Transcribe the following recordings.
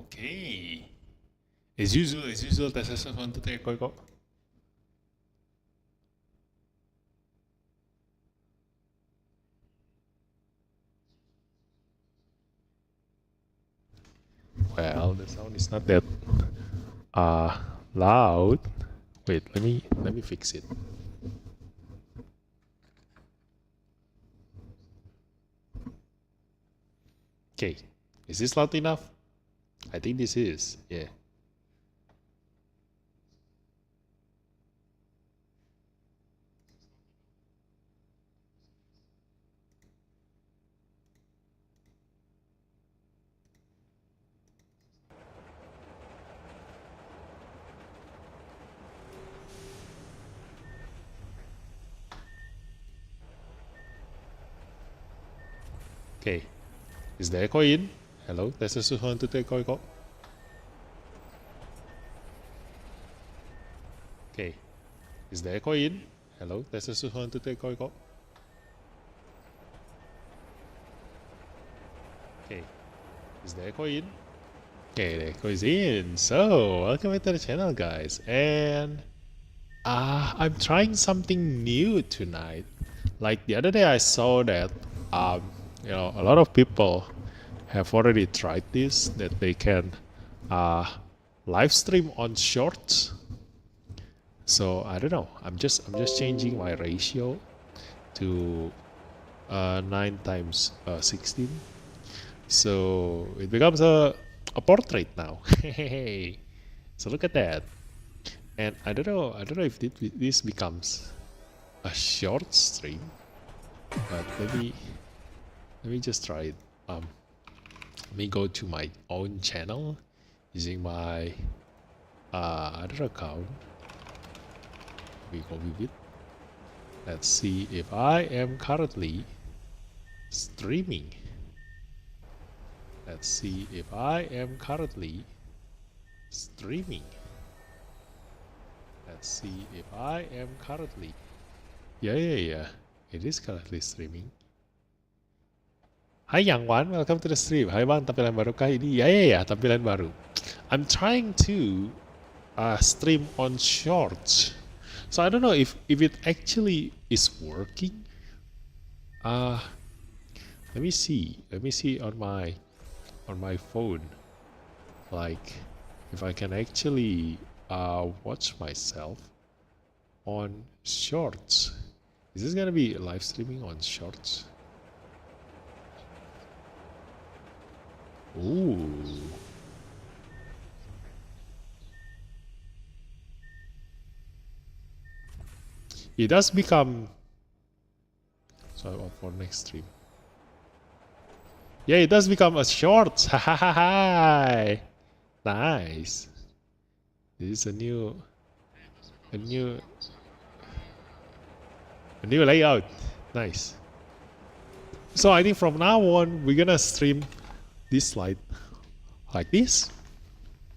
Okay. As usual, that's just one to take go. Well, the sound is not that loud. Wait, let me fix it. Okay, is this loud enough? I think this is, yeah. Okay, is the echo in? Hello, this is one to take go. Okay, is the echo in? Hello, this is one to take go. Okay, is the echo in? Okay, the echo is in. So, welcome back to the channel, guys. And I'm trying something new tonight. Like the other day, I saw that a lot of people have already tried this. That they can live stream on Shorts. So I don't know. I'm just changing my ratio to 9 times 16. So it becomes a portrait now. Hey, so look at that. And I don't know if this becomes a short stream, but let me just try it. Let me go to my own channel using my other account. We go with it. Let's see if I am currently streaming. Let's see if I am currently streaming. Let's see if I am currently. Yeah. It is currently streaming. Hai Yang Wan, welcome to the stream. Hai Bang, tampilan baru kah ini? Ya, tampilan baru. I'm trying to stream on Shorts. So I don't know if it actually is working. Let me see on my phone, like if I can actually watch myself on Shorts. Is this gonna be live streaming on Shorts? Ooh. It does become. So I'm up for next stream. Yeah, it does become a Shorts. Ha ha ha ha. Nice. This is a new layout. Nice. So I think from now on we're gonna stream Dislyte like this.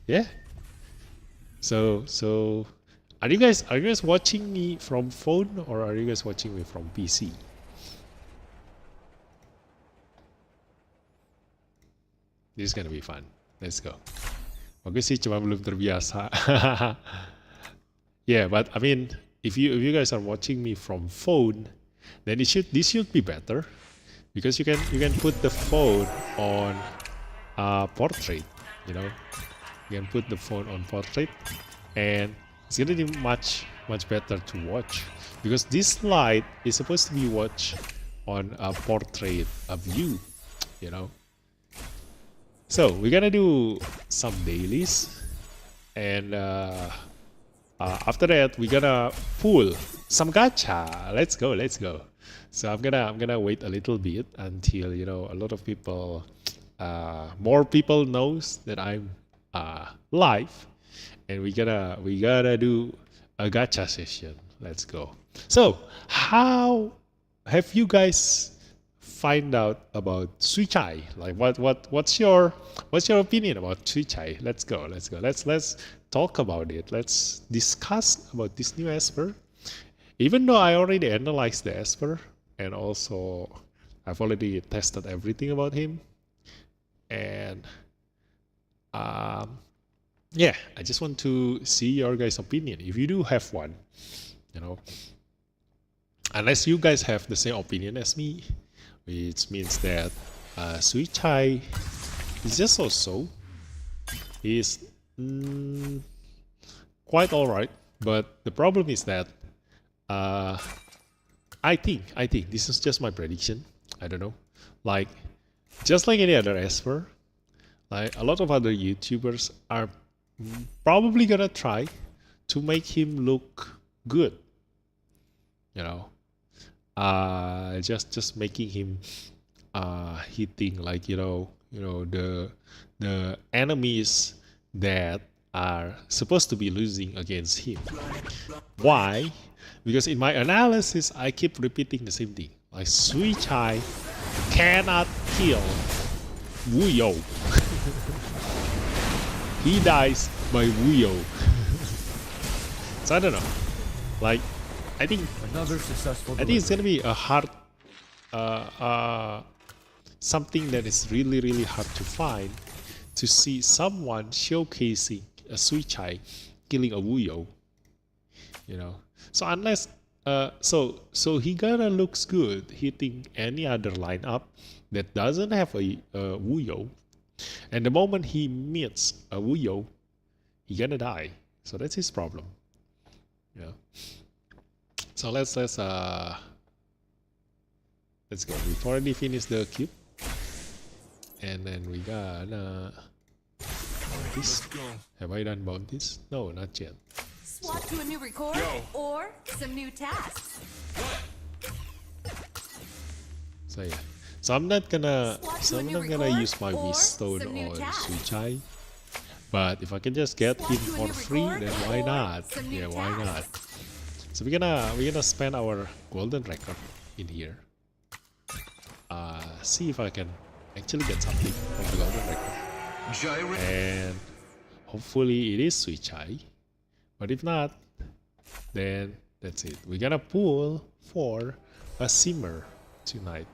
Yeah. So are you guys watching me from phone or are you guys watching me from PC? This is gonna be fun. Let's go. Bagus sih, cuma belum terbiasa. Yeah, but I mean, if you guys are watching me from phone, then this should be better, because you can put the phone on portrait. You know, you can put the phone on portrait, and it's gonna be much better to watch, because this light is supposed to be watched on a portrait view. You know. So we're gonna do some dailies, and after that we're gonna pull some gacha. Let's go. So I'm gonna wait a little bit until a lot of people, more people knows that I'm live, and we gotta do a gacha session. Let's go. So how have you guys find out about Sui Zai? Like what's your opinion about Sui Zai? Let's go. Let's talk about it. Let's discuss about this new Esper. Even though I already analyzed the Esper, and also I've already tested everything about him, and Yeah, I just want to see your guys' opinion. If you do have one, you know, unless you guys have the same opinion as me, which means that Sui Zai is just so-so. He's quite alright, but the problem is that I think this is just my prediction. I don't know. Like, just like any other Esper, like a lot of other YouTubers are probably gonna try to make him look good. You know, just making him hitting like the enemies that are supposed to be losing against him. Why? Because in my analysis, I keep repeating the same thing. Like Sui Zai cannot kill Wuyo. He dies by Wuyo. So I don't know. Like, I think it's gonna be a hard, something that is really hard to find, to see someone showcasing a Sui Zai killing a Wuyo. You know. So unless so he gotta looks good hitting any other lineup that doesn't have a Wuyo, and the moment he meets a Wuyo, he gonna die. So that's his problem. Yeah. So let's go. We've already finished the cube, and then we got bounties. Have I done bounties? No, not yet. Swap to a new record or some new tasks. So yeah. So I'm not gonna use my wish stone on Sui Zai. But if I can just get him for free, then why not? Yeah, why not? So we're gonna spend our golden record in here. See if I can actually get something from the golden record. And hopefully it is Sui Zai. But if not, then that's it. We're gonna pull for a simmer tonight.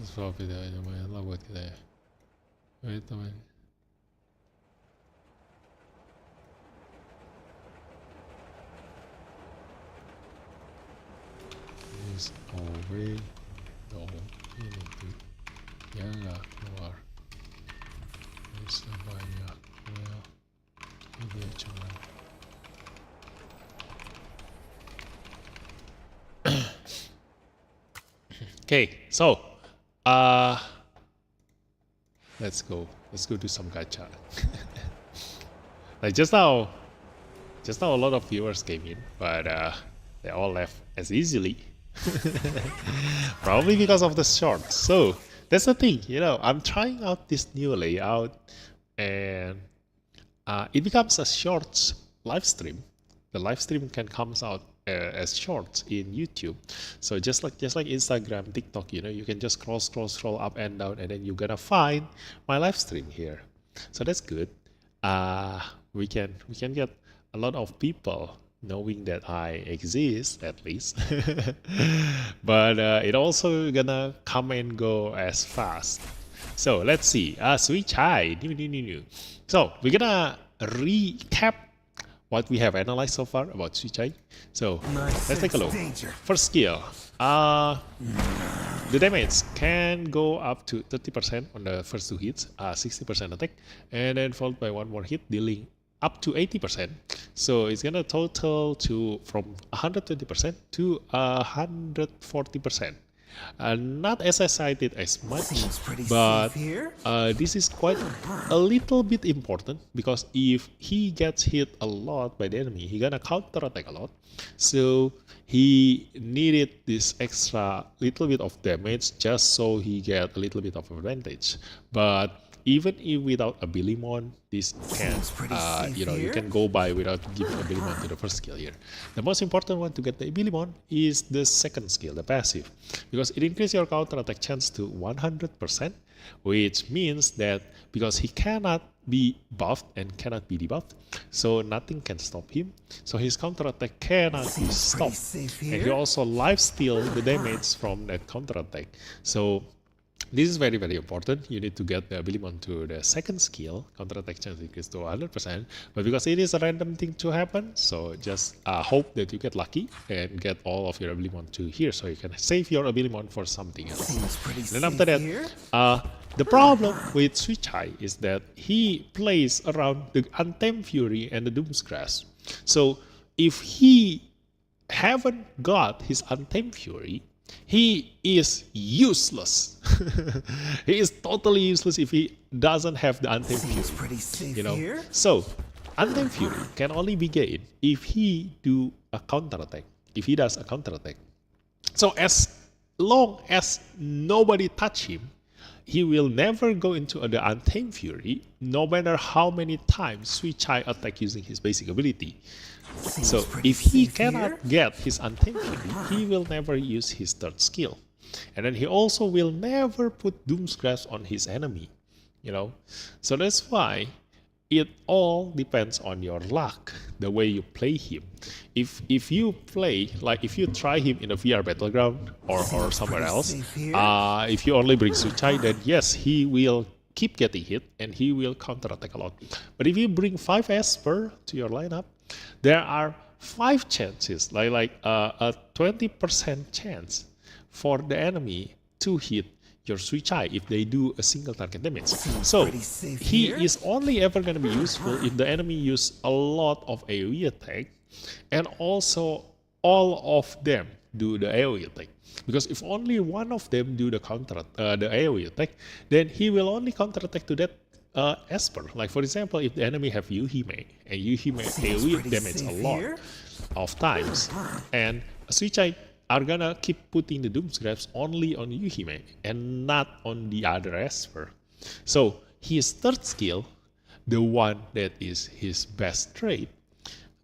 Swap kita aja, lumayan lah buat kita ya. Wait teman. Is always dong ini tuh ya nggak keluar. Bisa banyak well ini cuma. Okay, so let's go do some gacha. Like just now a lot of viewers came in, but they all left as easily. Probably because of the shorts. So that's the thing, I'm trying out this new layout, and it becomes a shorts live stream. The live stream can come out as shorts in YouTube. So just like Instagram, TikTok, you can just scroll up and down, and then you're gonna find my live stream here. So that's good. We can get a lot of people knowing that I exist at least. But it also gonna come and go as fast. So let's see. Sui Zai. New. So we're gonna recap what we have analyzed so far about Sui Zai. So let's take a look. First skill. The damage can go up to 30% on the first 2 hits, 60% attack, and then followed by one more hit, dealing up to 80%. So it's gonna total to from 120% to 140%. Not as excited as much, but this is quite a little bit important, because if he gets hit a lot by the enemy, he gonna counter attack a lot. So he needed this extra little bit of damage just so he get a little bit of advantage. But even if without Abilimon, this can, you can go by without giving Abilimon to the first skill here. The most important one to get the Abilimon is the second skill, the passive, because it increases your counter attack chance to 100%, which means that because he cannot be buffed and cannot be debuffed, so nothing can stop him. So his counter attack cannot be stopped, and he also lifesteal the damage from that counter attack. So this is very, very important. You need to get the Abilimon to the second skill, counter attack chance increase to 100%. But because it is a random thing to happen, so just hope that you get lucky and get all of your Abilimon to here, so you can save your Abilimon for something else. Then after that, the problem with Sui Zai is that he plays around the Untamed Fury and the Doom's Grasp. So if he haven't got his Untamed Fury, he is useless. He is totally useless if he doesn't have the Untamed Fury. So Untamed Fury can only be gained if he do a counter attack. If he does a counter attack. So as long as nobody touch him, he will never go into the Untamed Fury, no matter how many times Sui Zai attack using his basic ability. So if he cannot get his Untamed Fury, he will never use his third skill. And then he also will never put Doom's Grasp on his enemy. So that's why it all depends on your luck, the way you play him. If you play, like if you try him in a VR battleground or somewhere else, if you only bring Sui Zai, then yes, he will keep getting hit and he will counter attack a lot. But if you bring 5 Esper to your lineup, there are 5 chances, like a 20% chance for the enemy to hit your Sui Zai if they do a single target damage. So he is only ever going to be useful if the enemy use a lot of AoE attack, and also all of them do the AoE attack. Because if only one of them do the the AoE attack, then he will only counter attack to that Esper. Like for example, if the enemy have Yuhime, and Yuhime AoE damage a lot of times, and Sui Zai are gonna keep putting the Doom's Grasp only on Yuhime and not on the other Esper. So his third skill, the one that is his best trait,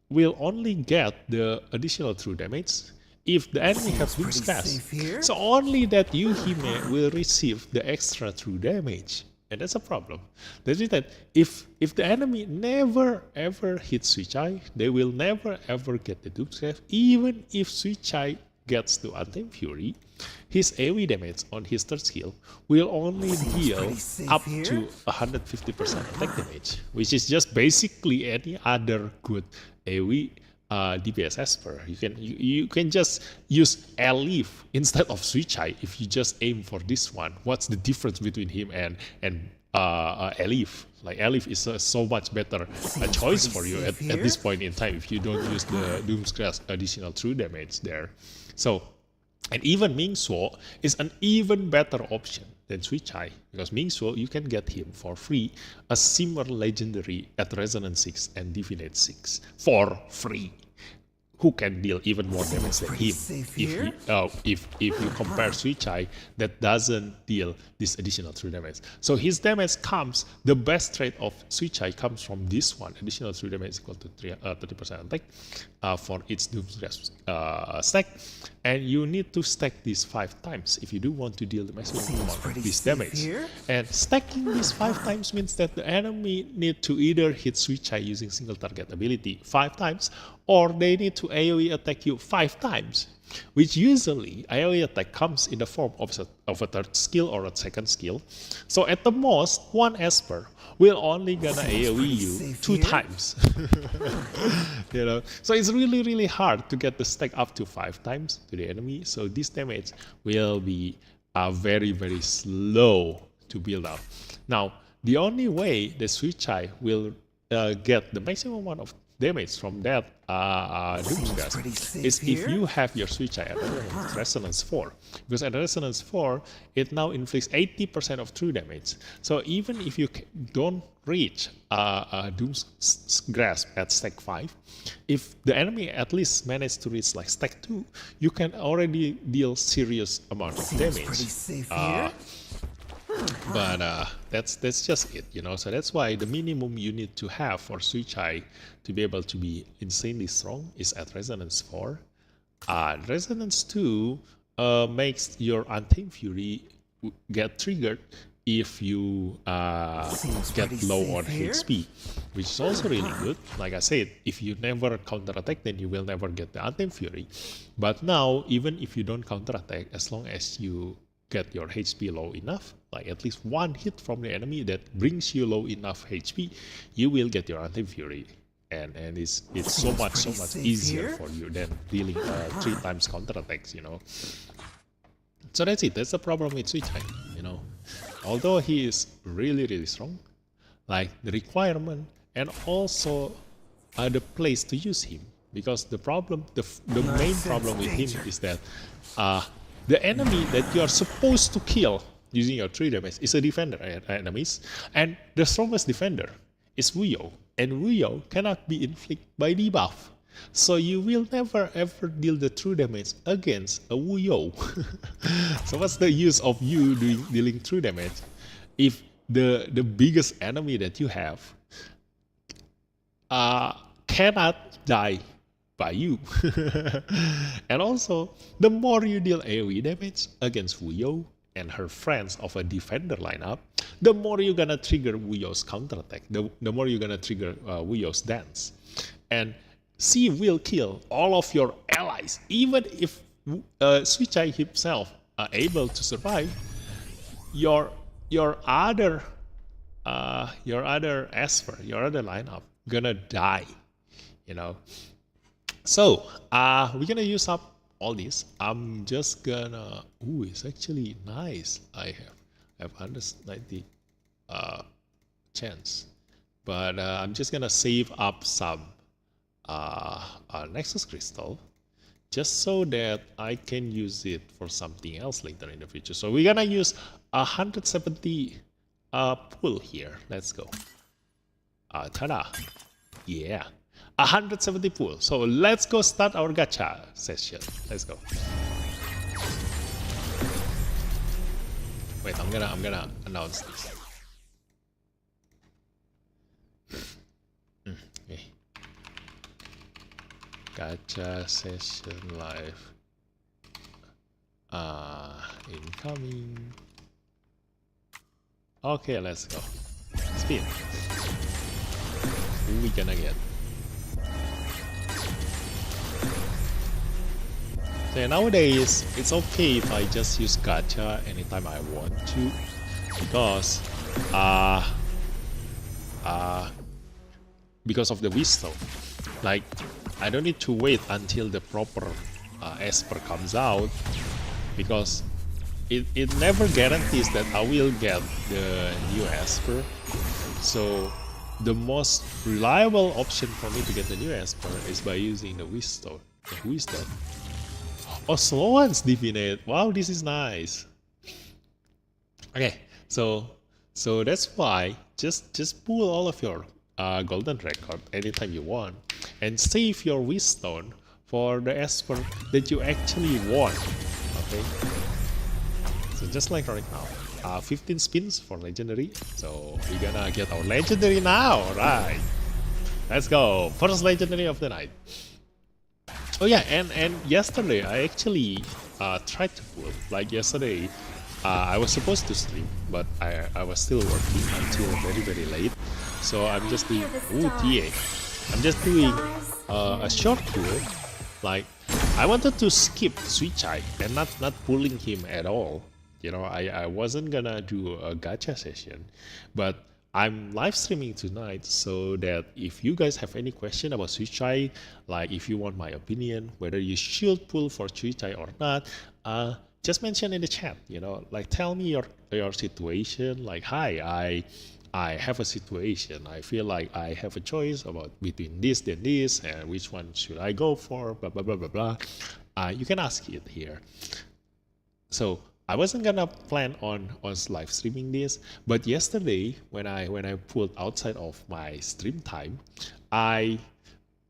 will only get the additional true damage if the enemy has Doom's Grasp. So only that Yuhime will receive the extra true damage. And that's a problem. That is that if the enemy never ever hits Sui Zai, they will never ever get the Doom's Grasp. Even if Sui Zai gets to Untamed Fury, his AoE damage on his third skill will only deal up to 150% attack damage, which is just basically any other good AoE DPS Esper. You can just use Elif instead of Sui Zai if you just aim for this one. What's the difference between him and Elif? Like Elif is so much better a choice for you at this point in time if you don't use the Doom's Grasp additional true damage there. So, and even Mingsuo is an even better option than Sui Zai, because Mingsuo you can get him for free, a similar legendary at Resonance 6 and Divinate 6 for free. who can deal even more damage than him. safe If you compare Sui Zai, that doesn't deal this additional 3 damage. So his damage comes, the best trait of Sui Zai comes from this one, additional 3 damage equal to 30% attack for each Doom's Grasp stack. And you need to stack this 5 times if you do want to deal the maximum amount of this damage. And stacking this 5 times means that the enemy need to either hit Sui Zai using single target ability 5 times, or they need to AoE attack you 5 times, which usually AoE attack comes in the form of a third skill or a second skill. So at the most, one Esper will only gonna AoE you 2 times. You know, so it's really hard to get the stack up to 5 times to the enemy. So this damage will be very slow to build up. Now, the only way the Sui Zai will get the maximum amount of damage from that Doom's Grasp is if you have your Sui Zai at Resonance 4. Because at Resonance 4, it now inflicts 80% of true damage. So even if you don't reach Doom's Grasp at stack 5, if the enemy at least managed to reach like stack 2, you can already deal serious amount of damage. But that's just it, you know. So that's why the minimum you need to have for Sui Zai to be able to be insanely strong is at Resonance 4. Resonance 2 makes your Untamed Fury get triggered if you get low on HP, which is also really good. Like I said, if you never counterattack, then you will never get the Untamed Fury. But now, even if you don't counterattack, as long as you get your HP low enough, like at least one hit from the enemy that brings you low enough HP, you will get your Untamed Fury. And it's so much easier for you than dealing 3 times counterattacks, you know. So that's it. That's the problem with Sui Zai, you know. Although he is really strong, like the requirement and also the place to use him, because the problem, the main problem with him is that the enemy that you are supposed to kill using your 3 damage is a defender enemies, and the strongest defender is Wuyo, and Wuyo cannot be inflicted by debuff. So you will never ever deal the true damage against a Wuyo. So what's the use of you dealing true damage if the biggest enemy that you have cannot die by you? And also, the more you deal AoE damage against Wuyo and her friends of a defender lineup, the more you're gonna trigger Wuyo's counterattack, the more you're gonna trigger Wuyo's dance. And she will kill all of your allies. Even if Sui Zai himself are able to survive, your other Esper, your other lineup gonna die, you know. So we're gonna use up all this. I'm just gonna, ooh, it's actually nice. I have 190 chance, but I'm just gonna save up some Nexus Crystal just so that I can use it for something else later in the future. So we're gonna use 170 pool here. Let's go. Ta-da! Yeah, 170 pool. So let's go start our gacha session. Let's go. Wait, I'm gonna announce this. Okay. Gacha session live. Incoming. Okay, let's go. Spin. Who we gonna get? So nowadays, it's okay if I just use gacha anytime I want to, because of the wisdom. Like, I don't need to wait until the proper Esper comes out, because it never guarantees that I will get the new Esper. So the most reliable option for me to get the new Esper is by using the wisdom. Who is that? Oh, Sloan's Divinate. Wow, this is nice. Okay, so that's why just pull all of your golden record anytime you want, and save your wisdom for the Esper that you actually want. Okay, so just like right now, 15 spins for legendary. So we're gonna get our legendary now, right? Let's go, first legendary of the night. Oh yeah, and yesterday I actually tried to pull. Like yesterday, I was supposed to stream, but I was still working until very late. So I'm just doing I'm just doing a short pull. Like I wanted to skip Sui Zai and not pulling him at all. You know, I wasn't gonna do a gacha session, but I'm live streaming tonight, so that if you guys have any question about Sui Zai, like if you want my opinion, whether you should pull for Sui Zai or not, just mention in the chat. You know, like tell me your situation. Like, hi, I have a situation. I feel like I have a choice about between this and this, and which one should I go for? Blah blah blah blah blah. You can ask it here. So I wasn't gonna plan on live streaming this, but yesterday when I pulled outside of my stream time, I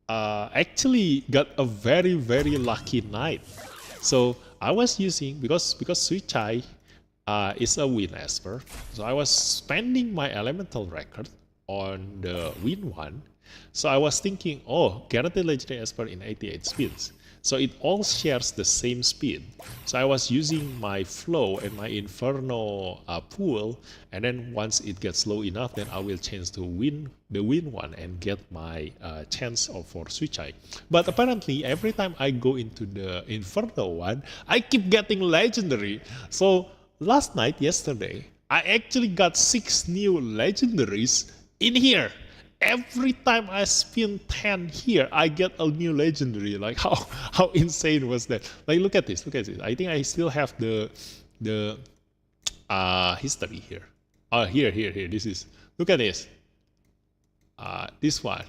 actually got a very lucky night. So I was using because Sui Zai is a win Esper, so I was spending my elemental record on the win one. So I was thinking, oh, guaranteed legendary Esper in 88 spins. So it all shares the same speed. So I was using my flow and my inferno pool, and then once it gets low enough, then I will change to the win one and get my chance for Sui Zai. But apparently every time I go into the inferno one, I keep getting legendary. So last night, yesterday, I actually got 6 new legendaries in here. Every time I spin 10 here, I get a new legendary. Like how insane was that? Like look at this. I think I still have the history here. Here. This is, look at this. This one.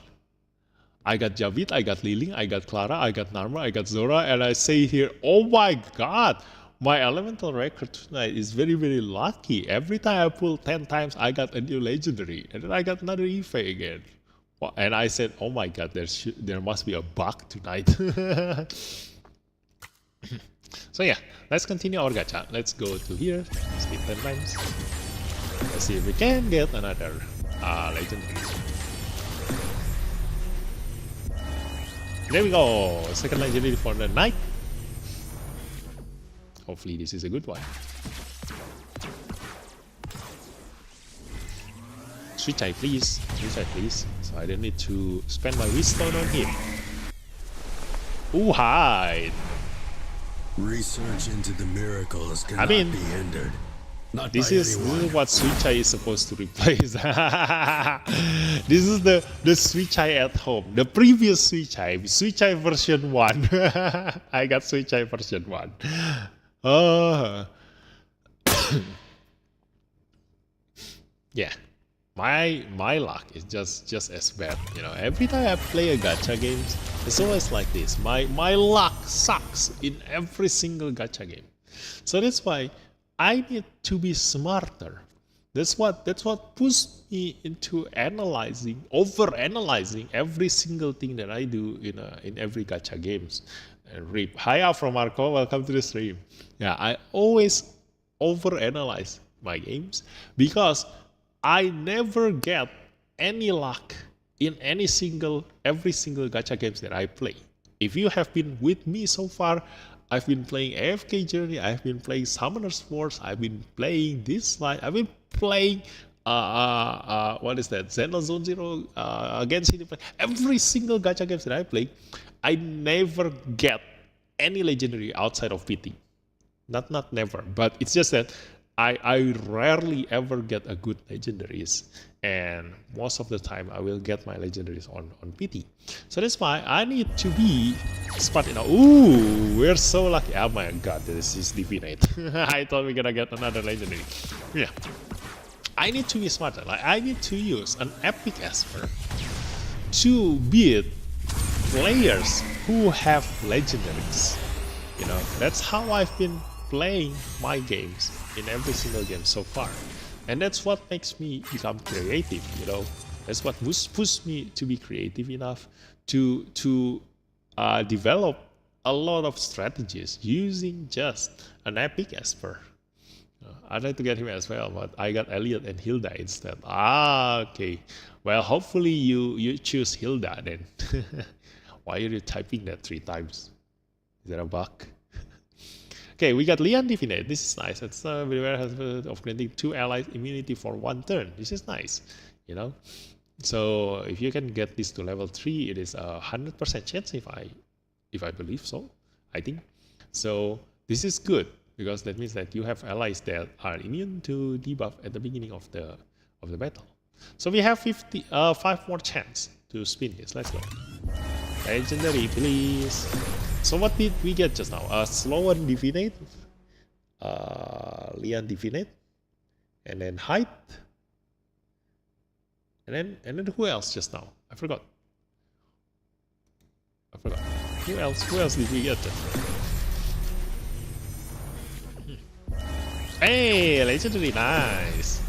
I got Javid, I got Liling, I got Clara, I got Narma, I got Zora, and I say here, oh my god, my elemental record tonight is very lucky. Every time I pull 10 times, I got a new legendary, and then I got another Ife again. And I said, oh my god, there must be a bug tonight. So yeah, let's continue our gacha. Let's go to here, spin 10 times. Let's see if we can get another legendary. There we go, second legendary for the night. Hopefully this is a good one. Sui Zai please, so I don't need to spend my wisdom on him. Ooh, hide. Research into the miracles cannot be hindered. This is what Sui Zai is supposed to replace. This is the Sui Zai at home, the previous Sui Zai version 1. I got Sui Zai version 1. Yeah, my luck is just as bad. You know, every time I play a gacha games, it's always like this. My luck sucks in every single gacha game. So that's why I need to be smarter. That's what pushed me into over-analyzing every single thing that I do in every gacha games. And RIP. Hi up from Marco, welcome to the stream. Yeah, I always over-analyze my games because I never get any luck in every single gacha games that I play. If you have been with me so far, I've been playing AFK Journey, I've been playing Summoner's Wars, I've been playing Dislyte, I've been playing what is that? Xenozone Zero, against every single gacha games that I play, I never get any legendary outside of PT. Not never, but it's just that I rarely ever get a good legendaries, and most of the time I will get my legendaries on PT. So that's why I need to be smart enough. Ooh, we're so lucky. Oh my god, this is Divinate. I thought we're gonna get another legendary. Yeah, I need to be smarter. Like I need to use an epic Esper to beat players who have legendaries. You know, that's how I've been playing my games in every single game so far, and that's what makes me become creative. You know, that's what pushes me to be creative enough to develop a lot of strategies using just an epic Esper. I tried to get him as well, but I got Elliot and Hilda instead. Okay. Well, hopefully you choose Hilda then. Why are you typing that 3 times? Is that a bug? Okay, we got Leon Divinate. This is nice. It's everywhere has of granting 2 allies immunity for 1 turn. This is nice, you know. So if you can get this to level 3, it is a 100% chance if I believe so. I think so. This is good because that means that you have allies that are immune to debuff at the beginning of the battle. So we have 5 more chance to spin this. Let's go. Legendary, please. So what did we get just now? Sloan Divinate, Leon Divinate, and then Height, and then who else just now? I forgot. Who else did we get just now? Hey, legendary, nice.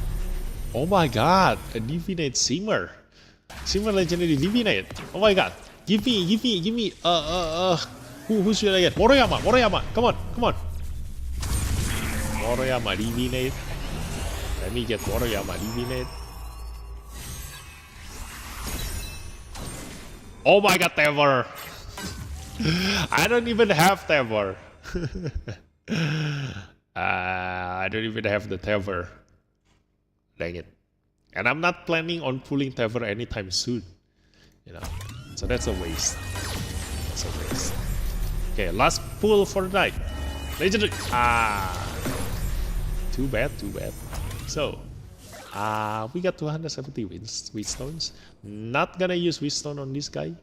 Oh my god, a Divinate Simmer. Simmer legendary Divinate. Oh my god. Give me, who should I get? Moroyama, come on. Moroyama Divinate. Let me get Moroyama Divinate. Oh my god, Tever. I don't even have Tever. I don't even have the Tever. Dang it. And I'm not planning on pulling Tever anytime soon. You know. So that's a waste. Okay, last pull for the night. Legendary. Too bad. So, we got 270 Wheatstones. Not gonna use Wheatstone on this guy.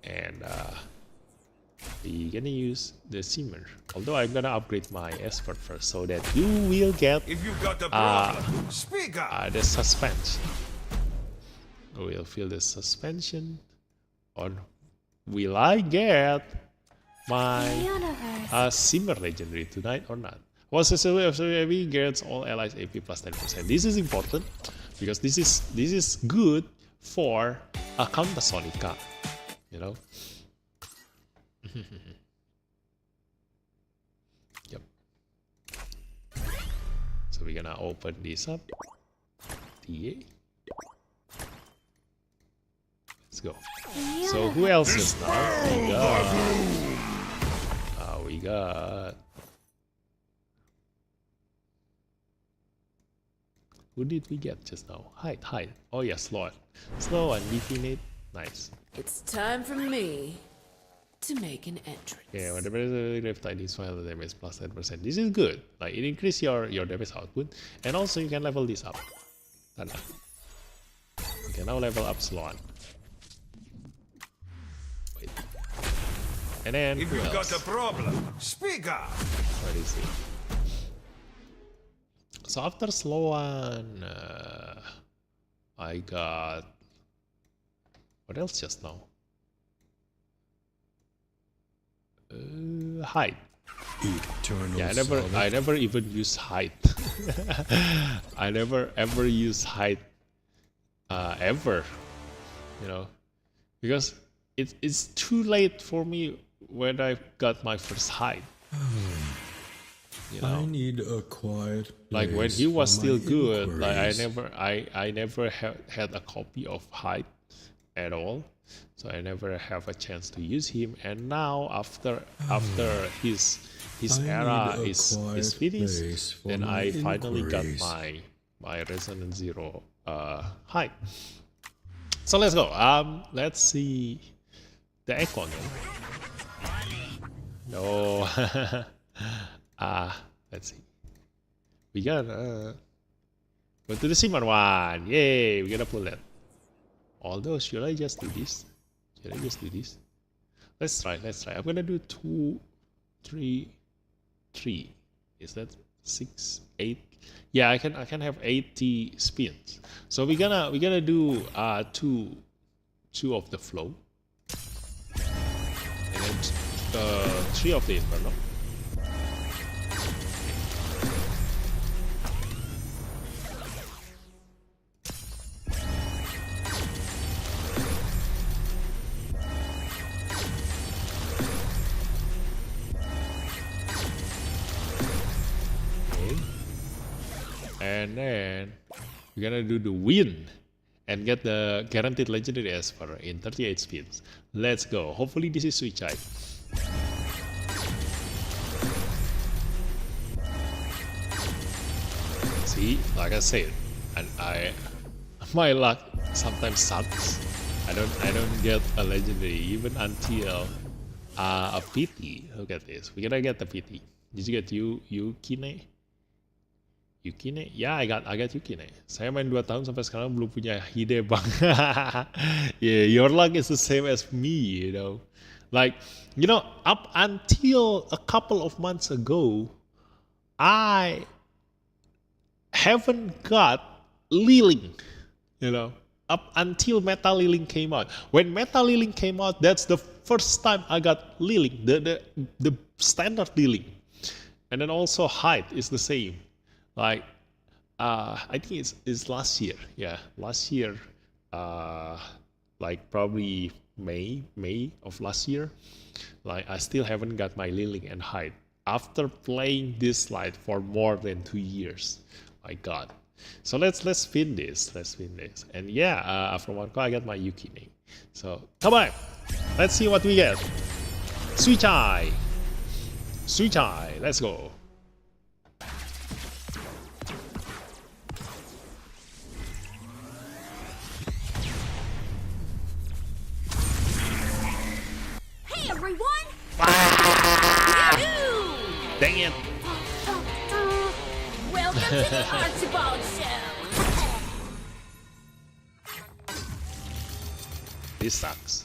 And we're gonna use the Simmer. Although I'm gonna upgrade my Esper first so that you will get if you got the problem, speak up. the suspension. We'll feel the suspension. Or will I get my Simmer legendary tonight or not? Was we gets all allies AP plus 10%. This is important because this is good for a counter Sonica, you know. Yep. So we're gonna open this up. TA. Let's go. So who else is now? We got. Who did we get just now? Hide. Oh yeah, Slow and Definite. Nice. It's time for me to make an entrance. Yeah, whenever the Reptile is file the damage plus 10%. This is good. Like it increases your damage output, and also you can level this up. Tada. You can now level up Sloan. Wait. And then if you've got a problem, speak up. What is it? So after Sloan, I got what else just now? Height. Eternal Yeah, I never even use height. I never ever use height ever. You know, because it's too late for me when I got my first height. You know? I need a quiet like when he was still good. Like I never had a copy of height at all. So I never have a chance to use him, and now after his era is finished, then I finally got my Resonance Zero height. So let's go. Let's see the Echo again. No. Let's see. We got go to the Simon one. Yay! We gotta pull that. Although, should I just do this? Let's try. I'm gonna do 2, 3, 3. Is that 6, 8? Yeah, I can have 80 spins. So we're gonna do two of the flow, and then 3 of the inferno. and then we're gonna do the win and get the guaranteed legendary Esper in 38 spins. Let's go. Hopefully this is Sui Zai. See, like I said, and my luck sometimes sucks. I don't get a legendary even until a PT. Look at this. We're gonna get the PT. Did you get Yukine? Yukine? Ya, I got Yukine. Saya main 2 tahun sampai sekarang belum punya Hide bang. Yeah, your luck is the same as me, you know. Like, you know, up until a couple of months ago, I haven't got Liling, you know, up until Meta Liling came out. When Meta Liling came out, that's the first time I got Liling, the standard Liling. And then also height is the same. Like, I think it's last year. Yeah, last year, like probably May of last year. Like, I still haven't got my Liling and height after playing Dislyte for more than 2 years. My God. So let's spin this. And yeah, from Marco I got my Yukine. So come on, let's see what we get. Sui Zai. Let's go. Hey everyone! Dang it. Welcome to the Archibald Show! This sucks.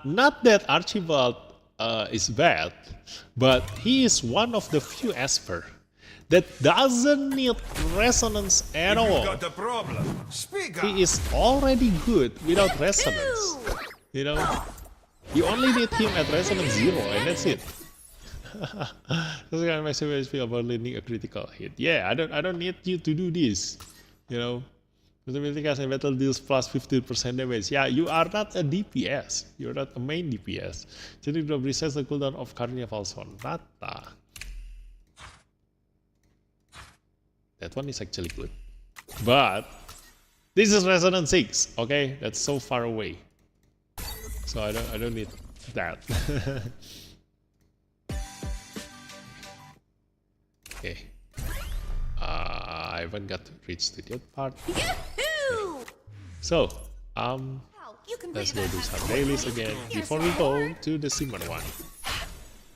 Not that Archibald is bad, but he is one of the few Esper that doesn't need resonance at If all. you got a problem, speak up. He is already good without resonance. You know, you only need him at resonance 0 and that's it. This guy makes me feel about landing a critical hit. Yeah, I don't need you to do this. You know, ability cast and battle deals plus 15% damage. Yeah, you are not a DPS. You're not a main DPS. Jadi drop resets the cooldown of Carnival Sonata. That one is actually good, but this is resonance 6. Okay, that's so far away. So I don't need that. Okay. I haven't got to reach to that part. Yahoo! So, You can let's breathe go do out. some dailies again Here's before your we go reward. to the Simon one.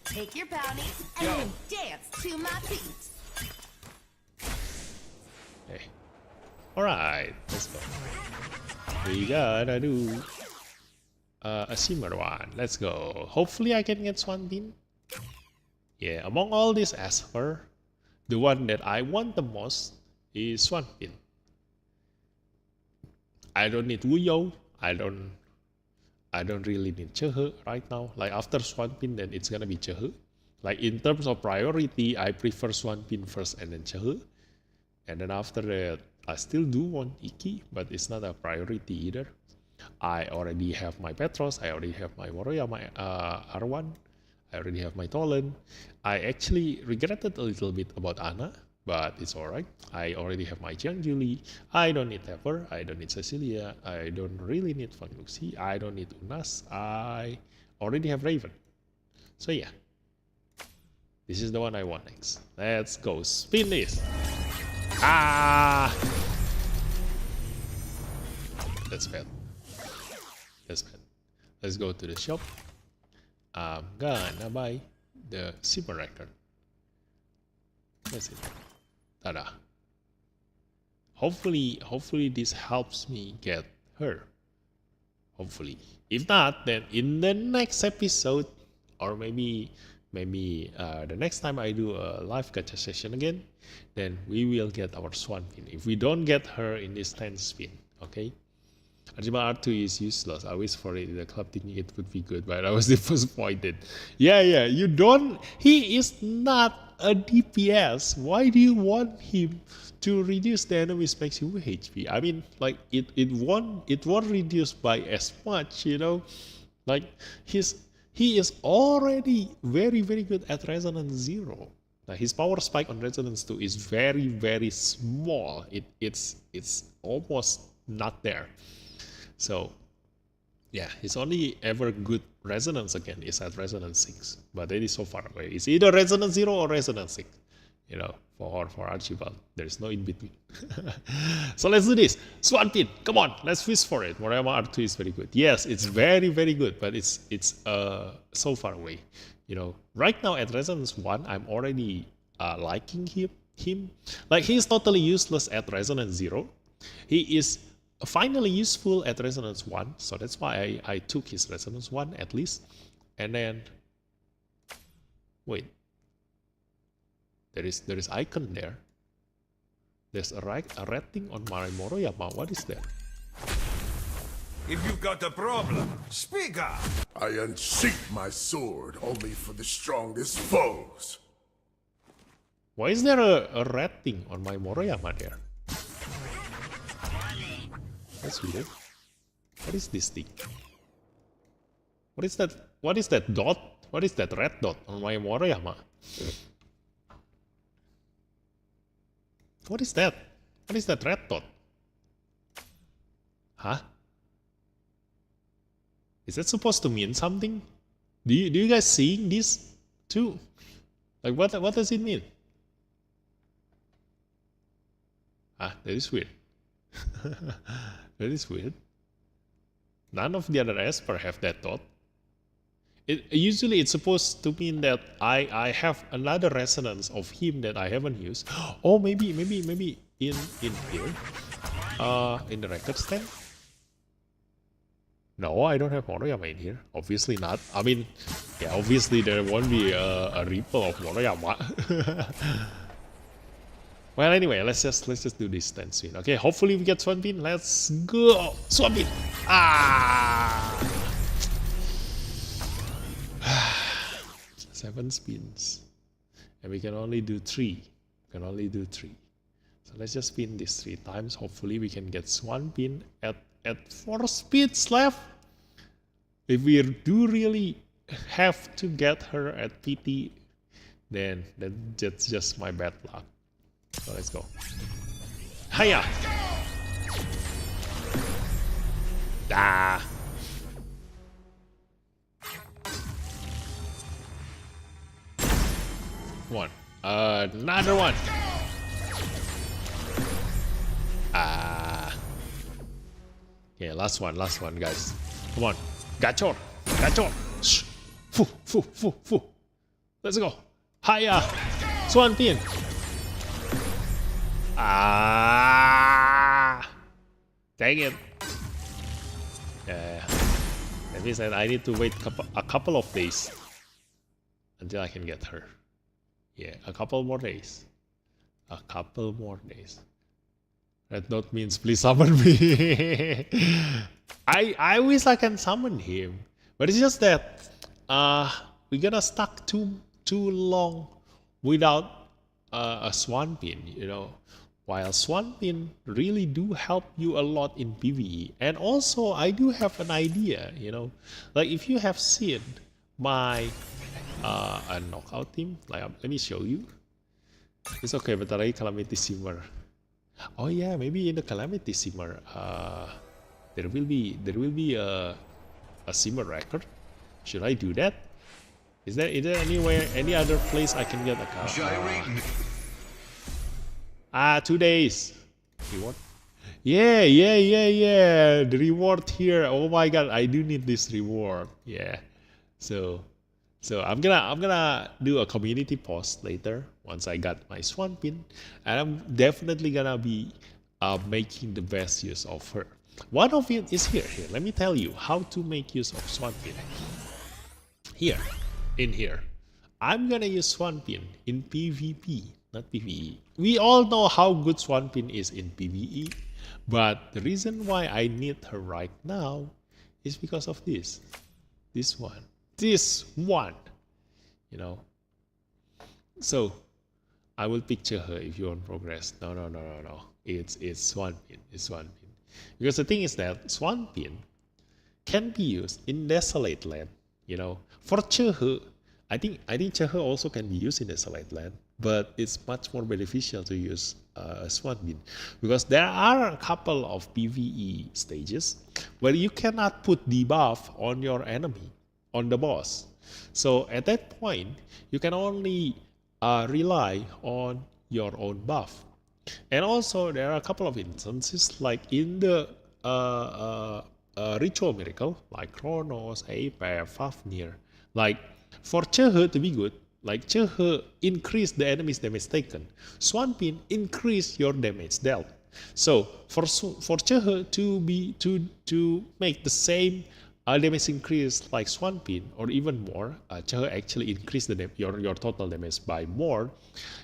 Take your bounty and then dance to my beat. Okay. Alright, let's go. We gotta do a Simmer one. Let's go. Hopefully I can get Swanpin. Yeah, among all these Esper, the one that I want the most is Swanpin. I don't need Wuyo. I don't really need Chehe right now. Like after Swanpin, then it's gonna be Chehe. Like in terms of priority, I prefer Swanpin first and then Chehe. And then after that, I still do want Iki, but it's not a priority either. I already have my Petros, I already have my Moroya, my R1, I already have my Tolen. I actually regretted a little bit about Ana, but it's alright. I already have my Jiang Julie. I don't need Tepper, I don't need Cecilia, I don't really need Fang Luxi, I don't need Unas, I already have Raven. So yeah, this is the one I want next. Let's go, spin this. That's bad. Let's go to the shop. I'm gonna buy the super record. That's it. Tada. Hopefully this helps me get her. Hopefully. If not, then in the next episode, or maybe the next time I do a live gacha session again, then we will get our Swanpin. If we don't get her in this 10 spin, okay? Arjima R2 is useless. I wish for it in the club thinking it would be good, but I was disappointed. Yeah, you don't. He is not a DPS. Why do you want him to reduce the enemy's maximum HP? I mean, like it won't reduce by as much, you know. Like he is already very good at resonance 0. Now his power spike on resonance 2 is very, very small. It's almost not there. So yeah, his only ever good resonance again is at resonance 6. But that is so far away. It's either resonance 0 or resonance 6. You know, for Archibald. There's no in between. So let's do this. Swan Pin, come on, let's fish for it. Moriyama R2 is very good. Yes, it's very, very good, but it's so far away. You know, right now at resonance 1, I'm already liking him. Like, he's totally useless at resonance 0. He is finally useful at resonance 1, so that's why I took his resonance 1 at least. And then, wait, there is icon there. There's a red thing on my Moriyama. What is that? If you've got a problem, speak up. I unsheath my sword only for the strongest foes. Why is there a red thing on my Moriyama there? That's weird. What is this thing? What is that? What is that dot? What is that red dot on my Moriyama? What is that? What is that red dot? Huh? Is that supposed to mean something? Do you guys seeing this too? Like, what does it mean? Ah, that is weird. That is weird. None of the other Esper have that dot. Usually it's supposed to mean that I have another resonance of him that I haven't used. Oh, maybe in here, in the record stand. No, I don't have Moriyama in here. Obviously not. I mean, yeah, obviously there won't be a ripple of Moriyama. Well, anyway, let's just do this then soon. Okay, hopefully we get Swan Pin. Let's go, Swan Pin. Ah, 7 spins, and we can only do 3. We can only do 3. So let's just spin this 3 times. Hopefully we can get Swan Pin at 4 speeds left. If we do really have to get her at PT, then that's just my bad luck. So let's go. Hiya! Ah! One. Another one. Ah. Okay, last one, guys. Come on. Gachor. Shh. Fu. Let's go. Hiya! Swan Pin. Ah! Dang it. Yeah. That means that I need to wait a couple of days until I can get her. Yeah, a couple more days. Red dot means please summon me. I wish I can summon him, but it's just that we're gonna stuck too long without a Swan Pin, you know. While Swan Pin really do help you a lot in PvE, and also I do have an idea, you know, like if you have seen my a knockout team, like let me show you. It's okay, bentar lagi Calamity Simmer. Oh yeah, maybe in the Calamity Simmer, there will be a Simmer record. Should I do that? Is there anywhere, any other place I can get a car? 2 days. Reward? Yeah. The reward here. Oh my god, I do need this reward. Yeah. So I'm gonna do a community post later once I got my Swan Pin, and I'm definitely gonna be making the best use of her. One of it is here. Let me tell you how to make use of Swan Pin. In here, I'm gonna use Swan Pin in PvP, not PvE. We all know how good Swan Pin is in PvE, but the reason why I need her right now is because of this one, you know. So I will picture her if you want progress. No. It's Swan Pin. Because the thing is that Swan Pin can be used in Desolate Land, you know. For Chehe, I think Chehe also can be used in Desolate Land, but it's much more beneficial to use Swan Bean because there are a couple of PvE stages where you cannot put debuff on your enemy, on the boss. So at that point, you can only rely on your own buff. And also there are a couple of instances like in the ritual miracle like Chronos, Aper, Fafnir. Like for Chehe to be good, like Chehe increase the enemy's damage taken, Swanpin increase your damage dealt. So for Chehe to make the same damage increase like Swanpin or even more, Chehe actually increase your total damage by more.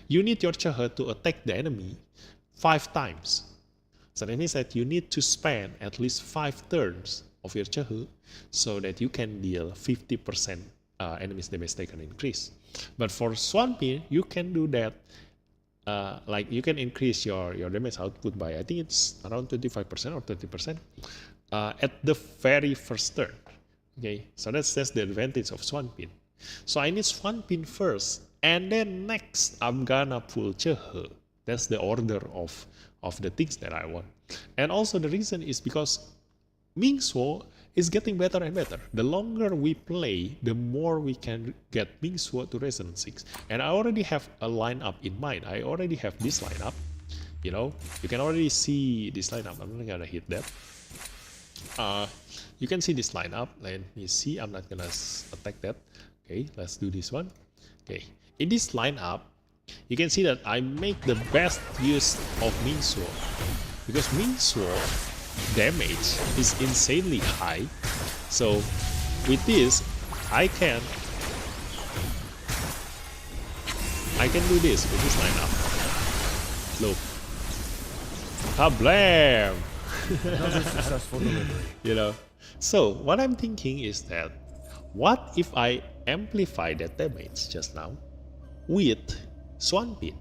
You need your Chehe to attack the enemy 5 times. So that means that you need to spend at least 5 turns of your Chehe so that you can deal 50% enemy's damage taken increase. But for Swanpin, you can do that. Like you can increase your damage output by, I think it's around 25% or 30% at the very first turn. Okay, so that's the advantage of Swanpin. So I need Swanpin first, and then next I'm gonna pull Chehe. That's the order of the things that I want. And also the reason is because Mingsuo is getting better and better. The longer we play, the more we can get Mingsuo to Resonance 6. And I already have a lineup in mind. I already have this lineup. You know, you can already see this lineup. I'm not gonna hit that. You can see this lineup. Let me see. I'm not gonna attack that. Okay, let's do this one. Okay, in this lineup, you can see that I make the best use of Mingsuo because Mingsuo damage is insanely high. So with this, I can do this with this lineup. Look, kablam! Another successful delivery. You know. So what I'm thinking is that, what if I amplify that damage just now with Swanpin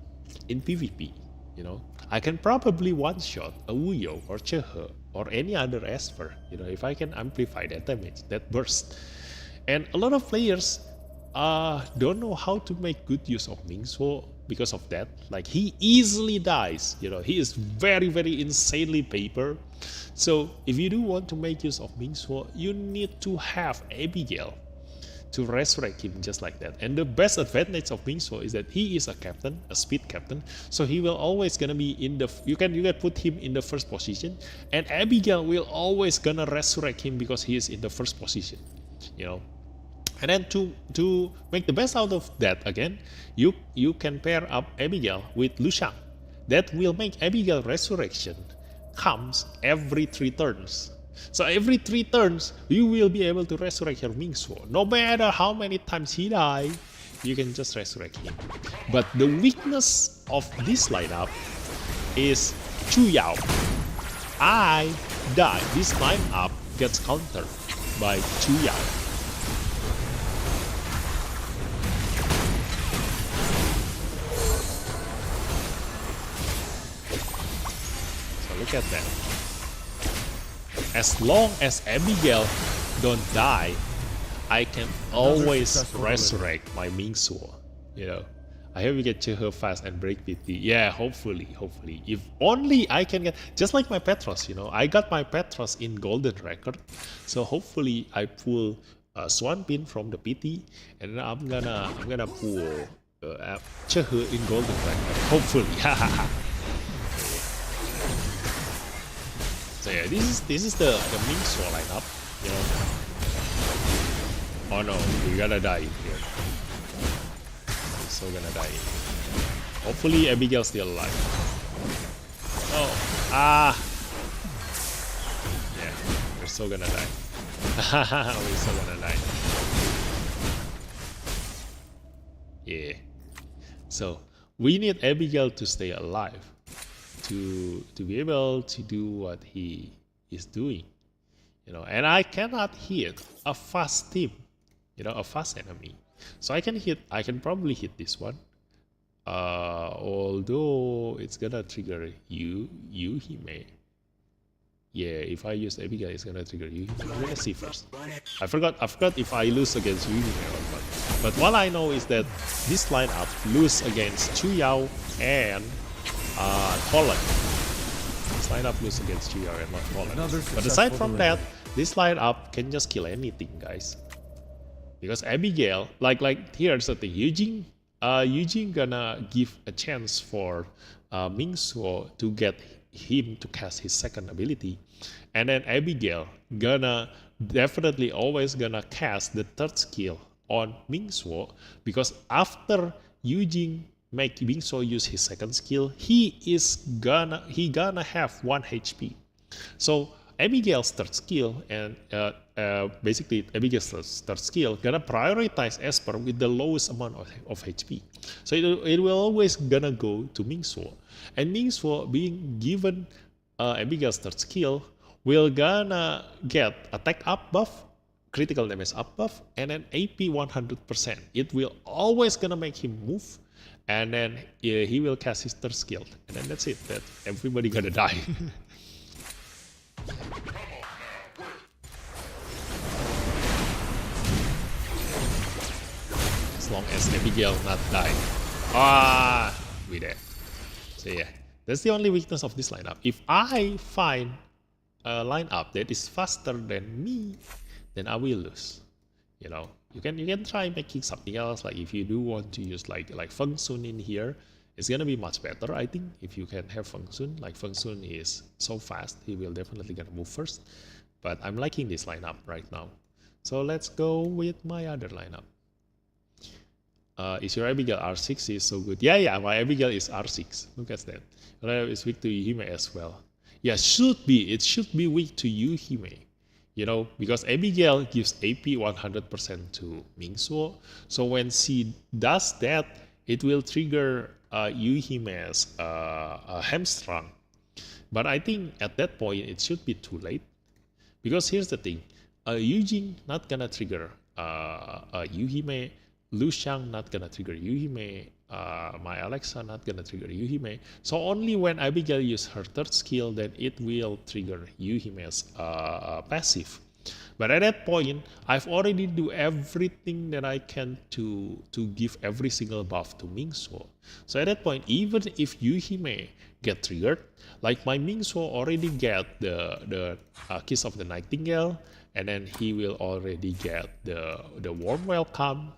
in PvP? You know, I can probably one-shot a Wuyo or Chehe or any other Esper, you know, if I can amplify that damage, that burst. And a lot of players don't know how to make good use of Mingsuo because of that. Like, he easily dies, you know, he is very, very insanely paper. So if you do want to make use of Mingsuo, you need to have Abigail to resurrect him just like that. And the best advantage of Mingsuo is that he is a captain, a speed captain, so he will always gonna be in the, you can put him in the first position, and Abigail will always gonna resurrect him because he is in the first position, you know. And then to make the best out of that, again, you can pair up Abigail with Lushang. That will make Abigail resurrection comes every 3 turns. So every 3 turns, you will be able to resurrect your Mingsuo. No matter how many times he dies, you can just resurrect him. But the weakness of this lineup is Chu Yao. I die. This lineup gets countered by Chu Yao. So look at that. As long as Abigail don't die, I can always resurrect my Mingsuo. You know, I hope we get Chehe fast and break PT. Yeah, hopefully. If only I can get, just like my Petros, you know, I got my Petros in Golden Record. So hopefully I pull Swanpin from the PT, and then I'm gonna pull Chehe in Golden Record. Hopefully. So yeah, this is the Mingsuo lineup, you know. Oh no, we gotta die in here. We're so gonna die in here. Hopefully Abigail's still alive. Oh, yeah, we're so gonna die. We're so gonna die. Yeah. So we need Abigail to stay alive, to be able to do what he is doing, you know. And I cannot hit a fast team, you know, a fast enemy. So I can probably hit this one, although it's gonna trigger Yuhime. Yeah, if I use Abigail, it's gonna trigger Yuhime. Let's see first. I forgot if I lose against Yuhime or not. But what I know is that this lineup lose against Chu Yao and Colin. This lineup lose against Chu Yao and not Colin. But aside from that, this lineup can just kill anything, guys. Because Abigail, like here's the thing, Eugene gonna give a chance for Ming Suo to get him to cast his second ability, and then Abigail gonna definitely always gonna cast the third skill on Ming Suo, because after Eugene make Ming Suo use his second skill, he gonna have 1 HP. So Abigail's third skill and basically Abigail's third skill gonna prioritize Esper with the lowest amount of HP. So it will always gonna go to Ming Suo, and Ming Suo being given Abigail's third skill will gonna get attack up buff, critical damage up buff, and then AP 100%. It will always gonna make him move, and then he will cast his third skill, and then that's it. That everybody gonna die. As long as Abigail not die. We dead. So yeah, that's the only weakness of this lineup. If I find a lineup that is faster than me, then I will lose. You know, you can try making something else. Like if you do want to use like Feng Sun in here, it's gonna be much better, I think, if you can have Feng Sun. Like Feng Sun is so fast, he will definitely gonna move first. But I'm liking this lineup right now. So let's go with my other lineup. Is your Abigail R6 is so good? Yeah, my Abigail is R6. Look at that. It's weak to Yuhime as well. Yeah, should be. It should be weak to Yuhime. You know, because Abigail gives AP 100% to Ming Suo. So when she does that, it will trigger Yuhime's hamstrung. But I think at that point, it should be too late. Because here's the thing. Eugene not gonna trigger Yuhime. Lu Shang not gonna trigger Yuhime, my Alexa not gonna trigger Yuhime. So only when Abigail use her third skill, then it will trigger Yuhime's passive. But at that point, I've already do everything that I can to give every single buff to Ming Suo. So at that point, even if Yuhime get triggered, like my Ming Suo already get the Kiss of the Nightingale, and then he will already get the warm welcome.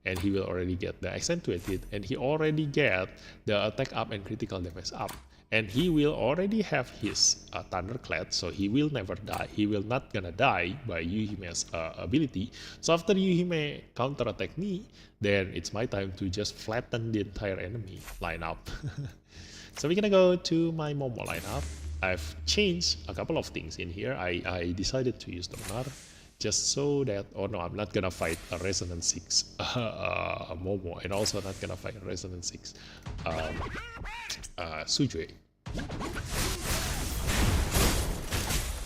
And he will already get the accentuated, and he already get the attack up and critical damage up, and he will already have his thunderclad, so he will never die. He will not gonna die by Yuhime's ability. So after Yuhime counter attack me, then it's my time to just flatten the entire enemy lineup. So we're gonna go to my Momo lineup. I've changed a couple of things in here. I decided to use Donar, just so that, oh no, I'm not gonna fight a Resonance 6 Momo, and also not gonna fight a Resonance 6 Sui Zai.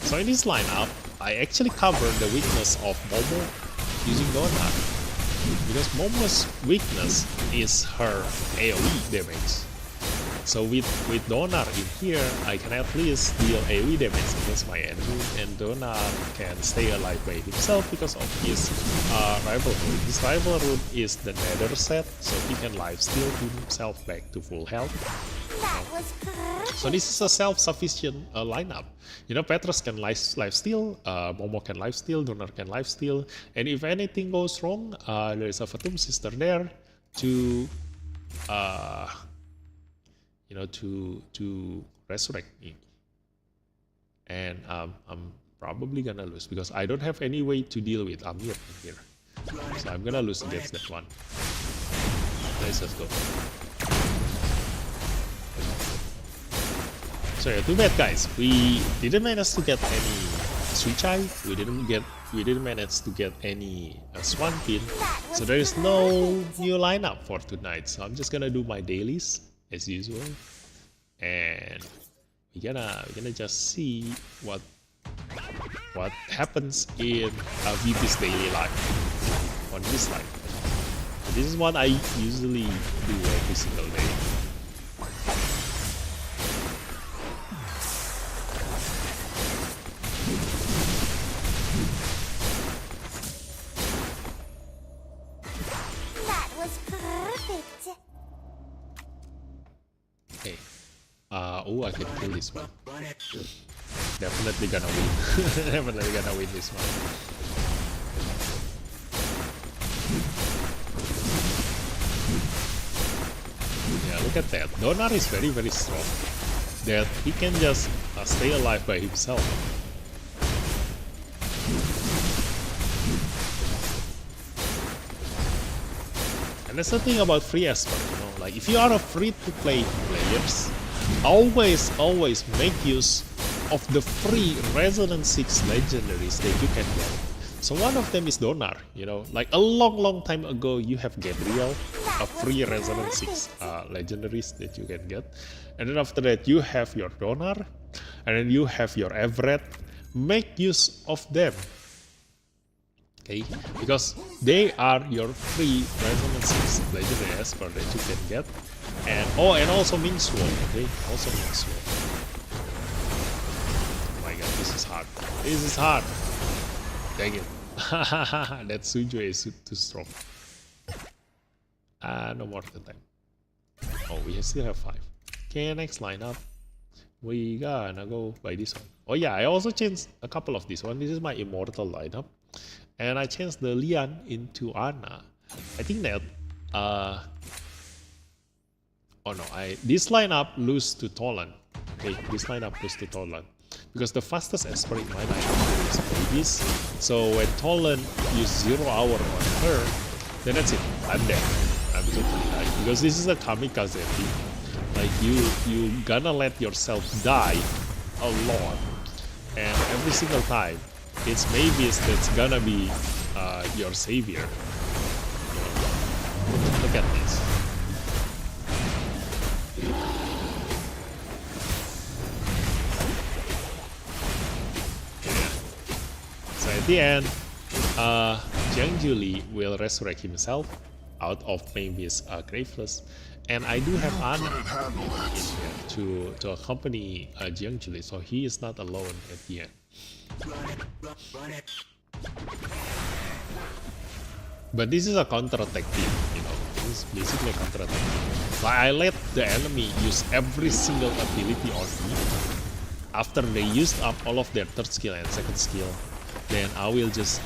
So in this lineup, I actually covered the weakness of Momo using Donar, because Momo's weakness is her AoE damage. So with Donar in here, I can at least deal AoE damage against my enemy, and Donar can stay alive by himself because of his rival rune. His rival rune is the Nether set, so he can lifesteal himself back to full health. So this is a self-sufficient lineup. You know, Petrus can lifesteal, Momo can lifesteal, Donar can lifesteal, and if anything goes wrong, there is a Fatum Sister there to you know, to resurrect me. And I'm probably gonna lose because I don't have any way to deal with Amir in here. So I'm gonna lose against that one. Let's just go. So yeah, too bad guys. We didn't manage to get any Sui Zai. We didn't manage to get any Swan Pin. So there is no new lineup for tonight. So I'm just gonna do my dailies as usual, and we're gonna just see what happens in VP's daily life on Dislyte. So this is what I usually do every single day. was perfect. Okay. Oh, I can kill this one. Definitely gonna win. Definitely gonna win this one. Yeah, look at that. Donar is very, very strong. That he can just stay alive by himself. And that's the thing about free Esper, you know, like if you are a free-to-play players, always make use of the free Resonance 6 legendaries that you can get. So one of them is Donar, you know, like a long time ago you have Gabriel, a free Resonance 6 legendaries that you can get. And then after that you have your Donar, and then you have your Everett. Make use of them. Okay, because they are your free Resonance 6 legendary Esper that you can get. And and also Mingsuo, okay? Also Mingsuo. Oh my god, this is hard. This is hard. Dang it. That Suju is too strong. No more than time. Oh, we still have 5. Okay, next lineup. We gonna go by this one. Oh yeah, I also changed a couple of this one. This is my immortal lineup. And I changed the Lian into Ana. I think that this lineup lose to Tolan. Okay, this lineup lose to Tolan. Because the fastest Esper in my lineup is Aegis. So when Tolan use 0 hour on her, then that's it. I'm dead. I'm totally dead. Because this is a kamikaze team. Like you gonna let yourself die a lot. And every single time it's Mavis that's gonna be your savior. Look at this. Yeah. So at the end, Jiang Juli will resurrect himself out of Mavis Graveless, and I do have Ana in here to accompany Jiang Juli, so he is not alone at the end. But this is a counter-attack team, you know. This is basically a counter-attack team. So I let the enemy use every single ability on me. After they used up all of their third skill and second skill, then I will just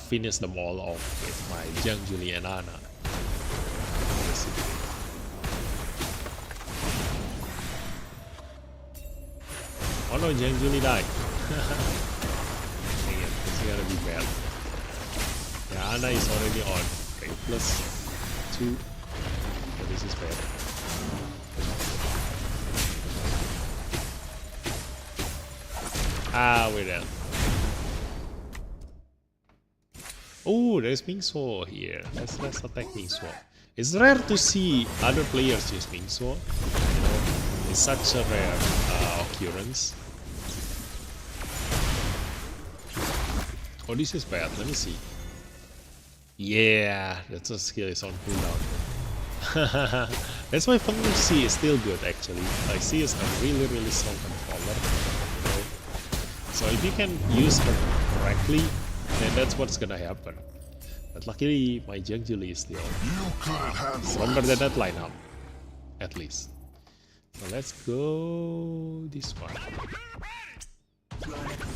finish them all off with my Jiang Juli and Ana. Basically. Oh no, Jiang Juli died. Dang it, it's gonna be bad. Yeah, Ana is already on. Okay, +2. So this is bad. We're dead. Oh, there's Mingsuo here. Let's attack Mingsuo. It's rare to see other players use Mingsuo. You know, it's such a rare occurrence. Oh, this is bad. Let me see. Yeah, that's a skill is on cooldown. That's why Feng C is still good actually. Like C is a really strong controller. You know? So if you can use her correctly, then that's what's gonna happen. But luckily my Jiang Juli is still stronger than that lineup. At least. So let's go this one.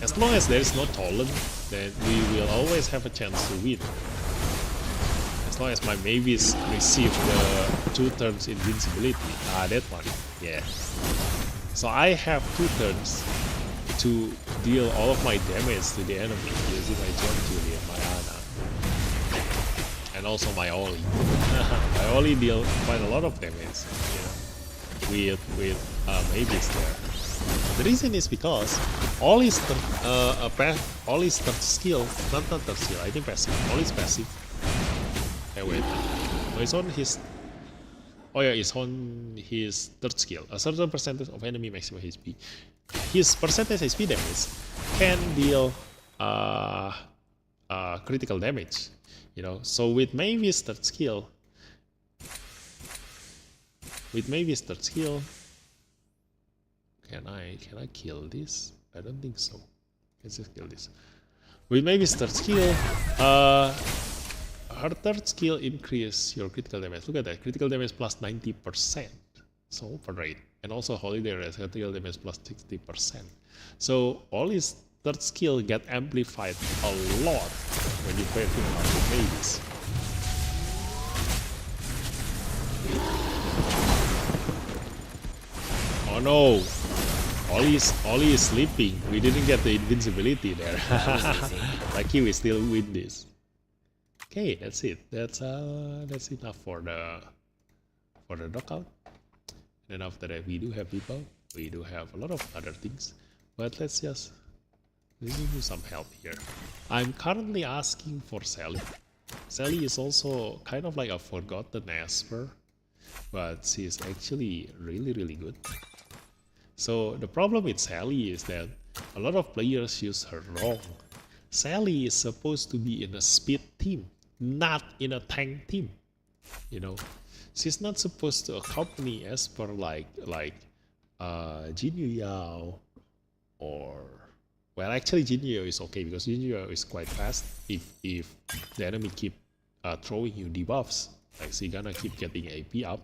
As long as there is no Tolan, then we will always have a chance to win. As long as my Mavis receive the 2 turns invincibility. That one. Yeah. So I have 2 turns to deal all of my damage to the enemy using my Jiang Juli and my Ana. And also my Oli. My Oli deal quite a lot of damage, you know, with Mavis there. The reason is because Oli's third skill, not third skill, I think passive. Oli's passive. Hey, wait. No, it's on his. Oh yeah, it's on his third skill. A certain percentage of enemy maximum HP. His percentage HP damage can deal critical damage. You know, so with Mavis third skill, can I kill this? I don't think so. Let's just kill this. With Mavis third skill, her third skill increase your critical damage. Look at that, critical damage plus 90%. So overrate. And also holiday rest, critical damage plus 60%. So all his third skill get amplified a lot when you pair him up with aegis. Oh no! Ollie is sleeping. We didn't get the invincibility there. Lucky we still win this. Okay, that's it. That's enough for the knockout. Then after that we do have people. We do have a lot of other things. But let's do some help here. I'm currently asking for Sally. Sally is also kind of like a forgotten Esper, but she's actually really good. So the problem with Sally is that a lot of players use her wrong. Sally is supposed to be in a speed team, not in a tank team. You know, she's not supposed to accompany Esper like Jin Yao, or well, actually Jin Yao is okay because Jin Yao is quite fast. If the enemy keep throwing you debuffs, like she gonna keep getting AP up,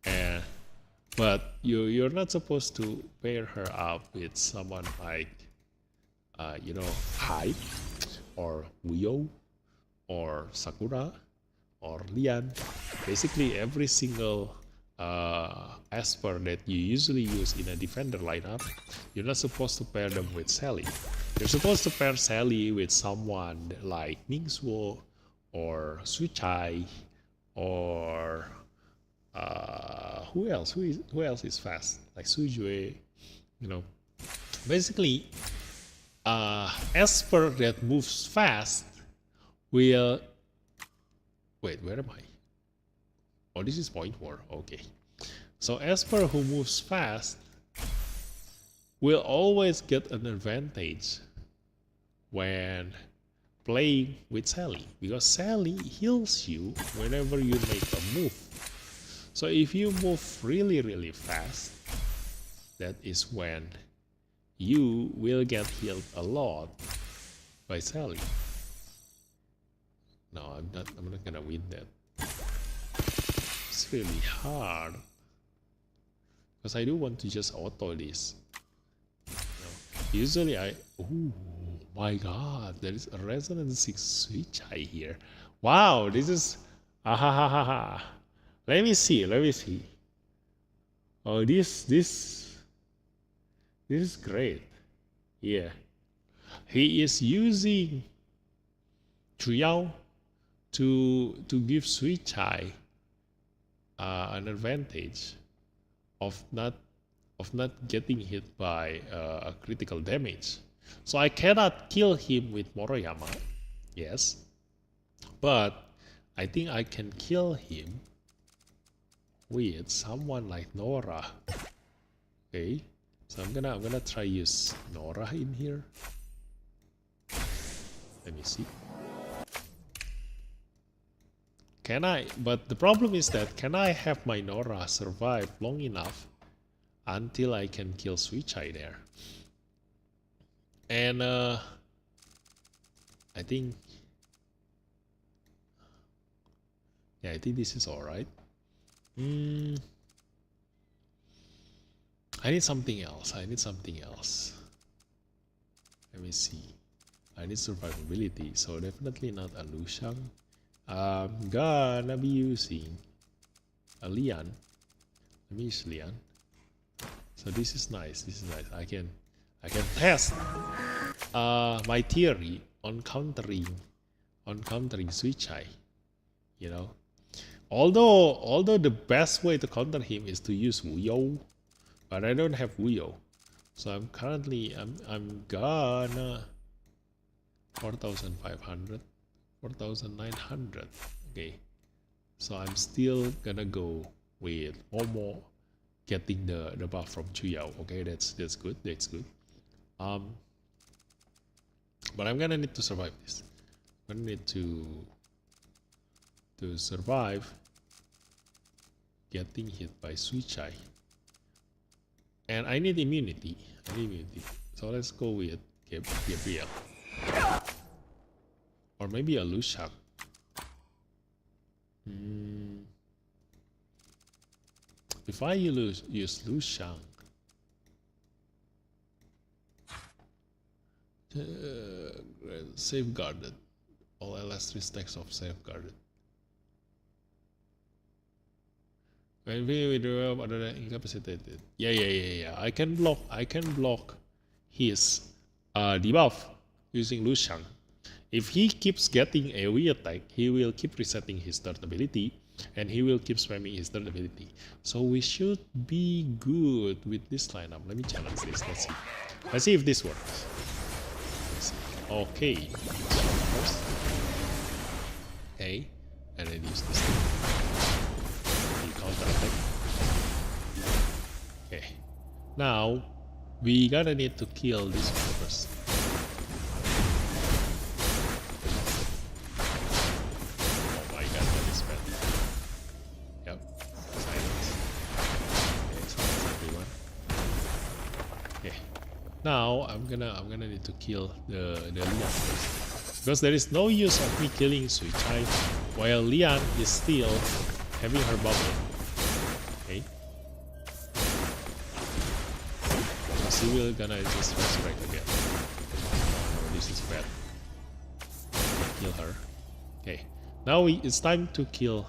and but you're not supposed to pair her up with someone like you know, Hype or Wuyo or Sakura or Lian. Basically every single Esper that you usually use in a defender lineup, you're not supposed to pair them with Sally. You're supposed to pair Sally with someone like Ningxuo or Sui Zai or who else? Who else is fast? Like Sui Zai, you know. Basically, Esper that moves fast will. Wait, where am I? Oh, this is point war. Okay. So Esper who moves fast will always get an advantage when playing with Sally, because Sally heals you whenever you make a move. So if you move really fast, that is when you will get healed a lot by Sally. No, I'm not gonna win that. It's really hard because I do want to just auto this. Usually oh my god, there is a resonance 6 Sui Zai here. Wow, this is Let me see. Oh, this is great. Yeah, he is using Chuyao to give Sui Zai an advantage of not getting hit by a critical damage. So I cannot kill him with Moroyama, yes, but I think I can kill him with someone like Nora. Okay, so I'm gonna try use Nora in here. Let me see. Can I? But the problem is that can I have my Nora survive long enough until I can kill Sui Zai there? And I think, yeah, I think this is all right. I need something else. Let me see. I need survivability, so definitely not a Lushang. I'm gonna be using a Lian. Let me use Lian. So this is nice. I can test my theory on countering Sui Zai. You know, although the best way to counter him is to use Wuyo, but I don't have Wuyo, so I'm gonna 4,500, 4,900. Okay, so I'm still gonna go with Momo getting the buff from Chuyao. Okay, that's good. But I'm gonna need to survive this. I'm gonna need to survive getting hit by Sui Zai. And I need immunity. So let's go with Gabriel. Or maybe a Lushak. If I use Lu Shang, safeguarded. All LS3 stacks of safeguarded. When we withdraw other than incapacitated. Yeah. I can block his debuff using Lu Shang. If he keeps getting AoE attack, he will keep resetting his third ability, and he will keep spamming his third ability. So we should be good with this lineup. Let me challenge this. Let's see if this works. Okay. First. Okay. And then use this thing. Counter attack. Okay. Now we gotta need to kill this one first. Oh my god, that is bad. Yep. Silence. Okay, silence everyone. Okay. Now I'm gonna need to kill the Lian first. Because there is no use of me killing Sui Zai while Lian is still having her bubble. Okay. She will gonna just resurrect again. Oh, this is bad. Kill her. Okay. Now it's time to kill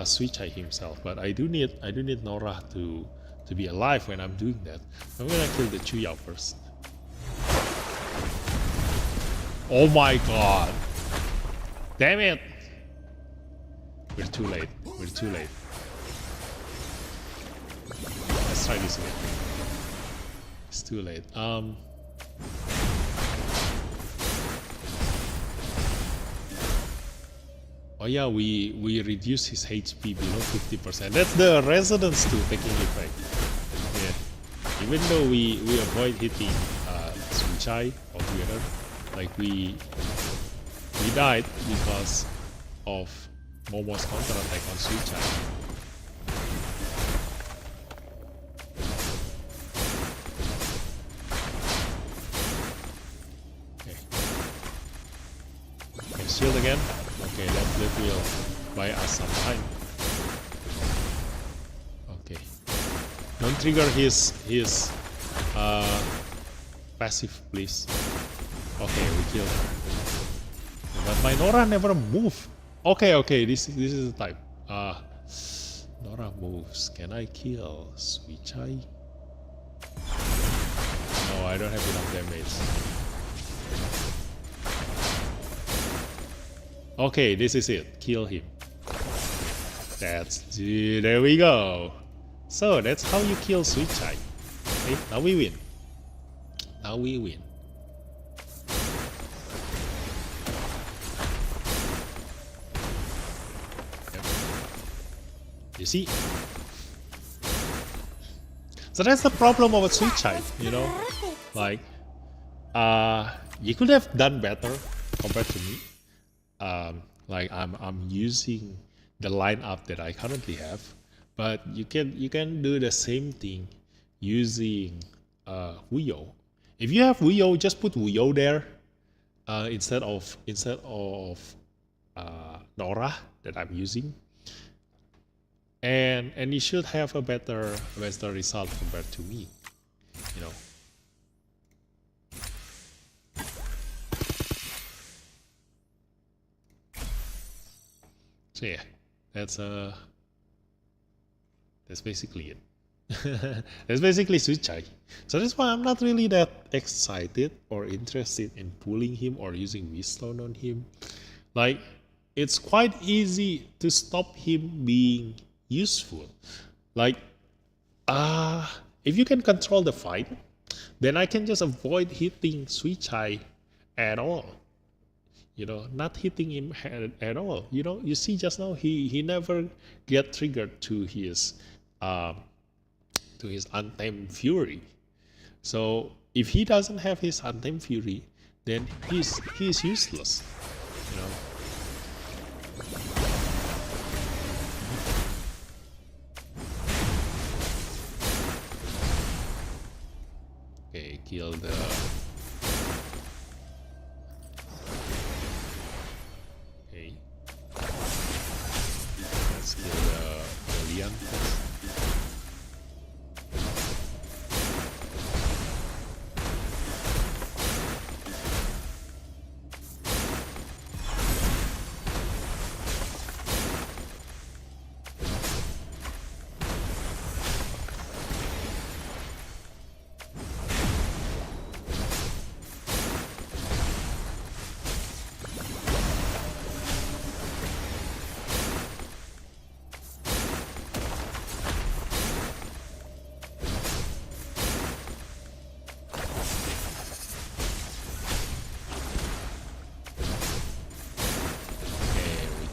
Sui Zai himself. But I do need Nora to be alive when I'm doing that. I'm gonna kill the Chu Yao first. Oh my god! Damn it! We're too late. Let's try this again. It's too late. Oh yeah, we reduce his HP below 50%. That's the Resonance 2 taking effect. Yeah. Even though we avoid hitting Sui Zai altogether, like we died because of Momo's counter attack on Sui Zai. Okay, shield again. Okay, that will buy us some time. Okay, don't trigger his passive, please. Okay, we killed her. But my Nora never moved. Okay, this is the type. Nora moves. Can I kill Sui Zai? No, I don't have enough damage. Okay, this is it. Kill him. There we go. So that's how you kill Sui Zai. Okay, now we win. You see? So that's the problem of a Sui Zai, you know? Like, you could have done better compared to me. Like I'm using the lineup that I currently have, but you can do the same thing using Wuyo. If you have Wuyo, just put Wuyo there instead of Nora that I'm using. And you should have a better result compared to me, you know. So yeah, that's basically it. That's basically Sui Zai. So that's why I'm not really that excited or interested in pulling him or using Wistone on him. Like, it's quite easy to stop him being useful. Like, if you can control the fight, then I can just avoid hitting Sui Zai at all. You know, not hitting him at all. You know, you see just now he never get triggered to his Untamed Fury. So if he doesn't have his Untamed Fury, then he's useless. You know. Okay, kill the. Okay. Lian first.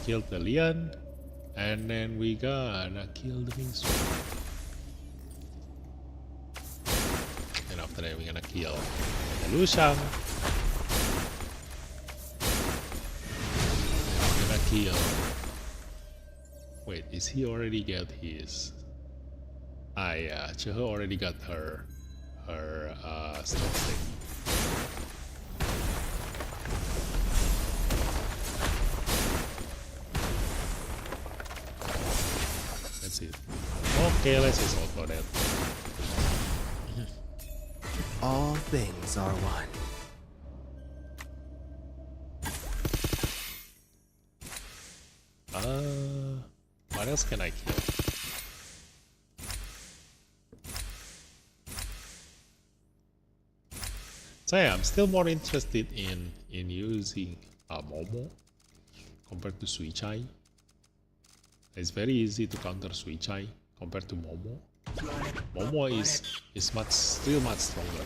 Killed the Lian, and then we gonna kill the Mingsu. And after that, we're gonna kill the Lushang. We're gonna kill. Wait, is he already got his? Ah, yeah, Chehe already got her stone stick. Okay, let's just auto that. All things are one. What else can I kill? So yeah, I'm still more interested in using Momo compared to Sui Zai. It's very easy to counter Sui Zai compared to Momo. Momo is still much stronger,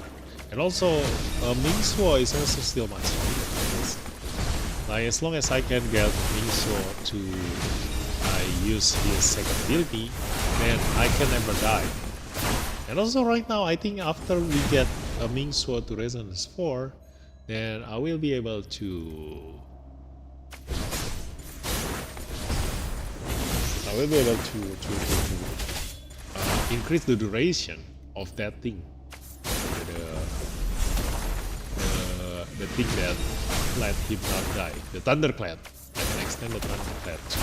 and also Mingsuo is also still much stronger. Like as long as I can get Mingsuo to use his second ability, then I can never die. And also right now, I think after we get a Mingsuo to Resonance 4, then I will be able to increase the duration of that thing. The thing that let him not die. The Thunderclad. I can extend the Thunderclad to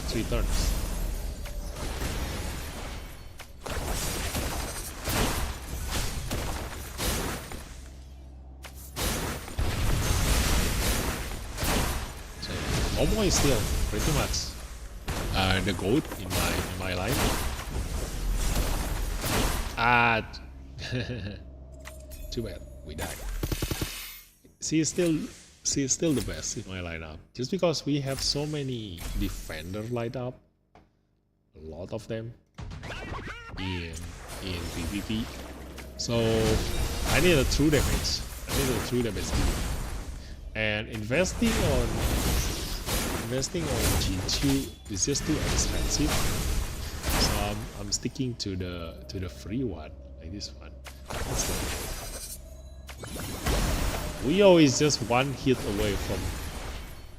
3 turns. So Momo is still pretty much the goat in my life. Too bad, we died. She is still the best in my lineup, just because we have so many defender light up, a lot of them in PvP. So I need a true damage. And investing on G2 is just too expensive. So I'm sticking to the free one, like this one. We always just one hit away from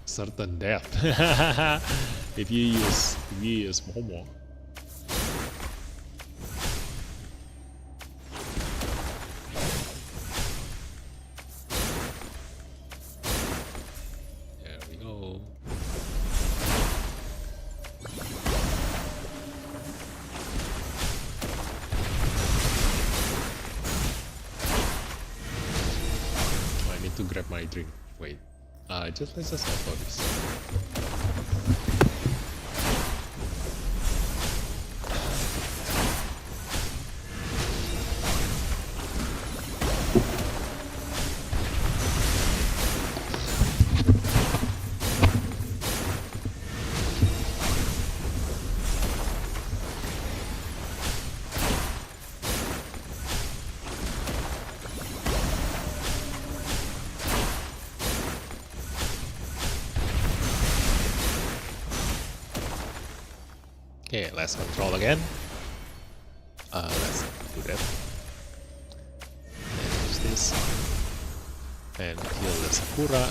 certain death if you use Momo. There we go. To grab my drink. Wait. Let's just auto this. Okay, let's control again. Let's do that. And use this. And kill the Sakura.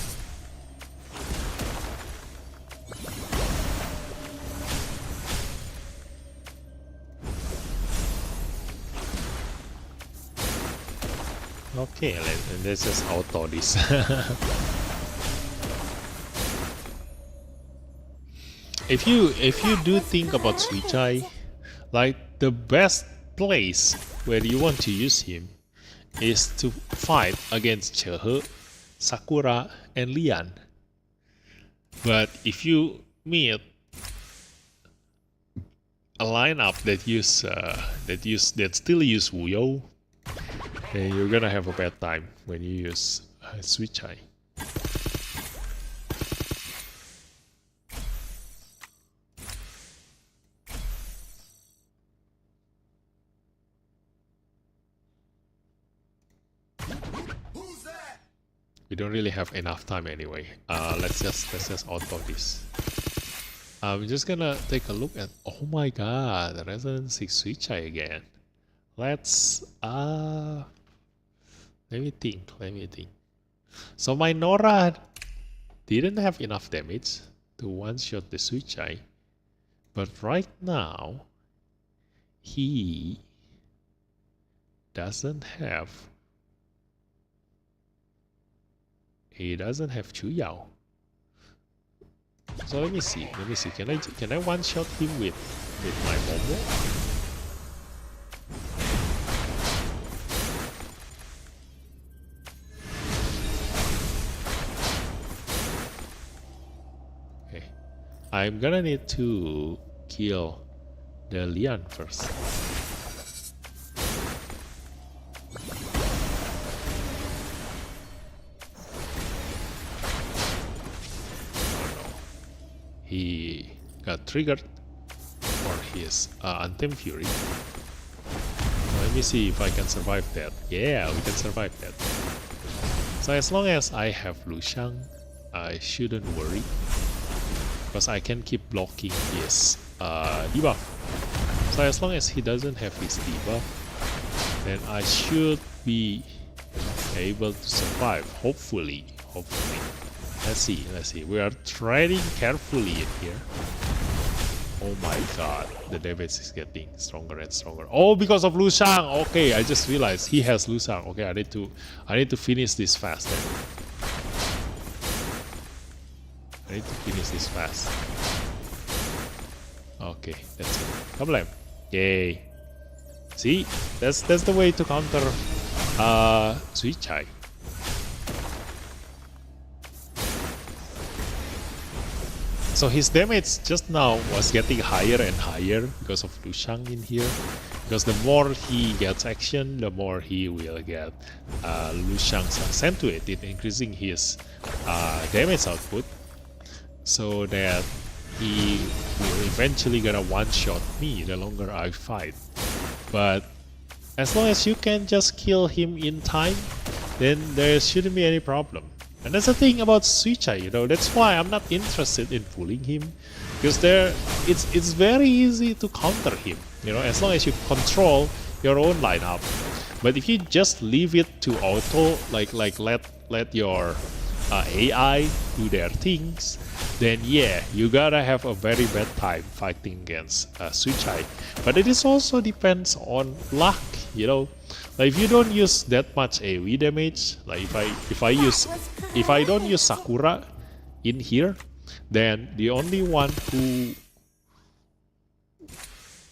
Okay, let's just auto this. If you do think about Sui Zai, Like the best place where you want to use him is to fight against Chehe, Sakura, and Lian. But if you meet a lineup that still use Wuyo, then you're gonna have a bad time when you use Sui Zai. We don't really have enough time anyway. Let's just auto this. I'm just gonna take a look at. Oh my god, the Resident 6 Sui Zai again. Let's let me think. So my Nora didn't have enough damage to one-shot the Sui Zai, but right now he doesn't have Chu Yao. So let me see. Can I one-shot him with my momo? Okay. I'm gonna need to kill the Lian first. He got triggered for his Untamed Fury. Let me see if I can survive that. Yeah, we can survive that. So as long as I have Lu Shang, I shouldn't worry, because I can keep blocking his debuff. So as long as he doesn't have his debuff, then I should be able to survive. Hopefully. Let's see. We are treading carefully in here. Oh my god, the damage is getting stronger and stronger. Oh, because of Lu Shang. Okay, I just realized he has Lu Shang. Okay, I need to finish this fast then. I need to finish this fast. Okay, that's it. Problem. Yay. See, that's the way to counter Sui Zai. So his damage just now was getting higher and higher because of Lu Shang in here. Because the more he gets action, the more he will get Lu Shang's accentuated, increasing his damage output, so that he will eventually gonna one-shot me the longer I fight. But as long as you can just kill him in time, then there shouldn't be any problem. And that's the thing about Sui Zai, you know, that's why I'm not interested in pulling him, because it's very easy to counter him, you know, as long as you control your own lineup. But if you just leave it to auto, like let your AI do their things, then yeah, you gotta have a very bad time fighting against Sui Zai. But it is also depends on luck, you know. Like if you don't use that much AoE damage, like if I don't use Sakura in here, then the only one who,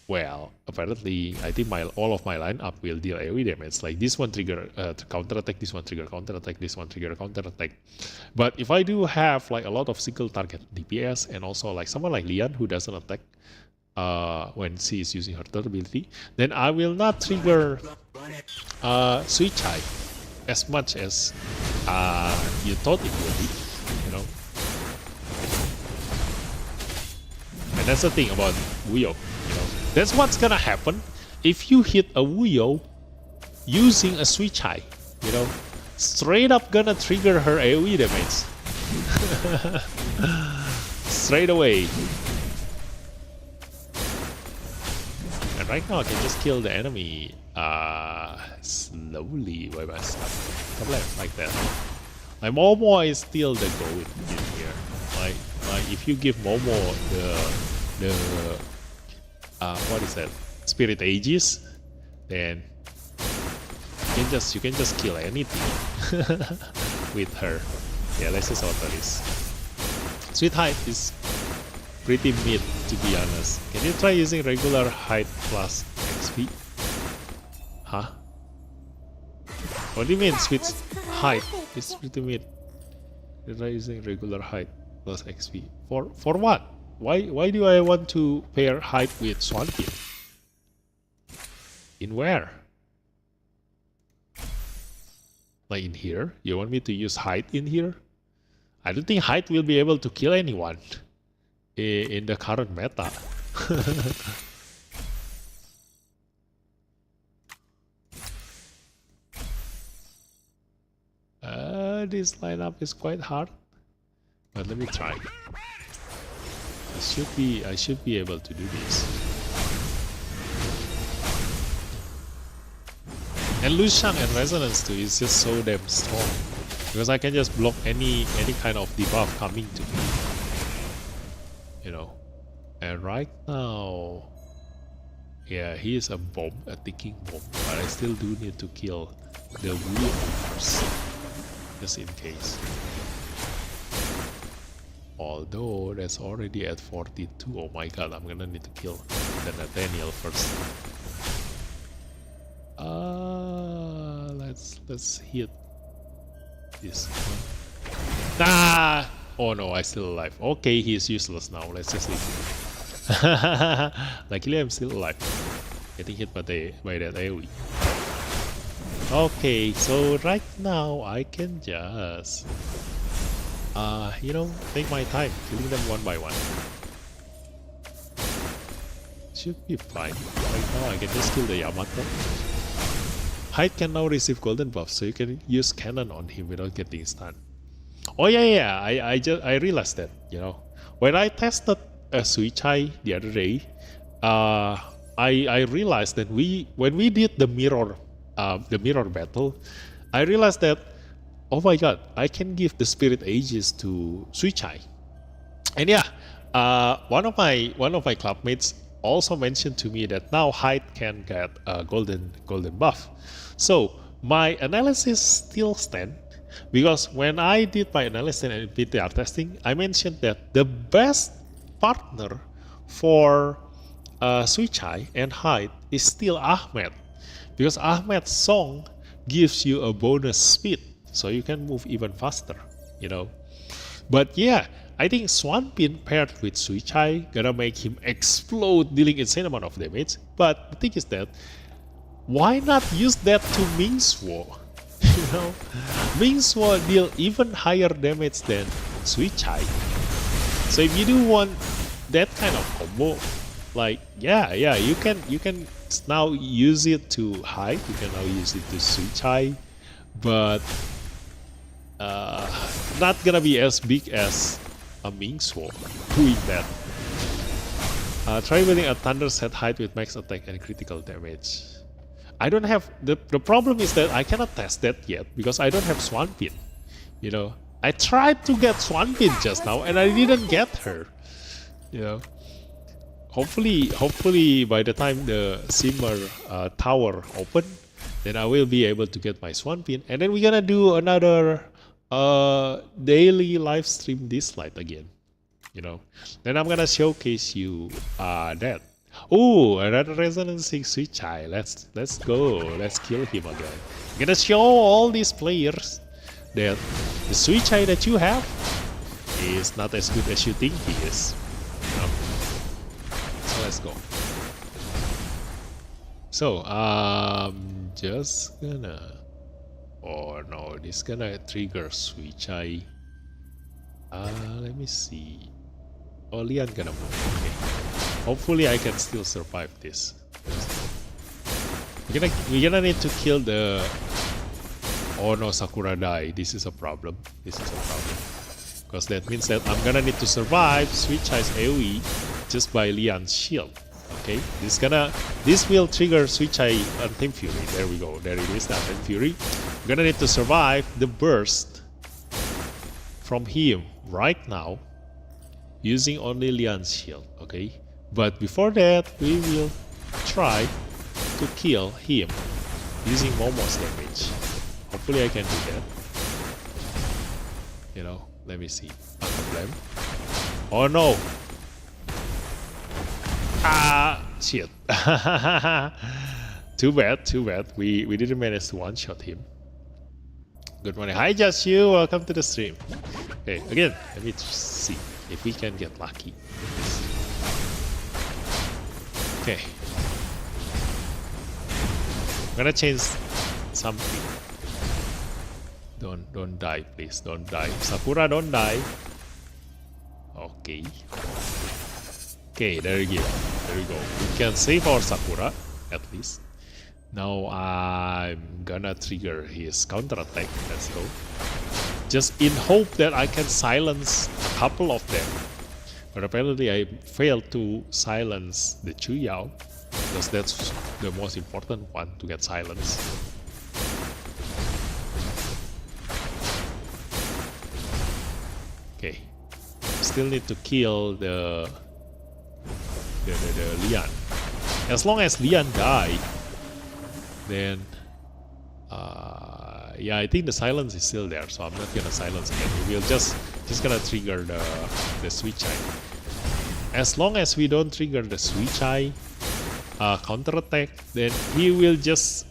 well, apparently I think all of my lineup will deal AoE damage. Like this one trigger counter attack, this one trigger counter attack, this one trigger counter attack. But if I do have like a lot of single target DPS, and also like someone like Lian who doesn't attack when she is using her third ability, then I will not trigger Sui Zai as much as you thought it would be, you know. And that's the thing about Wuyo, you know. That's what's gonna happen if you hit a Wuyo using a Sui Zai, you know. Straight up gonna trigger her AoE damage. Straight away. And right now I can just kill the enemy slowly by myself. Like that. Like Momo is still the goal in here. Like if you give Momo the what is that? Spirit Aegis, then you can just kill anything with her. Yeah, let's just auto this. Sweetheart is pretty mid, to be honest. Can you try using regular height plus XP? Huh? What do you mean with height? It's pretty mid. Try using regular height plus XP. For what? Why do I want to pair height with Swampin? In where? Like in here? You want me to use height in here? I don't think height will be able to kill anyone in the current meta. This lineup is quite hard, but let me try. I should be able to do this. And Lushang and Resonance too is just so damn strong, because I can just block any kind of debuff coming to me. You know. And right now, yeah, he is a bomb, a ticking bomb, but I still do need to kill the Wu first, just in case. Although that's already at 42. Oh my god, I'm gonna need to kill the Nathaniel first. Let's hit this one. Ah! Oh no, I'm still alive. Okay, he's useless now. Let's just leave him. Luckily, I'm still alive. Getting hit by that AoE. Okay, so right now I can just you know, take my time killing them one by one. Should be fine. Right now I can just kill the Yamato. Hyde can now receive golden buff, so you can use cannon on him without getting stunned. Oh yeah, I realized that, you know, when I tested Sui Zai the other day, I realized that when we did the mirror battle, I realized that, oh my god, I can give the spirit aegis to Sui Zai. And yeah, one of my clubmates also mentioned to me that now Hyde can get a golden buff. So my analysis still stands, because when I did my analysis and PTR testing, I mentioned that the best partner for Sui Zai and Hyde is still Ahmed, because Ahmed's song gives you a bonus speed, so you can move even faster, you know. But yeah, I think Swampin paired with Sui Zai gonna make him explode, dealing insane amount of damage. But the thing is that, why not use that to Mingsuo? You know, Mingsuo deal even higher damage than Sui Zai. So if you do want that kind of combo, like yeah, you can now use it to Hyde, you can now use it to Sui Zai, but not gonna be as big as a Mingsuo doing that. Try winning a Thunder set Hyde with max attack and critical damage. I don't have the problem is that I cannot test that yet because I don't have Swampin. You know, I tried to get Swampin just now and I didn't get her. You know, hopefully by the time the Simmer tower open, then I will be able to get my Swampin, and then we're gonna do another daily live stream Dislyte again. You know, then I'm gonna showcase you that. Oh, another Resonance Sui Zai. Let's go. Let's kill him again. I'm gonna show all these players that the Sui Zai that you have is not as good as you think he is. You know? So let's go. So just gonna. Oh no, this gonna trigger Sui Zai. Let me see. Oh, Lian gonna move. Okay. Hopefully I can still survive this. We're gonna need to kill the... Oh no, Sakura died. This is a problem. Because that means that I'm gonna need to survive Sui Zai's AoE just by Lian's shield. Okay, this will trigger Sui Zai Untamed Fury. There we go. There it is, the Untamed Fury. I'm gonna need to survive the burst from him right now using only Lian's shield. Okay. But before that, we will try to kill him using Momo's damage. Hopefully I can do that. You know, let me see. Oh no! Shit. Too bad, too bad. We didn't manage to one-shot him. Good morning. Hi, Just You. Welcome to the stream. Okay, again, let me see if we can get lucky. Okay. I'm gonna change something. Don't die, please. Don't die. Sakura, don't die. Okay. Okay, there you go. There we go. We can save our Sakura, at least. Now I'm gonna trigger his counterattack. Let's go. Just in hope that I can silence a couple of them. But apparently I failed to silence the Chuyao, because that's the most important one to get silenced. Okay. Still need to kill the Lian. As long as Lian die, then yeah, I think the silence is still there, so I'm not gonna silence again. We'll just gonna trigger the Sui Zai. As long as we don't trigger the Sui Zai counterattack, then he will just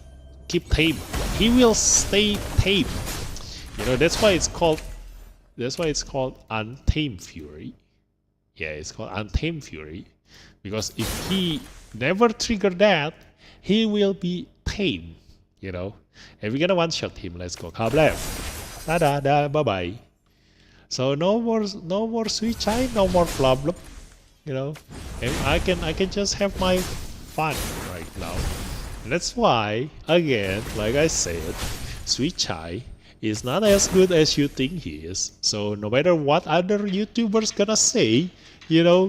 keep tame. He will stay tame. You know, that's why it's called Untamed Fury. Yeah, it's called Untamed Fury, because if he never trigger that, he will be tame. You know, and we're gonna one-shot him. Let's go. Kablam. Da da. Bye bye. So no more Sui Zai, no more problem. You know, and I can just have my fun right now. And that's why, again, like I said, Sui Zai is not as good as you think he is. So no matter what other YouTubers gonna say, you know,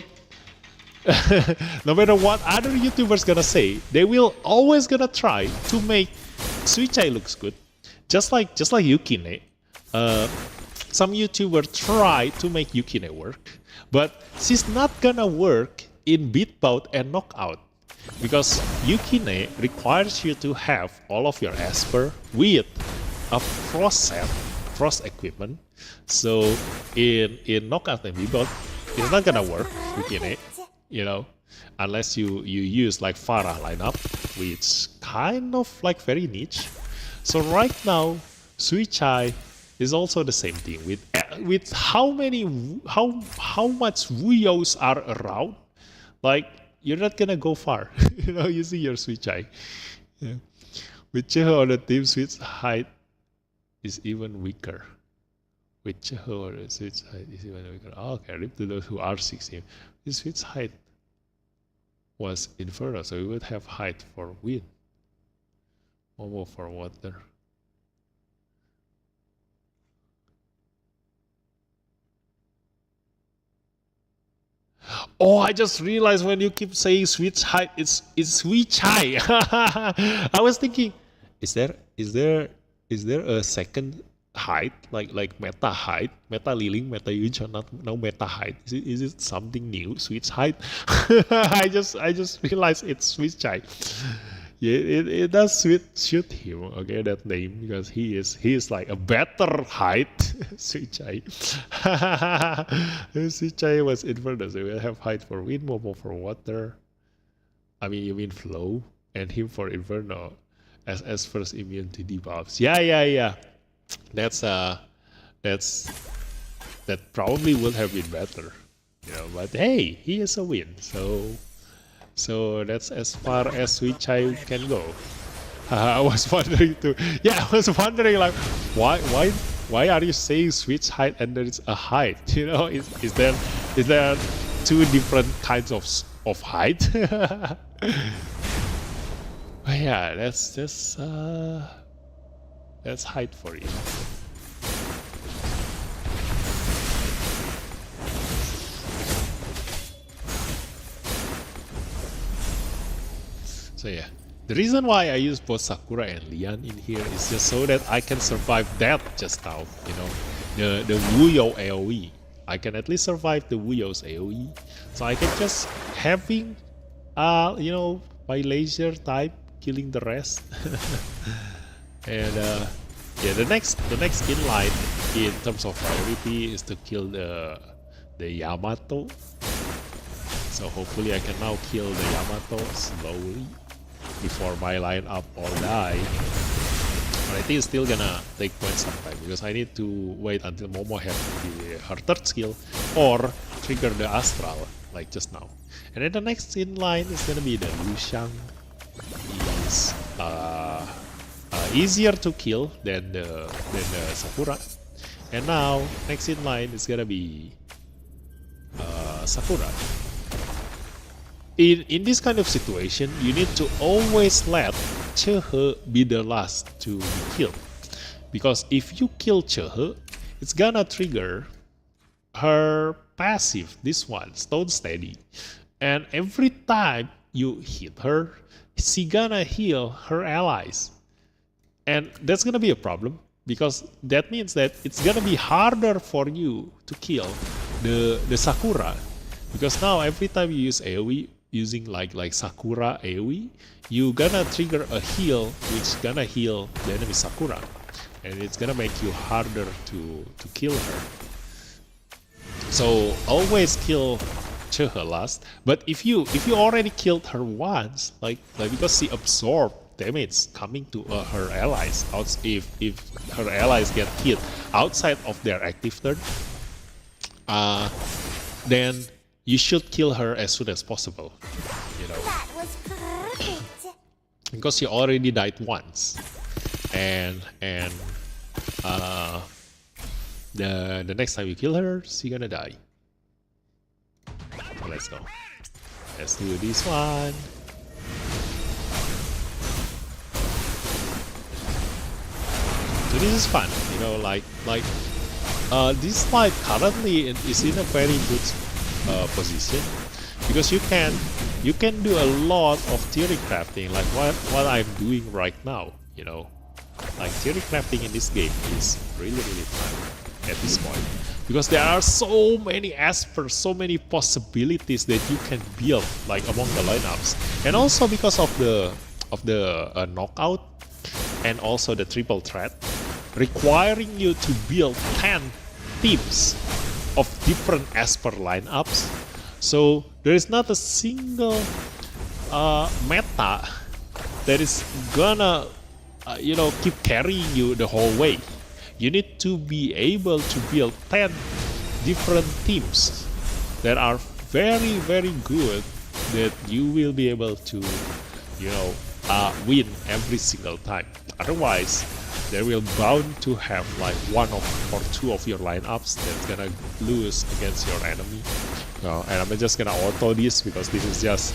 no matter what other YouTubers gonna say, they will always gonna try to make Sui Zai looks good. Just like Yukine. Some YouTuber try to make Yukine work, but she's not gonna work in beat bout and knockout, because Yukine requires you to have all of your Esper with a frost set, frost equipment. So in knockout and beat bout, it's not gonna work, Yukine, you know, unless you use like Farah lineup, which kind of like very niche. So right now, Sui Zai is also the same thing with how much Wuyos are around. Like, you're not gonna go far. You know, you see your Sui Zai. Yeah. With Cheho on the team, Sui Zai is even weaker. With Cheho on the Sui Zai is even weaker. Oh, okay, rip to those who are R6 him. This Sui Zai was Inferno, so we would have height for wind. Momo for water. Oh, I just realized when you keep saying switch height, it's Sui Zai. I was thinking, is there a second height, like meta height, meta Liling, meta Yuncha, not no meta height? Is it something new, switch height? I just realized it's Sui Zai. Yeah, it does suit him, okay, that name, because he is like a better height. Sui Zai. Sui Zai was Inferno, so we'll have height for wind, Momo for water. I mean, you mean flow, and him for Inferno as first immune to debuffs. Yeah. That probably would have been better, you know. But hey, he is a win, so that's as far as Sui Zai can go. I was wondering too. Yeah, I was wondering like, why are you saying switch height and there is a height? You know, is there two different kinds of height? But yeah, that's height for you. So yeah, the reason why I use both Sakura and Lian in here is just so that I can survive that just now, you know, the Wuyo AoE. I can at least survive the Wuyo's AoE. So I can just having, you know, my laser type killing the rest. And yeah, the next in line in terms of priority is to kill the Yamato. So hopefully I can now kill the Yamato slowly before my lineup all die. But I think it's still gonna take quite some time because I need to wait until Momo has her third skill or trigger the Astral like just now. And then the next in line is gonna be the Luxiang. He's easier to kill than the Sakura. And now next in line is gonna be Sakura. In this kind of situation, you need to always let Chehe be the last to be killed. Because if you kill Chehe, it's gonna trigger her passive, this one, Stone Steady. And every time you hit her, she gonna heal her allies. And that's gonna be a problem, because that means that it's gonna be harder for you to kill the Sakura. Because now every time you use AoE, using like Sakura AoE, you gonna trigger a heal which gonna heal the enemy Sakura, and it's gonna make you harder to kill her. So always kill Chehe last. But if you already killed her once, like because she absorbed damage coming to her allies, if her allies get hit outside of their active turn, then you should kill her as soon as possible, you know. That was perfect. Because she already died once, and the next time you kill her, she gonna die. So let's go. Let's do this one. So this is fun, you know, Dislyte currently is in a very good position, because you can do a lot of theory crafting, like what I'm doing right now, you know. Like theory crafting in this game is really fun at this point, because there are so many aspers, so many possibilities that you can build like among the lineups, and also because of the knockout and also the triple threat, requiring you to build 10 teams of different Esper lineups. So there is not a single meta that is gonna keep carrying you the whole way. You need to be able to build 10 different teams that are very good, that you will be able to win every single time. Otherwise, there will bound to have like one or two of your lineups that's gonna lose against your enemy. And I'm just gonna auto this because this is just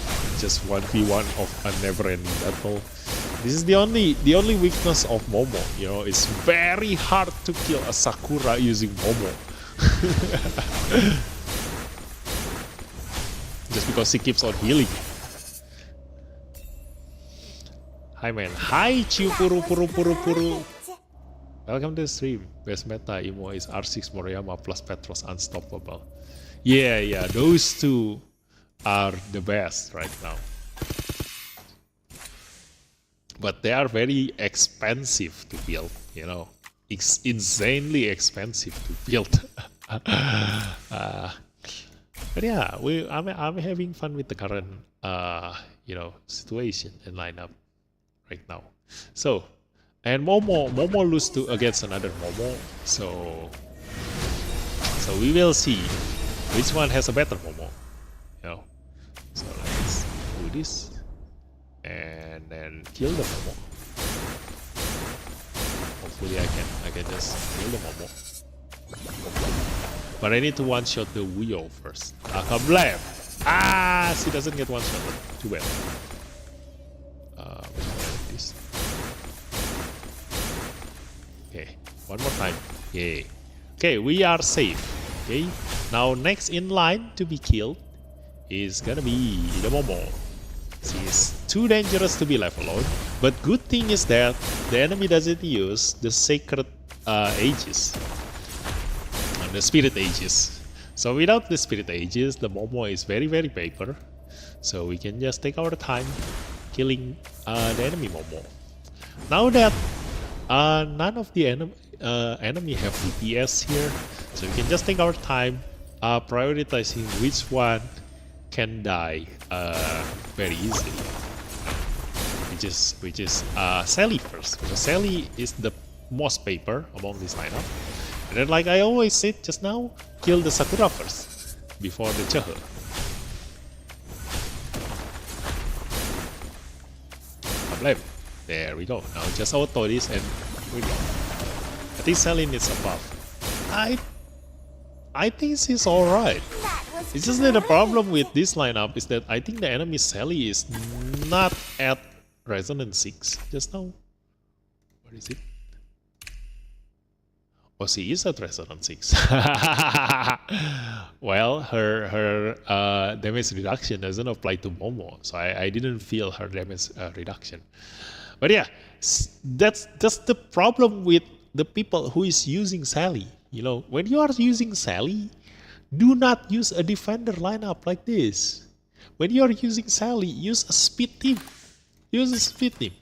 1v1 of a never-ending battle. This is the only weakness of Momo. You know, it's very hard to kill a Sakura using Momo. Just because she keeps on healing. Hi man, hi Chiu Puru. Welcome to the stream. Best meta emo is R6 Moriyama plus Petros Unstoppable. Yeah, those two are the best right now. But they are very expensive to build, you know. It's insanely expensive to build. But yeah, I'm having fun with the current situation and lineup right now. So, and Momo lose to against another Momo, so we will see which one has a better Momo, you know. So let's do this and then kill the Momo. Hopefully I can just kill the Momo. But I need to one-shot the Wuyo first. Kablam! She doesn't get one-shot. Too bad. This. Okay, one more time. Yay. Okay, we are safe. Okay, now next in line to be killed is gonna be the Momo. She is too dangerous to be left alone, but good thing is that the enemy doesn't use the sacred aegis, the spirit aegis. So without the spirit aegis, the Momo is very paper. So we can just take our time killing the enemy Momo. Now that none of the enemy have DPS here, so we can just take our time prioritizing which one can die very easily, which is Sally first, because Sally is the most paper among this lineup. And then, like I always said just now, kill the Sakura first before the Chehe. There we go. Now just auto this and we go. I think Sally needs a buff. I think she's alright. It's just that the problem with this lineup is that I think the enemy Sally is not at Resonance 6 just now. What is it? Oh, she is at Resonance 6. Well, her damage reduction doesn't apply to Momo, so I didn't feel her damage reduction. But yeah, that's the problem with the people who is using Sally. You know, when you are using Sally, do not use a defender lineup like this. When you are using Sally, use a speed team. Use a speed team.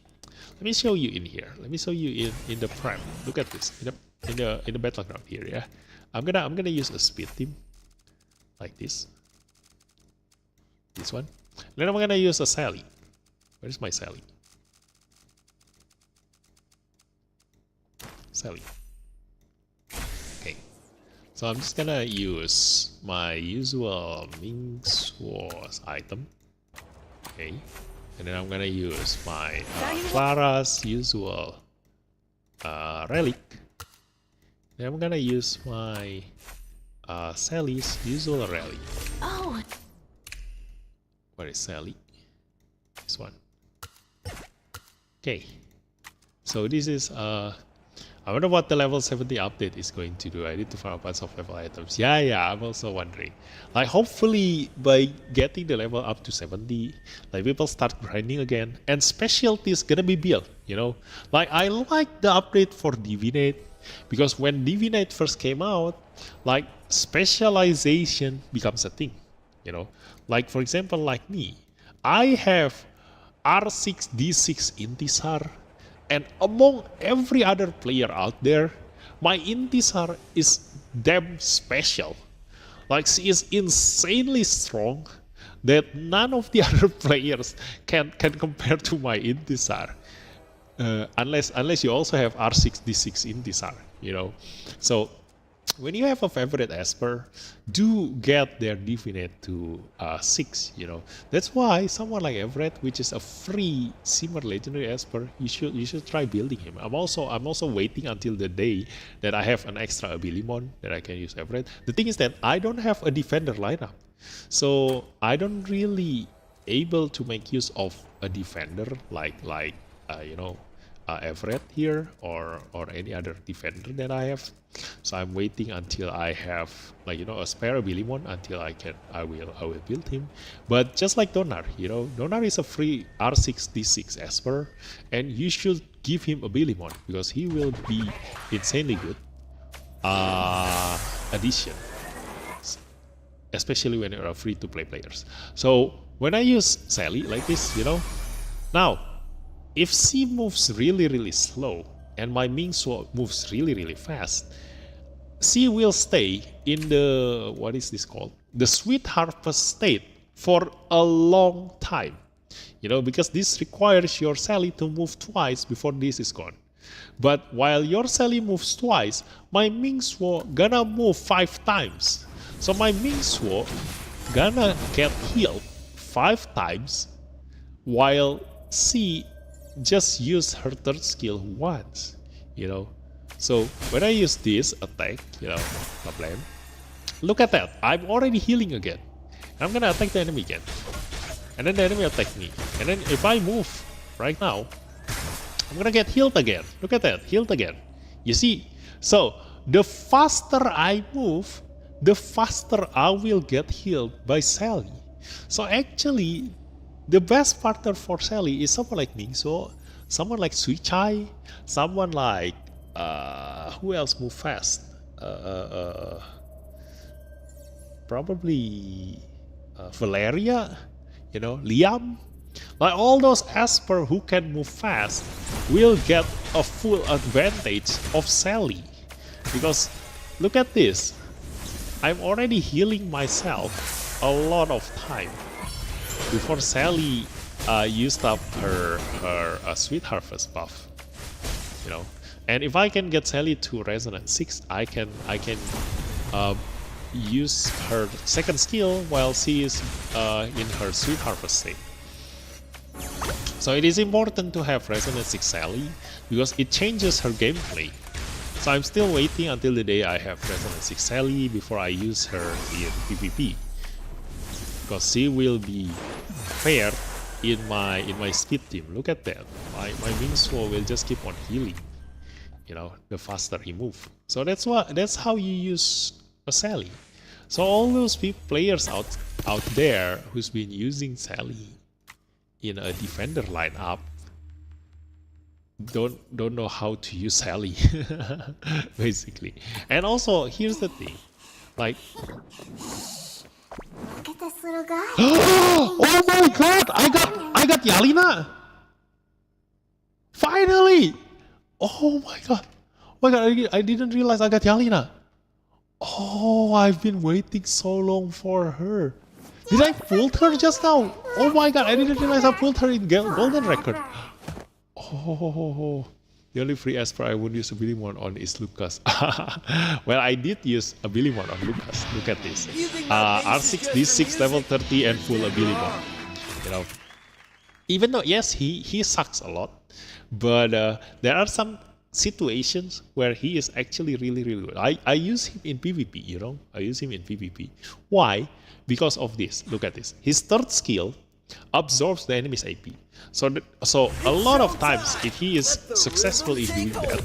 Let me show you in here. Let me show you in the prem. Look at this in the battleground here. Yeah, I'm gonna use a speed team like this. This one. Then I'm gonna use a Sally. Where's my Sally? Sally. Okay. So I'm just gonna use my usual Mingsuo's item. Okay. And then I'm gonna use my Clara's usual relic. Then I'm gonna use my Sally's usual relic. Oh. Where is Sally? This one. Okay. So this is I wonder what the level 70 update is going to do. I need to find a bunch of level items. Yeah, I'm also wondering. Like, hopefully by getting the level up to 70, like people start grinding again, and specialty is gonna be built, you know? Like, I like the update for Divinate, because when Divinate first came out, like, specialization becomes a thing, you know? Like, for example, like me, I have R6 D6 Intisar, and among every other player out there, my Intisar is damn special. Like, she is insanely strong that none of the other players can compare to my Intisar. Unless you also have R6 D6 Intisar, you know. So when you have a favorite Esper, do get their Divinate to 6, you know. That's why someone like Everett, which is a free Simmer Legendary Esper, you should try building him. I'm also waiting until the day that I have an extra Abilimon that I can use Everett. The thing is that I don't have a defender lineup, so I don't really able to make use of a defender like you know, Everett here or any other defender that I have. So I'm waiting until I have, like, you know, a spare Abilimon until I will build him. But just like Donar, you know, Donar is a free R6 D6 Esper, and you should give him Abilimon because he will be insanely good addition, especially when you're a free-to-play players. So when I use Sally like this, you know, now if she moves really slow and my Mingsuo moves really fast, she will stay in the, what is this called? The Sweet Harvest state for a long time. You know, because this requires your Sally to move twice before this is gone. But while your Sally moves twice, my Mingsuo gonna move 5 times. So my Mingsuo gonna get healed 5 times while she just use her third skill once, you know. So when I use this attack, you know, problem, look at that, I'm already healing again. I'm gonna attack the enemy again, and then the enemy attack me, and then if I move right now, I'm gonna get healed again. Look at that, healed again. You see, so the faster I move, the faster I will get healed by Sally. So actually, the best partner for Sally is someone like Mingsuo, someone like Sui Zai, someone like who else move fast? Probably Valeria, you know, Liam. Like all those Esper who can move fast will get a full advantage of Sally. Because look at this, I'm already healing myself a lot of time before Sally used up her Sweet Harvest buff, you know. And if I can get Sally to Resonance 6, I can use her second skill while she is in her Sweet Harvest state. So it is important to have Resonance 6 Sally because it changes her gameplay. So I'm still waiting until the day I have Resonance 6 Sally before I use her in PvP, because she will be fair in my speed team. Look at that. My Minsuo will just keep on healing, you know, the faster he move. So that's how you use a Sally. So all those players out there who's been using Sally in a defender lineup don't know how to use Sally basically. And also here's the thing, like Look at this little guy. oh my god, I got Yalina finally. Oh my god, I didn't realize I got Yalina. Oh, I've been waiting so long for her. Did I pull her just now? Oh my god, I didn't realize I pulled her in Golden Record. Oh, the only free Esper I would use Abilimon on is Lucas. Well, I did use Abilimon on Lucas. Look at this. R6, D6, level 30 and full Abilimon. You know, even though, yes, he sucks a lot, but there are some situations where he is actually really good. I use him in PvP, you know. I use him in PvP. Why? Because of this. Look at this. His third skill absorbs the enemy's AP. So a lot of times, if he is successful in doing that,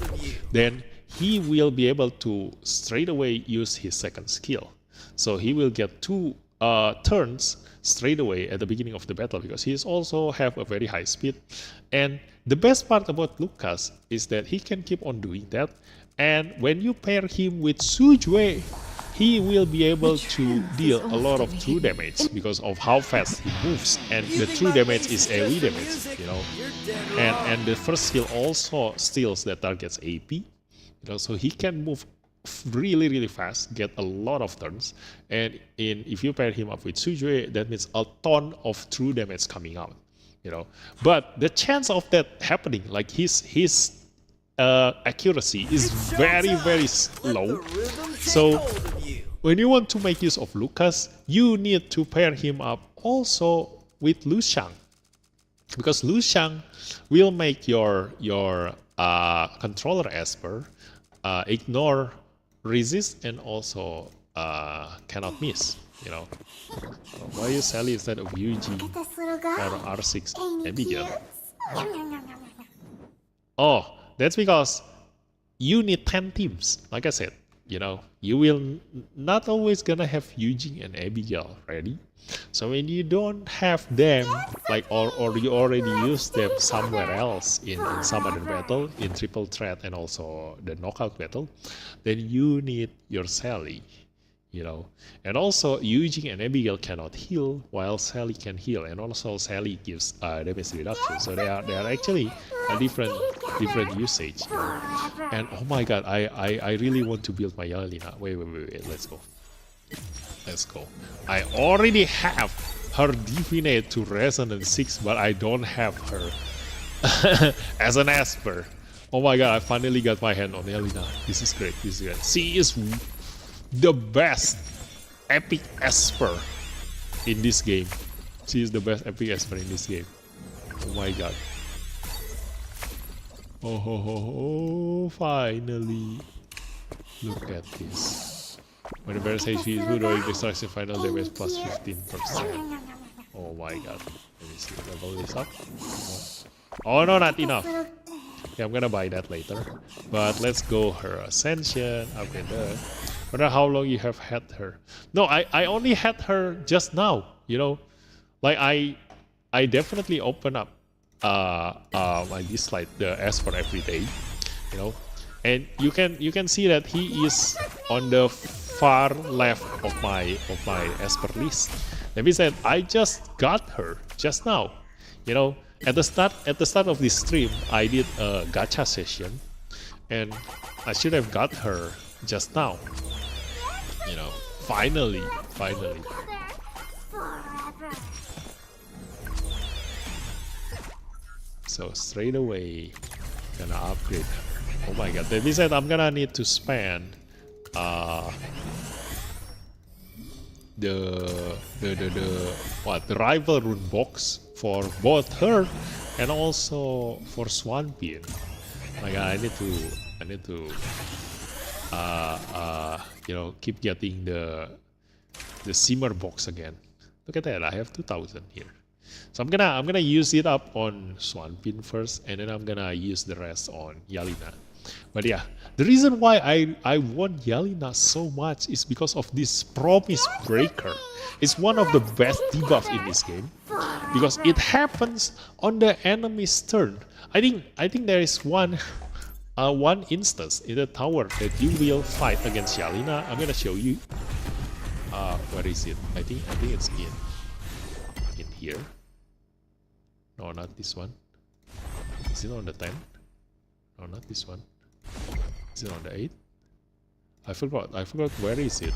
then he will be able to straight away use his second skill. So he will get 2 turns straight away at the beginning of the battle, because he also have a very high speed. And the best part about Lucas is that he can keep on doing that. And when you pair him with Sui Zai, he will be able to deal a lot of true damage because of how fast he moves, and the true damage is AoE damage, you know. And the first skill also steals the target's AP, you know, so he can move really fast, get a lot of turns, and if you pair him up with Sui Zai, that means a ton of true damage coming out, you know. But the chance of that happening, like his accuracy is very low. So when you want to make use of Lucas, you need to pair him up also with Lu Shang, because Lu Shang will make your controller Esper ignore, resist, and also cannot miss, you know. So why use Sally instead of Yuji Look at this little guy. or R6 Ain't he Abigail? cute? Yum, yum, yum, yum, yum. Oh, that's because you need 10 teams. Like I said, you know, you will not always gonna have Eugene and Abigail ready. So when you don't have them, like, or you already use them somewhere else in some other battle, in triple threat and also the knockout battle, then you need your Sally, you know. And also Eugene and Abigail cannot heal while Sally can heal, and also Sally gives damage reduction. So they are actually a different usage, you know? And oh my god, I really want to build my Yalina. Wait, let's go. I already have her Divinate to Resonance 6, but I don't have her as an Esper. Oh my god, I finally got my hand on Yalina. This is great. She is the best epic Esper in this game. She is the best epic Esper in this game. Oh my god. Oh, finally. Look at this. When the bear says he is good, or destruction final damage plus 15%. Oh my god. Let me see. Level this up. Oh no, not enough. Yeah, I'm gonna buy that later. But let's go her Ascension. Upgrade that. I wonder how long you have had her. No, I only had her just now, you know. Like I definitely open up my Dislyte, the Esper every day, you know. And you can see that he is on the far left of my Esper list. That means that I just got her just now, you know. At the start of this stream, I did a gacha session, and I should have got her just now. You know, finally. So straight away, gonna upgrade her. Oh my god, that means that I'm gonna need to spend the rival rune box for both her and also for Swampin. Like I need to keep getting the simmer box again. Look at that, I have 2,000 here. So I'm gonna use it up on Swampin first, and then I'm gonna use the rest on Yalina. But yeah, the reason why I want Yalina so much is because of this Promise Breaker. It's one of the best debuff in this game because it happens on the enemy's turn. I think there is one instance in the tower that you will fight against Yalina. I'm gonna show you. Where is it? I think it's in here. No, not this one. Is it on the 10? No, not this one. Is it on the 8? I forgot where is it.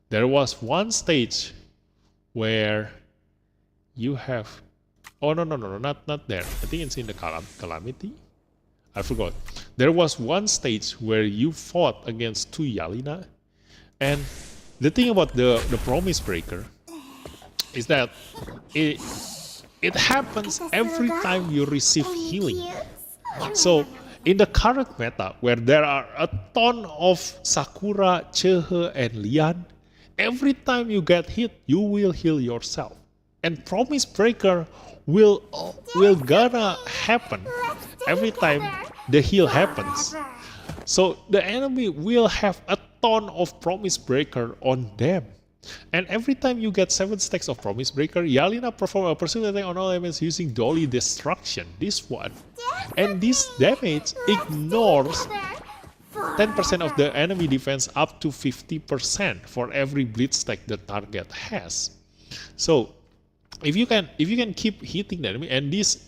There was one stage where you have... Oh, no, not there. I think it's in the Calamity. I forgot. There was one stage where you fought against 2 Yalina. And the thing about the Promise Breaker is that it happens every time you receive healing. So in the current meta, where there are a ton of Sakura, Chehe, and Lian, every time you get hit, you will heal yourself. And Promise Breaker will gonna happen every time the heal happens. So the enemy will have a ton of Promise Breaker on them. And every time you get 7 stacks of Promise Breaker, Yalina perform a pursuit attack on all elements using Dolly Destruction, this one. And this damage ignores 10% of the enemy defense up to 50% for every bleed stack the target has. So if you can keep hitting the enemy, and this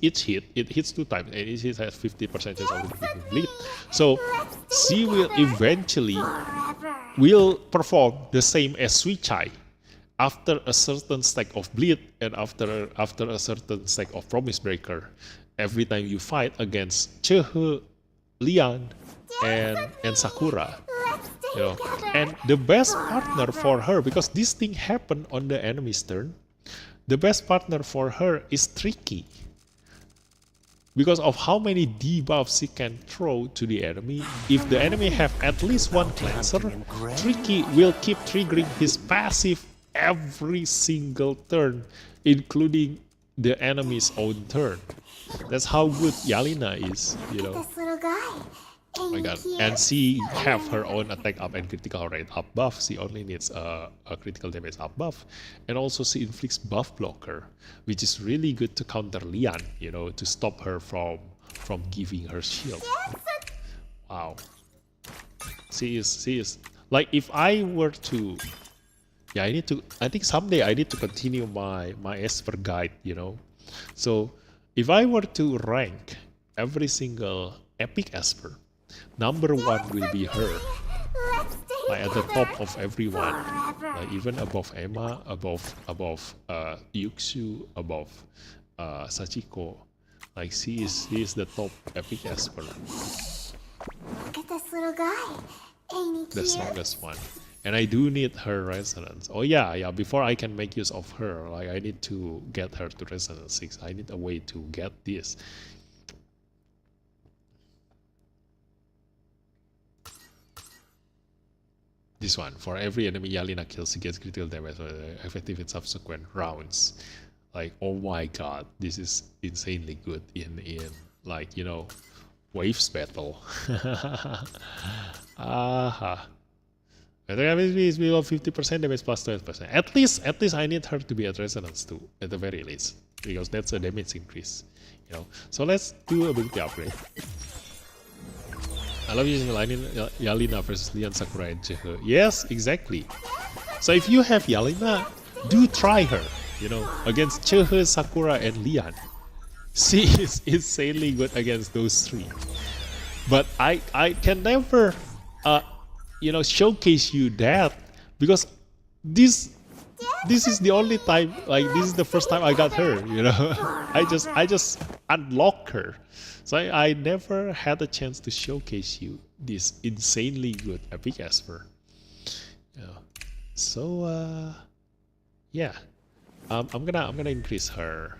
each hit, it hits 2 times, and each hit has 50% chance of bleed. So she will eventually perform the same as Sui Zai after a certain stack of bleed and after a certain stack of Promise Breaker. Every time you fight against Chehe, Lian, and Sakura, and the best partner for her, because this thing happened on the enemy's turn, the best partner for her is Tricky. Because of how many debuffs she can throw to the enemy, if the enemy have at least one cleanser, Tricky will keep triggering his passive every single turn, including the enemy's own turn. That's how good Yalina is, This little guy. Oh my god. And she have her own attack up and critical rate up buff. She only needs a critical damage up buff. And also she inflicts buff blocker, which is really good to counter Lian, to stop her from giving her shield. Wow. She is like, if I were to, I think someday I need to continue my Esper guide, So if I were to rank every single epic Esper, number 1 will be her, like at the top of everyone, like even above Emma, above Yuxu, above Sachiko. Like she is the top epic Esper, Look at this little guy. Ain't he the cute? strongest one. And I do need her resonance. Oh yeah, before I can make use of her, like I need to get her to resonance 6. I need a way to get this. This one, for every enemy Yalina kills, she gets critical damage effective in subsequent rounds. Like, oh my god, this is insanely good in like, waves battle. Aha. Better damage is below 50% damage plus 12%. At least I need her to be at resonance 2, at the very least, because that's a damage increase. So let's do ability upgrade. I love using Yalina versus Lian, Sakura, and Chehe. Yes, exactly. So if you have Yalina, do try her, against Chehe, Sakura, and Lian. She is insanely good against those 3. But I can never, showcase you that, because this this is the only time, like this is the first time I got her, you know. I just unlocked her. So I never had a chance to showcase you this insanely good epic Esper. Yeah. So yeah. I'm gonna increase her.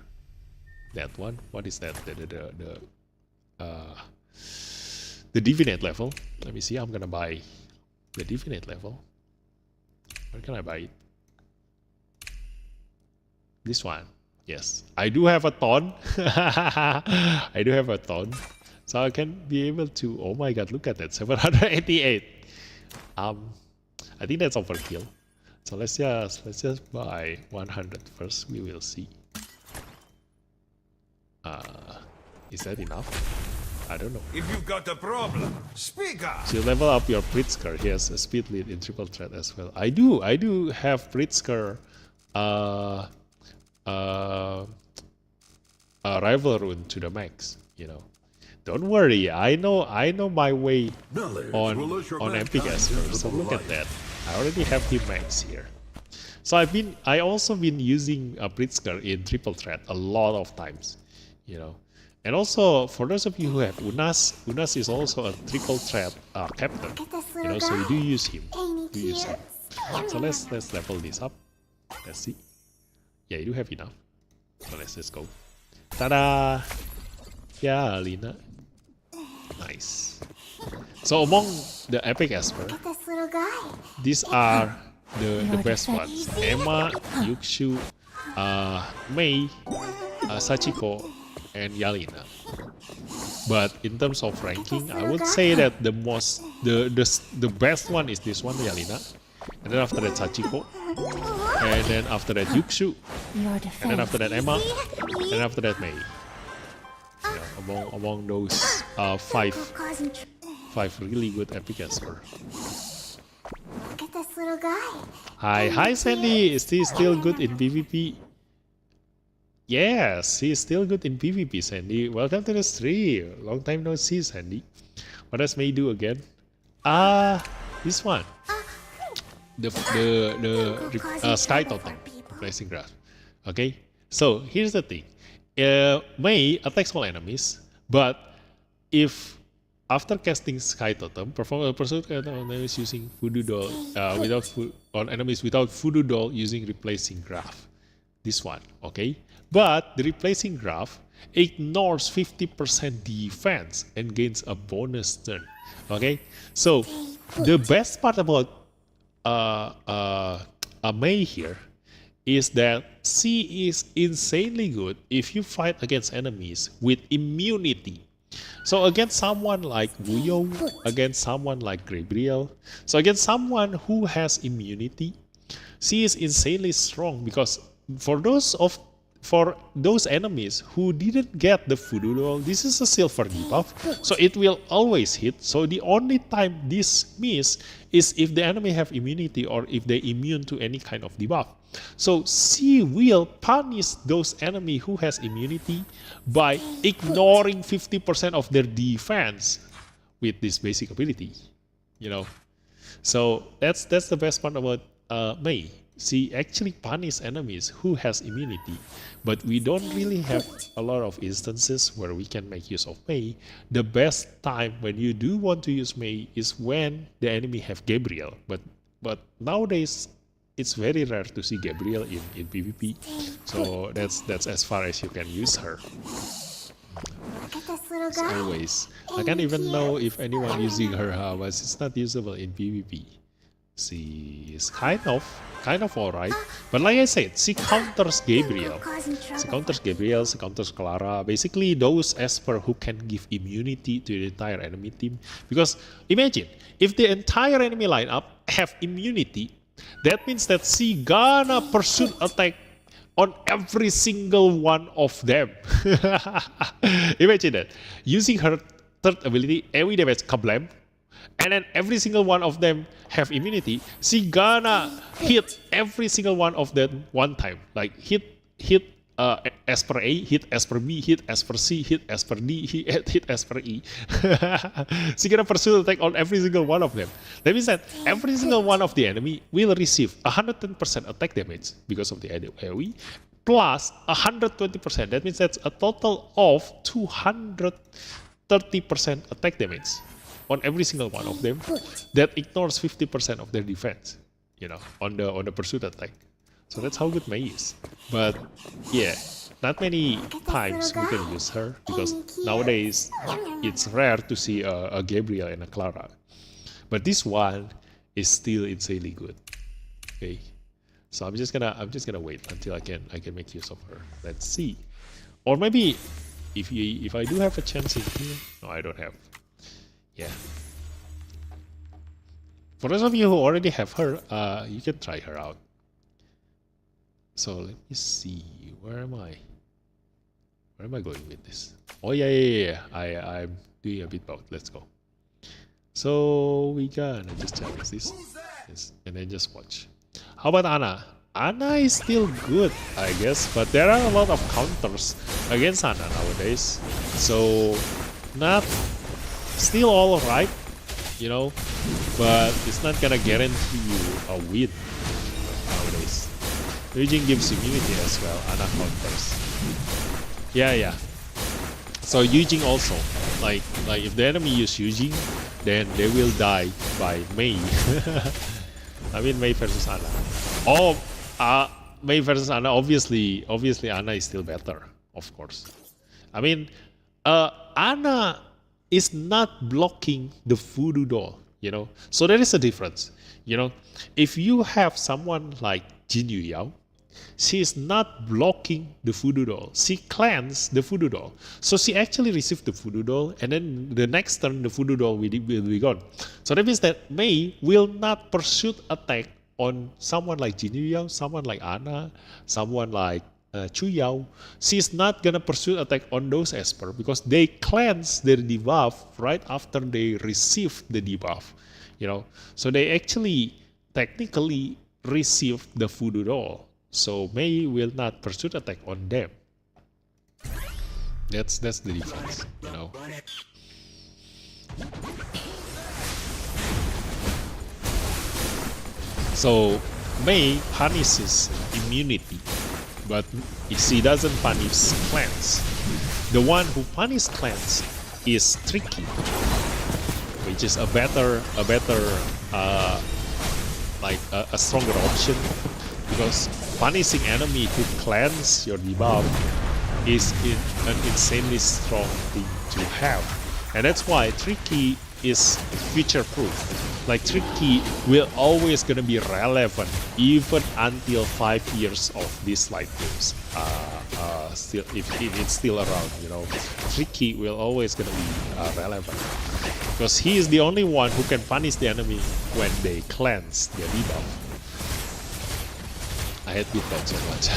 That one. What is that? The Divinate level. Let me see. I'm gonna buy the Divinate level. Where can I buy it? This one. Yes. I do have a ton. I do have a ton. So I can be able to. Oh my god! Look at that. 788. I think that's overkill. So let's just buy 100 first. We will see. Is that enough? I don't know. If you've got a problem, speak up. So you level up your Pritzker. He has a speed lead in triple threat as well. I do have Pritzker rival rune to the max, you know. Don't worry, I know my way on epic Esper. So look at that. I already have him max here. So I also been using Pritzker in triple threat a lot of times, you know. And also for those of you who have Unas is also a triple threat captain, you know. So you do use him. So let's level this up. Let's see. Yeah, you do have enough. So let's just go. Ta-da! Yeah, Lina. Nice. So among the epic Esper, these are the best ones. Emma, Yukshu, Mei, Sachiko, and Yalina. But in terms of ranking, I would say that the best one is this one, Yalina. And then after that Sachiko. And then after that Yukshu. And then after that Emma. And then after that Mei. Yeah, among those five really good epic Esper. Look at this little guy. Hi Sandy, is he still good in PvP? Yes, he is still good in PvP, Sandy. Welcome to the stream. Long time no see, Sandy. What does Mei do again? This one. The Sky Totem, Blazing Graph. Okay, so here's the thing. Mei attacks all enemies, but if after casting Sky Totem, perform a pursuit on enemies using Voodoo Doll on enemies without Voodoo Doll using Replacing Graph. This one, okay? But the Replacing Graph ignores 50% defense and gains a bonus turn. Okay? So the best part about Mei here is that she is insanely good if you fight against enemies with immunity. So against someone like Wuyo, against someone like Gabriel, so against someone who has immunity, she is insanely strong because for those enemies who didn't get the Voodoo Doll, this is a silver debuff, so it will always hit. So the only time this miss is if the enemy have immunity or if they immune to any kind of debuff. So she will punish those enemy who has immunity by ignoring 50% of their defense with this basic ability, you know. So that's the best part about Mei. She actually punishes enemies who has immunity, but we don't really have a lot of instances where we can make use of Mei. The best time when you do want to use Mei is when the enemy have Gabriel, but nowadays it's very rare to see Gabriel in PvP, so that's as far as you can use her. As always, I can't even know if anyone using her, but it's not usable in PvP. She is kind of alright, but like I said, she counters Gabriel. She counters Clara. Basically, those Esper who can give immunity to the entire enemy team. Because imagine if the entire enemy lineup have immunity, that means that she gonna pursue attack on every single one of them. Imagine that, using her third ability, every damage kablam. And then every single one of them have immunity. She gonna hit every single one of them one time. Like hit as per A, hit as per B, hit as per C, hit as per D, hit as per E. She gonna pursue attack on every single one of them. That means that every single one of the enemy will receive 110% attack damage because of the AoE, plus 120%. That means that's a total of 230% attack damage on every single one of them. That ignores 50% of their defense, you know, on the pursuit attack. So that's how good Mei is. But yeah, not many times we can use her because nowadays it's rare to see a Gabriel and a Clara. But this one is still insanely good. Okay, so I'm just gonna wait until I can make use of her. Let's see, or maybe if I do have a chance in here. No, I don't have. Yeah. For those of you who already have her, you can try her out. So let me see, where am I going with this? Oh yeah. I'm doing a bit both. Let's go. So we gonna just challenge this, and then just watch. How about Ana? Ana is still good, I guess, but there are a lot of counters against Ana nowadays. So not still all right, you know, but it's not gonna guarantee you a win nowadays. Yujing gives immunity as well, Ana counters. Yeah. So Yujing also, like if the enemy use Yujing, then they will die by Mei. I mean Mei versus Ana. Oh, Mei versus Ana. Obviously Ana is still better, of course. I mean, Ana is not blocking the voodoo doll, you know. So there is a difference, you know. If you have someone like Jin Yuyao, she is not blocking the voodoo doll. She cleansed the voodoo doll. So she actually received the voodoo doll, and then the next turn the voodoo doll will be gone. So that means that Mei will not pursue attack on someone like Jin Yuyao, someone like Ana, someone like Chu Yao. She's not gonna pursue attack on those Esper because they cleanse their debuff right after they receive the debuff, you know. So they actually technically receive the voodoo doll. So Mei will not pursue attack on them. That's the difference, you know. So Mei punishes immunity, but she doesn't punish cleanse. The one who punishes cleanse is Tricky, which is a stronger option, because punishing enemy who cleanse your debuff is an insanely strong thing to have, and that's why Tricky is future proof. Like Tricky will always gonna be relevant even until 5 years of Dislyte games. Still, if it's still around, you know, Tricky will always gonna be relevant because he is the only one who can punish the enemy when they cleanse their debuff. I hate Dislyte so much.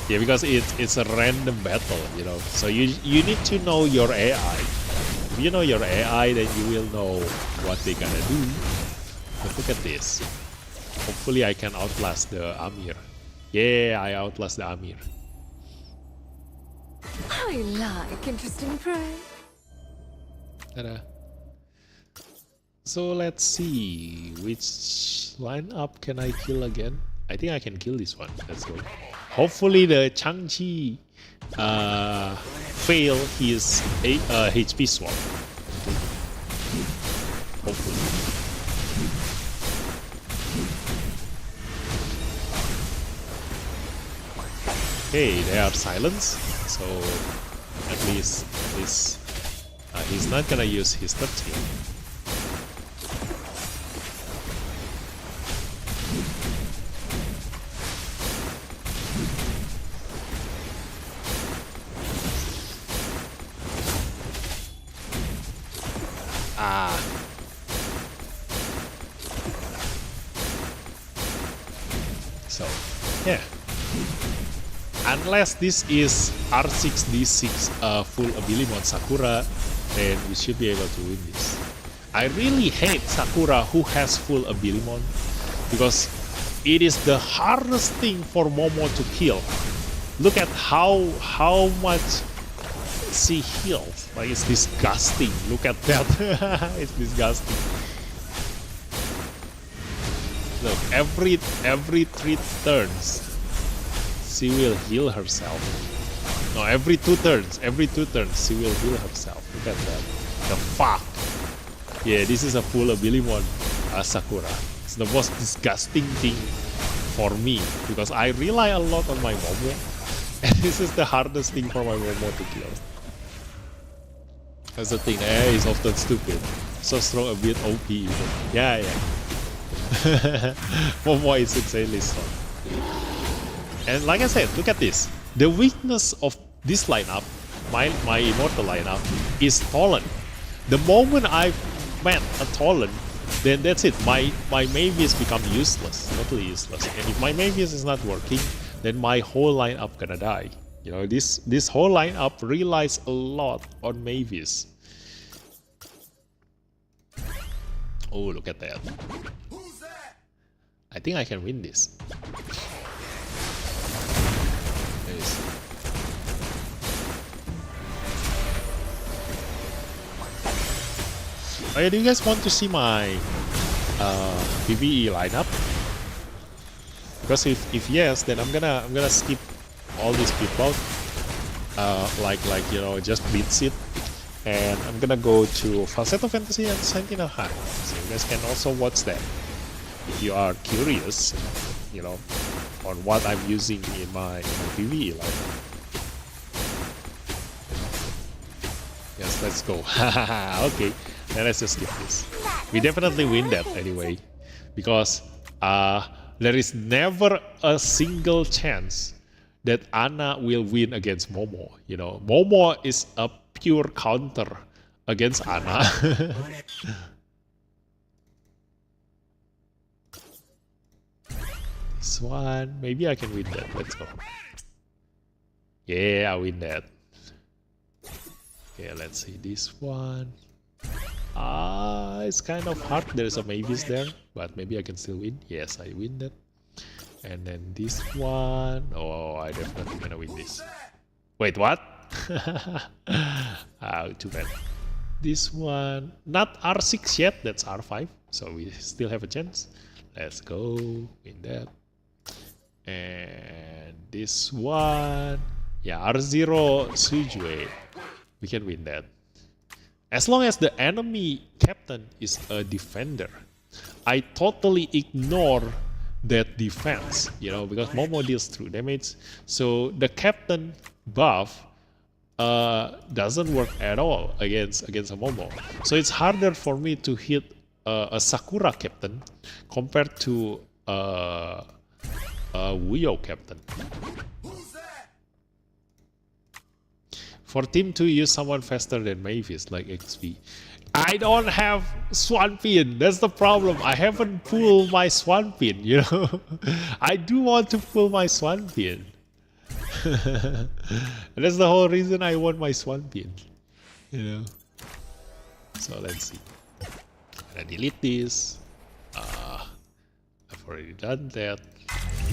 Yeah, because it's a random battle, you know. So you need to know your AI. If you know your AI, then you will know what they're gonna do. But look at this. Hopefully I can outlast the Amir. Yeah, I outlast the Amir. I like interesting prey. Ta-da. So let's see, which lineup can I kill again? I think I can kill this one. Let's go. Hopefully the Changchi fail his HP swap. Hopefully. Okay, they are silenced, so at least he's not gonna use his 13. So, yeah. Unless this is R6 D6 full ability mode Sakura, then we should be able to win this. I really hate Sakura who has full ability mode because it is the hardest thing for Momo to kill. look at how much she heals. Like, it's disgusting. Look at that. It's disgusting. Look, every 3 turns she will heal herself. No, every 2 turns she will heal herself. Look at that. The fuck. Yeah, this is a full Abilimon Sakura. It's the most disgusting thing for me because I rely a lot on my momo, and this is the hardest thing for my momo to kill. That's the thing. He's often stupid. So strong, a bit OP even. Yeah. Momo is insanely strong. And like I said, look at this. The weakness of this lineup, my immortal lineup, is Tolan. The moment I met a Tolan, then that's it. My Mavis become useless, totally useless. And if my Mavis is not working, then my whole lineup gonna die. You know, this whole lineup relies a lot on Mavis. Oh, look at that. I think I can win this. Nice. Oh yeah, do you guys want to see my PvE lineup? Because if yes, then I'm gonna skip all these people. Like you know, just beats it. And I'm gonna go to Falsetto Fantasy and Sentinel High. So you guys can also watch that if you are curious, you know, on what I'm using in my PvE lineup. Yes, let's go. Okay, then let's just skip this. We definitely win that anyway, because there is never a single chance that Anna will win against Momo. You know, Momo is a pure counter against Anna. This one, maybe I can win that. Let's go. Yeah, I win that. Okay, let's see this one. It's kind of hard. There's a Mavis there, but maybe I can still win. Yes, I win that. And then this one. Oh, I definitely gonna win this. Wait, what? Too bad. This one, not R6 yet. That's R5, so we still have a chance. Let's go win that. And this one, yeah, R6 Sui Zai. We can win that. As long as the enemy captain is a defender, I totally ignore that defense, you know, because Momo deals through damage. So the captain buff doesn't work at all against a Momo. So it's harder for me to hit a Sakura captain compared to a Wuyo captain. For team 2, use someone faster than Mavis, like XP. I don't have Swampin. That's the problem. I haven't pulled my Swampin, you know. I do want to pull my Swampin. That's the whole reason I want my Swampin, you know. So let's see. I'm gonna delete this. I've already done that.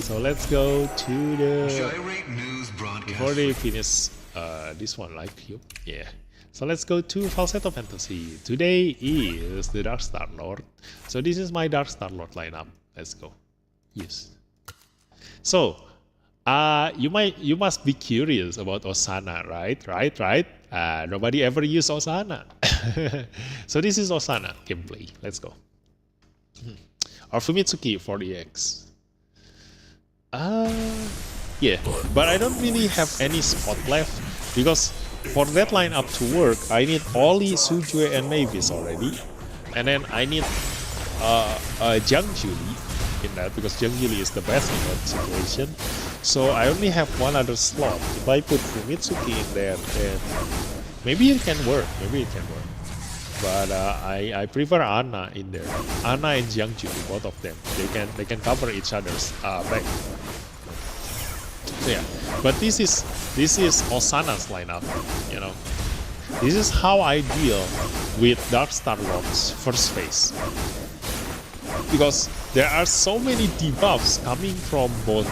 So let's go to the... Before they finish this one, like you, yeah. So let's go to Falsetto Fantasy. Today is the Dark Star Lord. So this is my Dark Star Lord lineup. Let's go. Yes. So you must be curious about Osana, right? Nobody ever used Osana. So this is Osana gameplay. Let's go. Or Fumitsuki 40x. Yeah, but I don't really have any spot left because for that lineup to work, I need Oli, Sujue, and Mavis already, and then I need Jiang Julie in that because Jiang Julie is the best in that situation. So I only have one other slot. If I put Fumitsuki in there, then maybe it can work. But I prefer Anna in there. Anna and Jiang Julie, both of them. They can cover each other's back. So yeah, but this is Osana's lineup, you know. This is how I deal with Dark Star Lord's first phase. because there are so many debuffs coming from both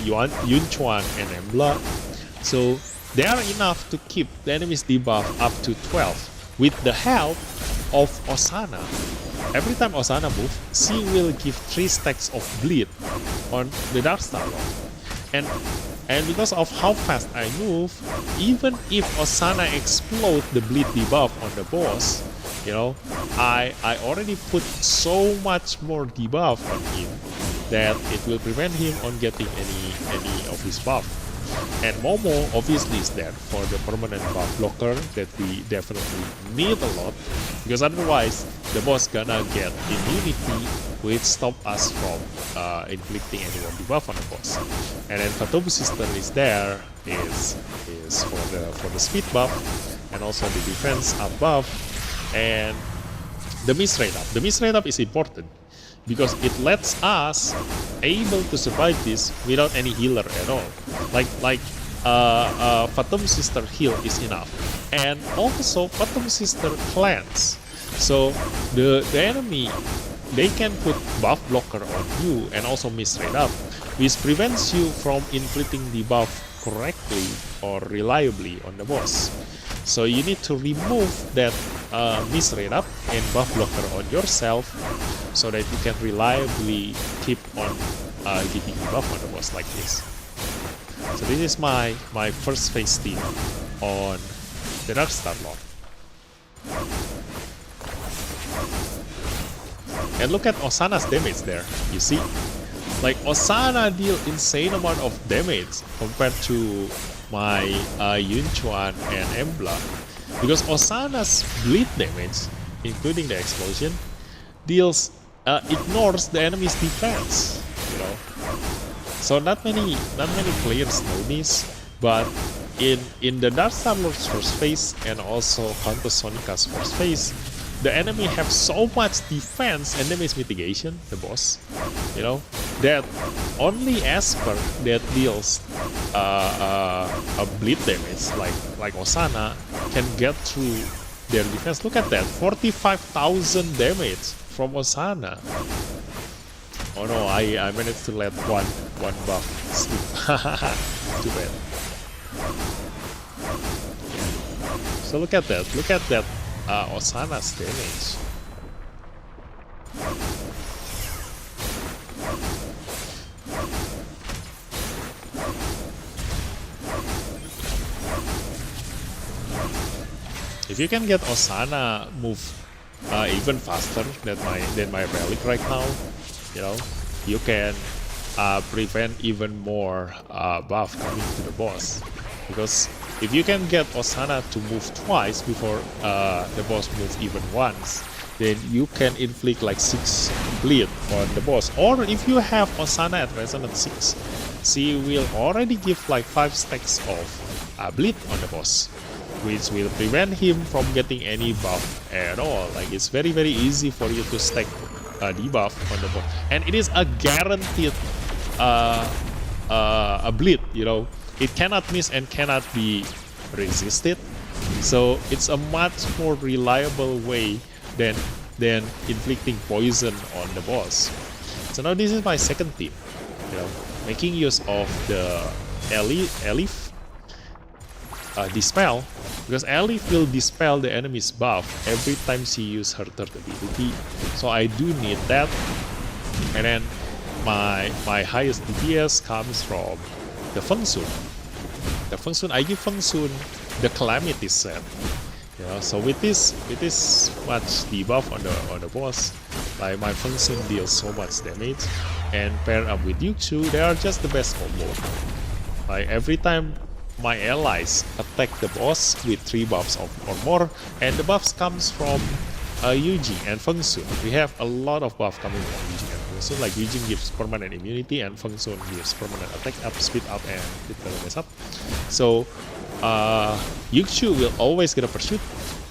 Yun Chuan and Embla. So they are enough to keep the enemy's debuff up to 12 with the help of Osana. Every time Osana moves, she will give 3 stacks of bleed on the Darkstar Lord. And because of how fast I move, even if Osana explodes the bleed debuff on the boss, you know, I already put so much more debuff on him that it will prevent him on getting any of his buff. And Momo obviously is there for the permanent buff blocker that we definitely need a lot, because otherwise the boss gonna get immunity which stop us from inflicting any more debuff on the boss. And then Fatobu Sister is there is for the speed buff and also the defense up buff and the miss rate up. The miss rate up is important because it lets us able to survive this without any healer at all. Like Fatum Sister heal is enough, and also Fatum Sister cleanse. So the enemy, they can put buff blocker on you and also miss rate up, which prevents you from inflicting the buff correctly or reliably on the boss. So you need to remove that miss rate up and buff blocker on yourself so that you can reliably keep on giving buff on the boss like this. So this is my first phase team on the Darkstar Lord. And look at Osana's damage there, you see? Like Osana deal insane amount of damage compared to my Yun Chuan and Embla, because Osana's bleed damage, including the explosion, deals ignores the enemy's defense, you know. So not many players know this, but in the Darkstar Lord's first phase and also Countess Sonika's first phase, the enemy have so much defense and damage mitigation, the boss, you know, that only Esper that deals a bleed damage like Osana can get through their defense. Look at that, 45,000 damage from Osana. Oh no, I managed to let one buff slip. Too bad. Yeah. So look at that Osana's damage. If you can get Osana move even faster than my relic right now, you know, you can prevent even more buff coming to the boss. Because if you can get Osana to move twice before the boss moves even once, then you can inflict like 6 bleed on the boss. Or if you have Osana at Resonance 6, she will already give like 5 stacks of bleed on the boss, which will prevent him from getting any buff at all. Like it's very easy for you to stack a debuff on the boss, and it is a guaranteed a bleed, you know. It cannot miss and cannot be resisted, so it's a much more reliable way than inflicting poison on the boss. So now this is my second team, you know, making use of the Elif Dispel, because Elif will dispel the enemy's buff every time she uses her third ability, so I do need that. And then my highest DPS comes from the Feng Sun. The Feng Sun, I give Feng Sun the Calamity set. You know, so with this much debuff on the boss, like my Feng Sun deals so much damage, and paired up with Yuxu, they are just the best combo. Like every time my allies attack the boss with 3 buffs or more, and the buffs comes from Yujing and Feng Sun. We have a lot of buff coming from Yujing and Feng Sun. Like Yujing gives permanent immunity and Feng Sun gives permanent attack up, speed up, and critical damage up. So Yuxu will always get a pursuit,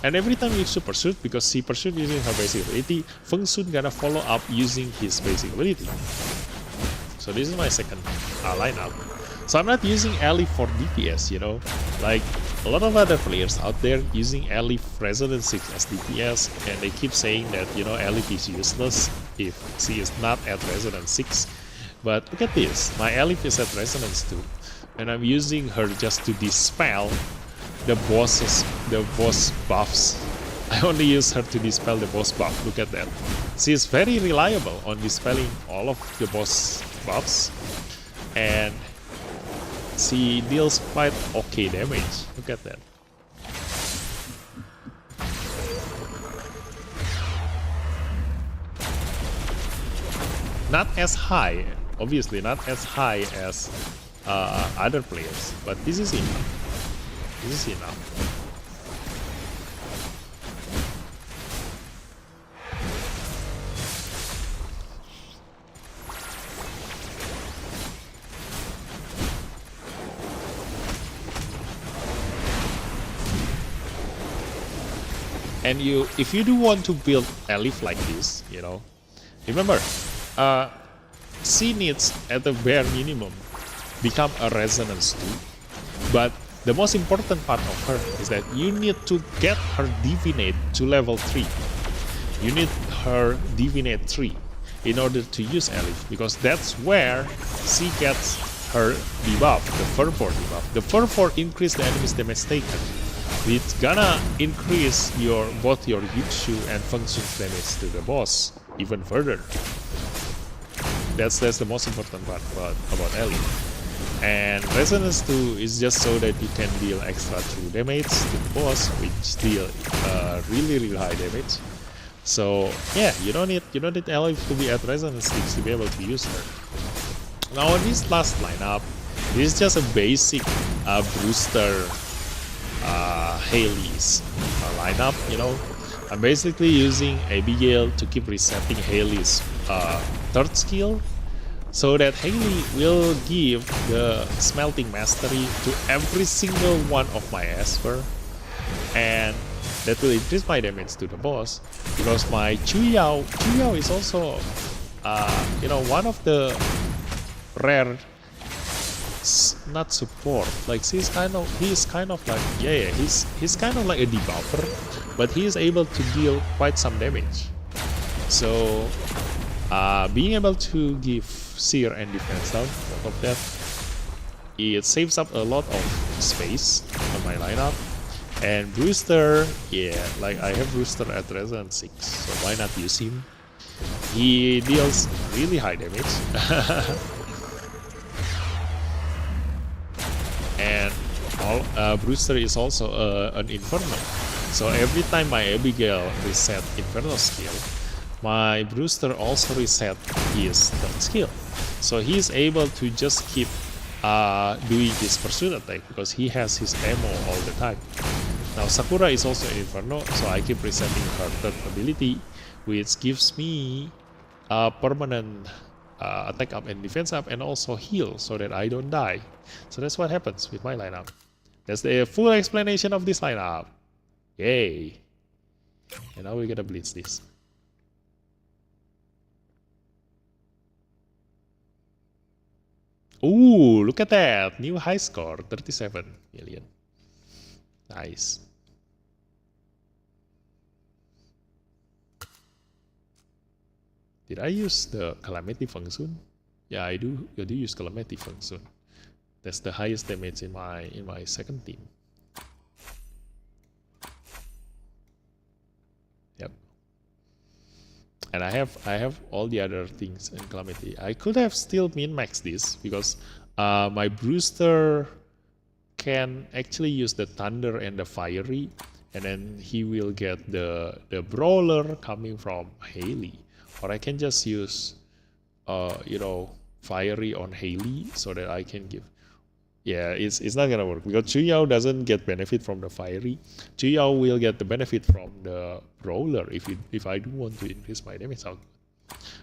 and every time Yuxu pursuit, because she pursued using her basic ability, Feng Sun gonna follow up using his basic ability. So this is my second lineup. So I'm not using Elif for DPS, you know, like a lot of other players out there using Elif Resonance 6 as DPS, and they keep saying that, you know, Elif is useless. if she is not at resonance 6. But look at this, my Elif is at resonance 2, and I'm using her just to dispel the boss buffs. I only use her to dispel the boss buff. Look at that. She is very reliable on dispelling all of the boss buffs, and she deals quite okay damage. Look at that. Not as high, obviously not as high as other players, but this is enough. This is enough. And if you do want to build Elif like this, you know, remember, she needs at the bare minimum become a resonance 2. But the most important part of her is that you need to get her divinate to level 3. You need her divinate 3 in order to use Elif, because that's where she gets her debuff, the fervor debuff. The fervor increase the enemy's damage taken. It's gonna increase both your Yutsu and functions damage to the boss even further. That's the most important part about Elif. And Resonance 2 is just so that you can deal extra true damage to the boss, which deal really high damage. So yeah, you don't need Elif to be at Resonance 6 to be able to use her. Now on this last lineup, this is just a basic Brewster Haley's lineup. You know, I'm basically using Abigail to keep resetting Haley's third skill, so that Haley will give the smelting mastery to every single one of my Esper, and that will increase my damage to the boss, because my Chuyao is also you know, one of the rare, not support, like he's kind of like, he's kind of like a debuffer, but he is able to deal quite some damage. So being able to give Seer and defense down, both of that, it saves up a lot of space on my lineup. And Brewster, yeah, like I have Brewster at Resonance 6, so why not use him? He deals really high damage. And Brewster is also an Inferno, so every time my Abigail reset Inferno skill, my Brewster also reset his third skill, so he's able to just keep doing his pursuit attack because he has his ammo all the time. Now Sakura is also an Inferno, so I keep resetting her third ability, which gives me a permanent attack up and defense up, and also heal so that I don't die. So that's what happens with my lineup. That's the full explanation of this lineup. Yay! And now we're gonna blitz this. Ooh, look at that! New high score, 37 million. Nice. Did I use the Calamity function? Yeah, I do use Calamity function. That's the highest damage in my second team. Yep. And I have all the other things in Calamity. I could have still min-maxed this because my Brewster can actually use the Thunder and the Fiery, and then he will get the Brawler coming from Haley. Or I can just use, you know, Fiery on Haley so that I can give. Yeah, it's not gonna work because Chuyao doesn't get benefit from the Fiery. Chuyao will get the benefit from the Brawler if I do want to increase my damage output.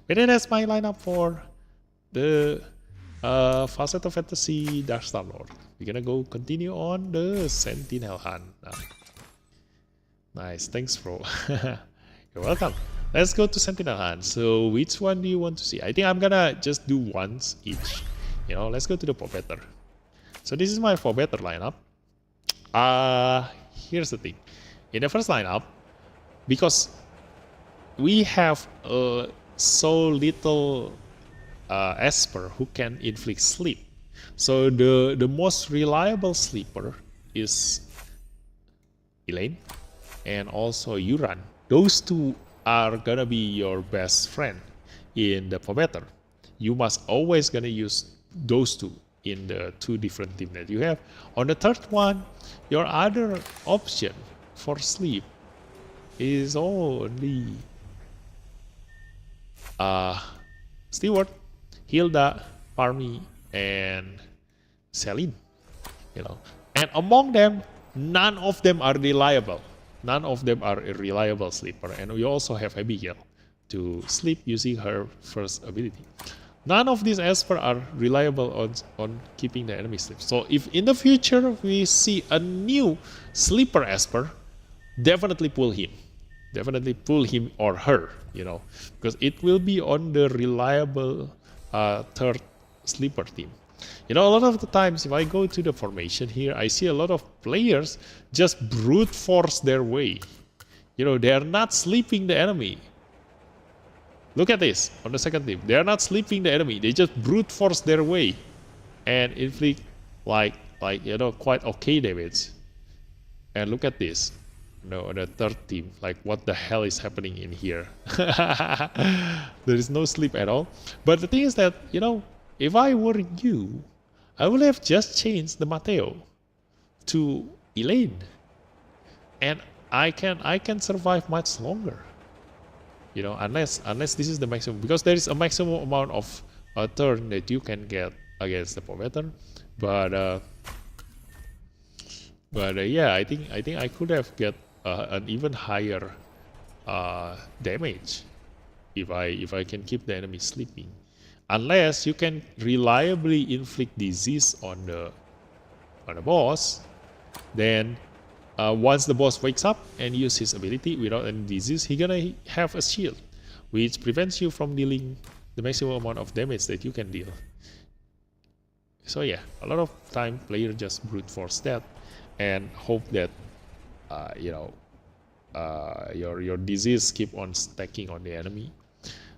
But then that's my lineup for the Facet of Fantasy Dark Star Lord. We're gonna go continue on the Sentinel Hunt now. Nice, thanks bro. You're welcome. Let's go to Sentinel Hunt. So which one do you want to see? I think I'm gonna just do once each. You know, let's go to the Popeter. So this is my Popeter lineup. Here's the thing. In the first lineup, because we have so little Esper who can inflict sleep. So the most reliable sleeper is Elaine and also Yuran. Those two are gonna be your best friend in the Prometheus. You must always gonna use those two in the two different teams that you have. On the third one, your other option for sleep is only Stewart, Hilda, Parmi, and Celine. And among them, none of them are reliable. None of them are a reliable sleeper. And we also have Abigail to sleep using her first ability. None of these Esper are reliable on keeping the enemy asleep. So if in the future we see a new sleeper Esper, definitely pull him. Definitely pull him or her, because it will be on the reliable third sleeper team. A lot of the times if I go to the formation here, I see a lot of players just brute force their way. They are not sleeping the enemy. Look at this on the second team. They are not sleeping the enemy. They just brute force their way and inflict like quite okay damage. And look at this. On the third team, like what the hell is happening in here? There is no sleep at all. But the thing is that, if I were you, I would have just changed the Mateo to Elaine. And I can survive much longer. Unless this is the maximum, because there is a maximum amount of turn that you can get against the Prometheus. But yeah, I think I could have get an even higher damage if I can keep the enemy sleeping, unless you can reliably inflict disease on the boss. Then once the boss wakes up and uses his ability without any disease, he's gonna have a shield which prevents you from dealing the maximum amount of damage that you can deal. So yeah, a lot of time players just brute force that and hope that your disease keep on stacking on the enemy.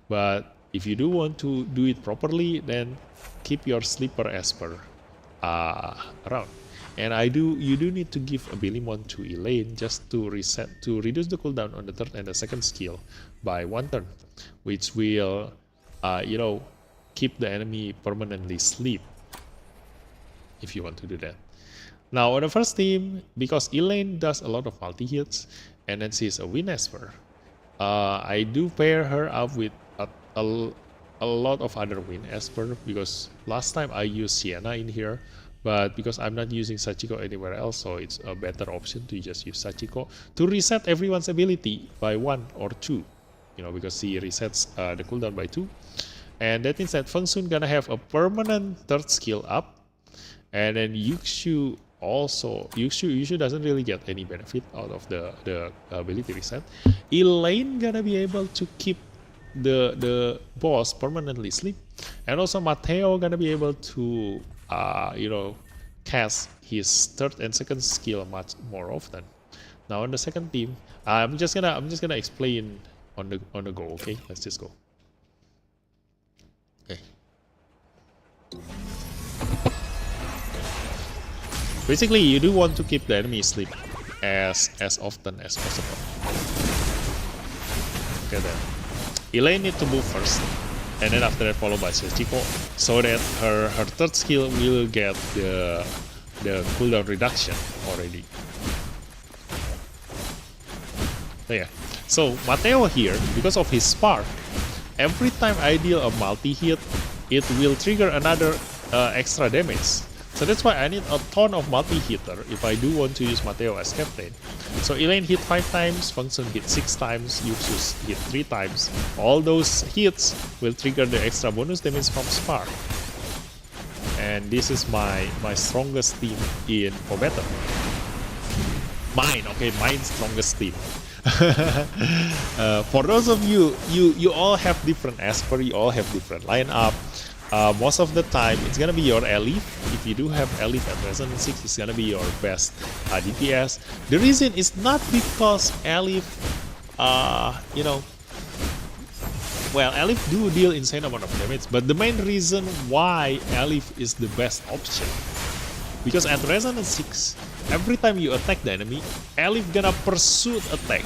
But if you do want to do it properly, then keep your sleeper Esper around. And you do need to give a Belimon to Elaine just to reduce the cooldown on the third and the second skill by 1 turn, which will keep the enemy permanently asleep if you want to do that. Now on the first team, because Elaine does a lot of multi-hits and then she's a Wind Esper, I do pair her up with a lot of other Wind Esper, because last time I used Sienna in here, but because I'm not using Sachiko anywhere else, so it's a better option to just use Sachiko to reset everyone's ability by 1 or 2, because she resets the cooldown by 2. And that means that Feng Sun gonna have a permanent third skill up, and then Yuxu doesn't really get any benefit out of the ability reset. Elaine gonna be able to keep the boss permanently asleep, and also Mateo gonna be able to cast his third and second skill much more often. Now on the second team, I'm just gonna explain on the go. Okay, let's just go. Okay. Basically, you do want to keep the enemy asleep as often as possible. Okay then. Elaine need to move first, and then after that followed by Sachiko, so that her third skill will get the cooldown reduction already. So yeah. So Mateo here, because of his spark, every time I deal a multi-hit, it will trigger another extra damage. So that's why I need a ton of multi-hitter if I do want to use Mateo as captain. So Elaine hit 5 times, Feng Sun hit 6 times, Yuxus hit 3 times. All those hits will trigger the extra bonus damage from Spark. And this is my strongest team in Prometheus. Mine strongest team. For those of you all have different Esper, you all have different lineup. Most of the time, it's gonna be your Elif. If you do have Elif at Resonance 6, it's gonna be your best DPS. The reason is not because Elif, well, Elif do deal insane amount of damage, but the main reason why Elif is the best option, because at Resonance 6, every time you attack the enemy, Elif gonna pursue attack.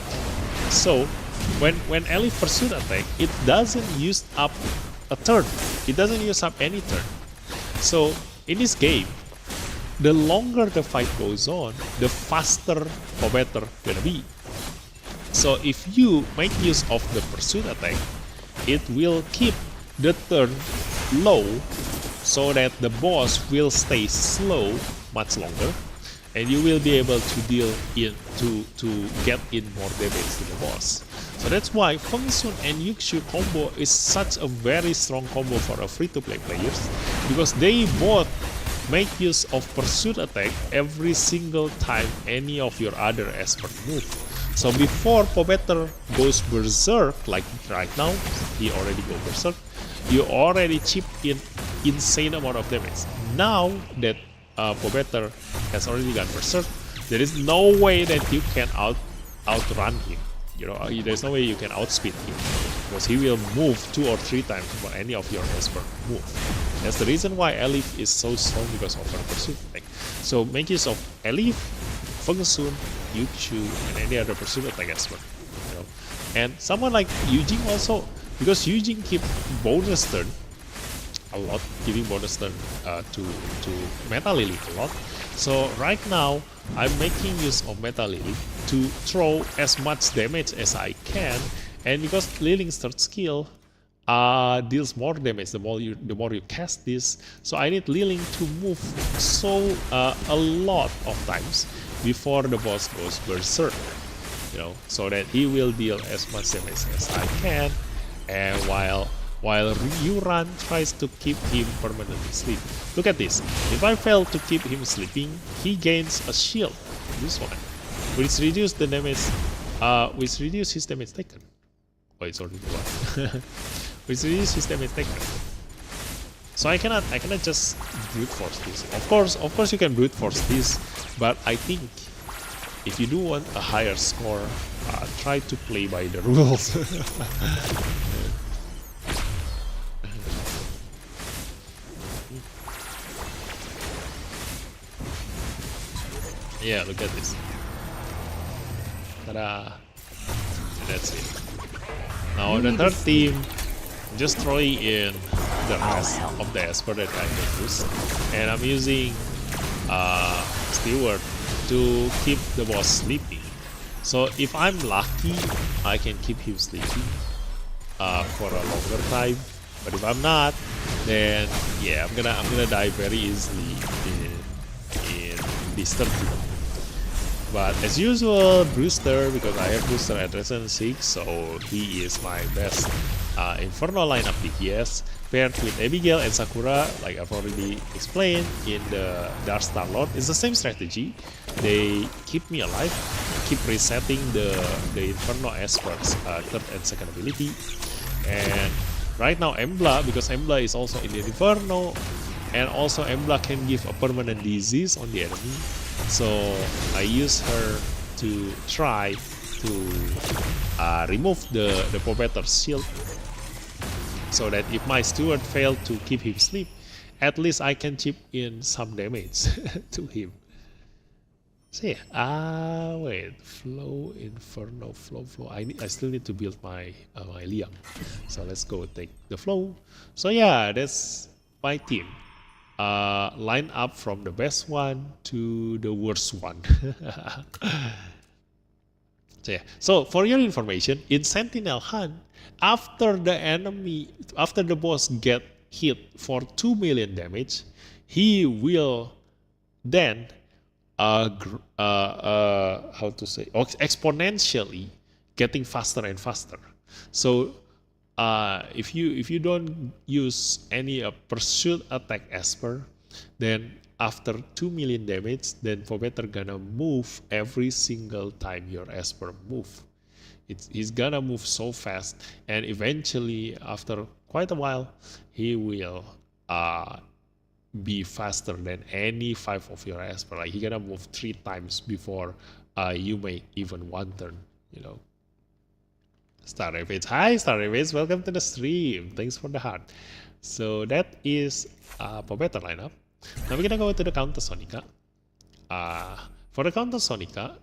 So when Elif pursuit attack, it doesn't use up a turn. It doesn't use up any turn. So in this game, the longer the fight goes on, the faster or better gonna be. So if you make use of the pursuit attack, it will keep the turn low so that the boss will stay slow much longer, and you will be able to deal in to get in more damage to the boss. So that's why Feng Sun and Yuxu combo is such a very strong combo for a free-to-play players, because they both make use of pursuit attack every single time any of your other expert move. So before Pobeter goes berserk, like right now, he already go berserk, you already chip in insane amount of damage. Now that Pobeter has already gone berserk, there is no way that you can outrun him. You know, there's no way you can outspeed him, because he will move 2 or 3 times for any of your expert move. That's the reason why Elif is so strong, because of her pursuit attack. So make use of Elif, Feng Sun, Yuxu, and any other pursuit attack expert. You know, and someone like Yujing also, because Yujing keep bonus turn a lot, giving bonus turn to Meta Lily a lot. So right now I'm making use of Meta Lily to throw as much damage as I can, and because Liling's third skill deals more damage the more you cast this, so I need Liling to move so a lot of times before the boss goes berserk, you know, so that he will deal as much damage as I can, and while Yuran tries to keep him permanently asleep. Look at this. If I fail to keep him sleeping, he gains a shield, this one, which reduces the damage, which reduces his damage taken. Oh, it's already one. Which reduces his damage taken. So I cannot just brute force this. Of course you can brute force this, but I think if you do want a higher score, try to play by the rules. Yeah, look at this. Ta-da! That's it. Now the third team, just throwing in the rest of the expert that I can use, and I'm using Steward to keep the boss sleeping. So if I'm lucky, I can keep him sleeping for a longer time. But if I'm not, then yeah, I'm gonna die very easily in this third team. But as usual, Brewster, because I have Brewster at Resonance 6, so he is my best Inferno lineup DPS, paired with Abigail and Sakura, like I've already explained in the Dark Star Lord. It's the same strategy. They keep me alive, keep resetting the Inferno experts third and second ability. And right now Embla, because Embla is also in the Inferno, and also Embla can give a permanent disease on the enemy. So I use her to try to remove the Pobeter's shield, so that if my steward failed to keep him asleep, at least I can chip in some damage to him. So yeah, wait, flow, Inferno, flow. I still need to build my my Liang. So let's go take the flow. So yeah, that's my team. Line up from the best one to the worst one. So yeah. So for your information, in Sentinel Hunt, after the boss get hit for 2 million damage, he will then how to say, exponentially getting faster and faster. So if you don't use any pursuit attack esper, then after 2 million damage, then Pobeter gonna move every single time your esper move. He's gonna move so fast, and eventually after quite a while, he will be faster than any 5 of your esper. Like he gonna move 3 times before you make even 1 turn, you know. Star Ravage. Hi, Star Ravage. Welcome to the stream. Thanks for the heart. So that is for better lineup. Now we're gonna go to the Counter Sonica. For the Counter Sonica,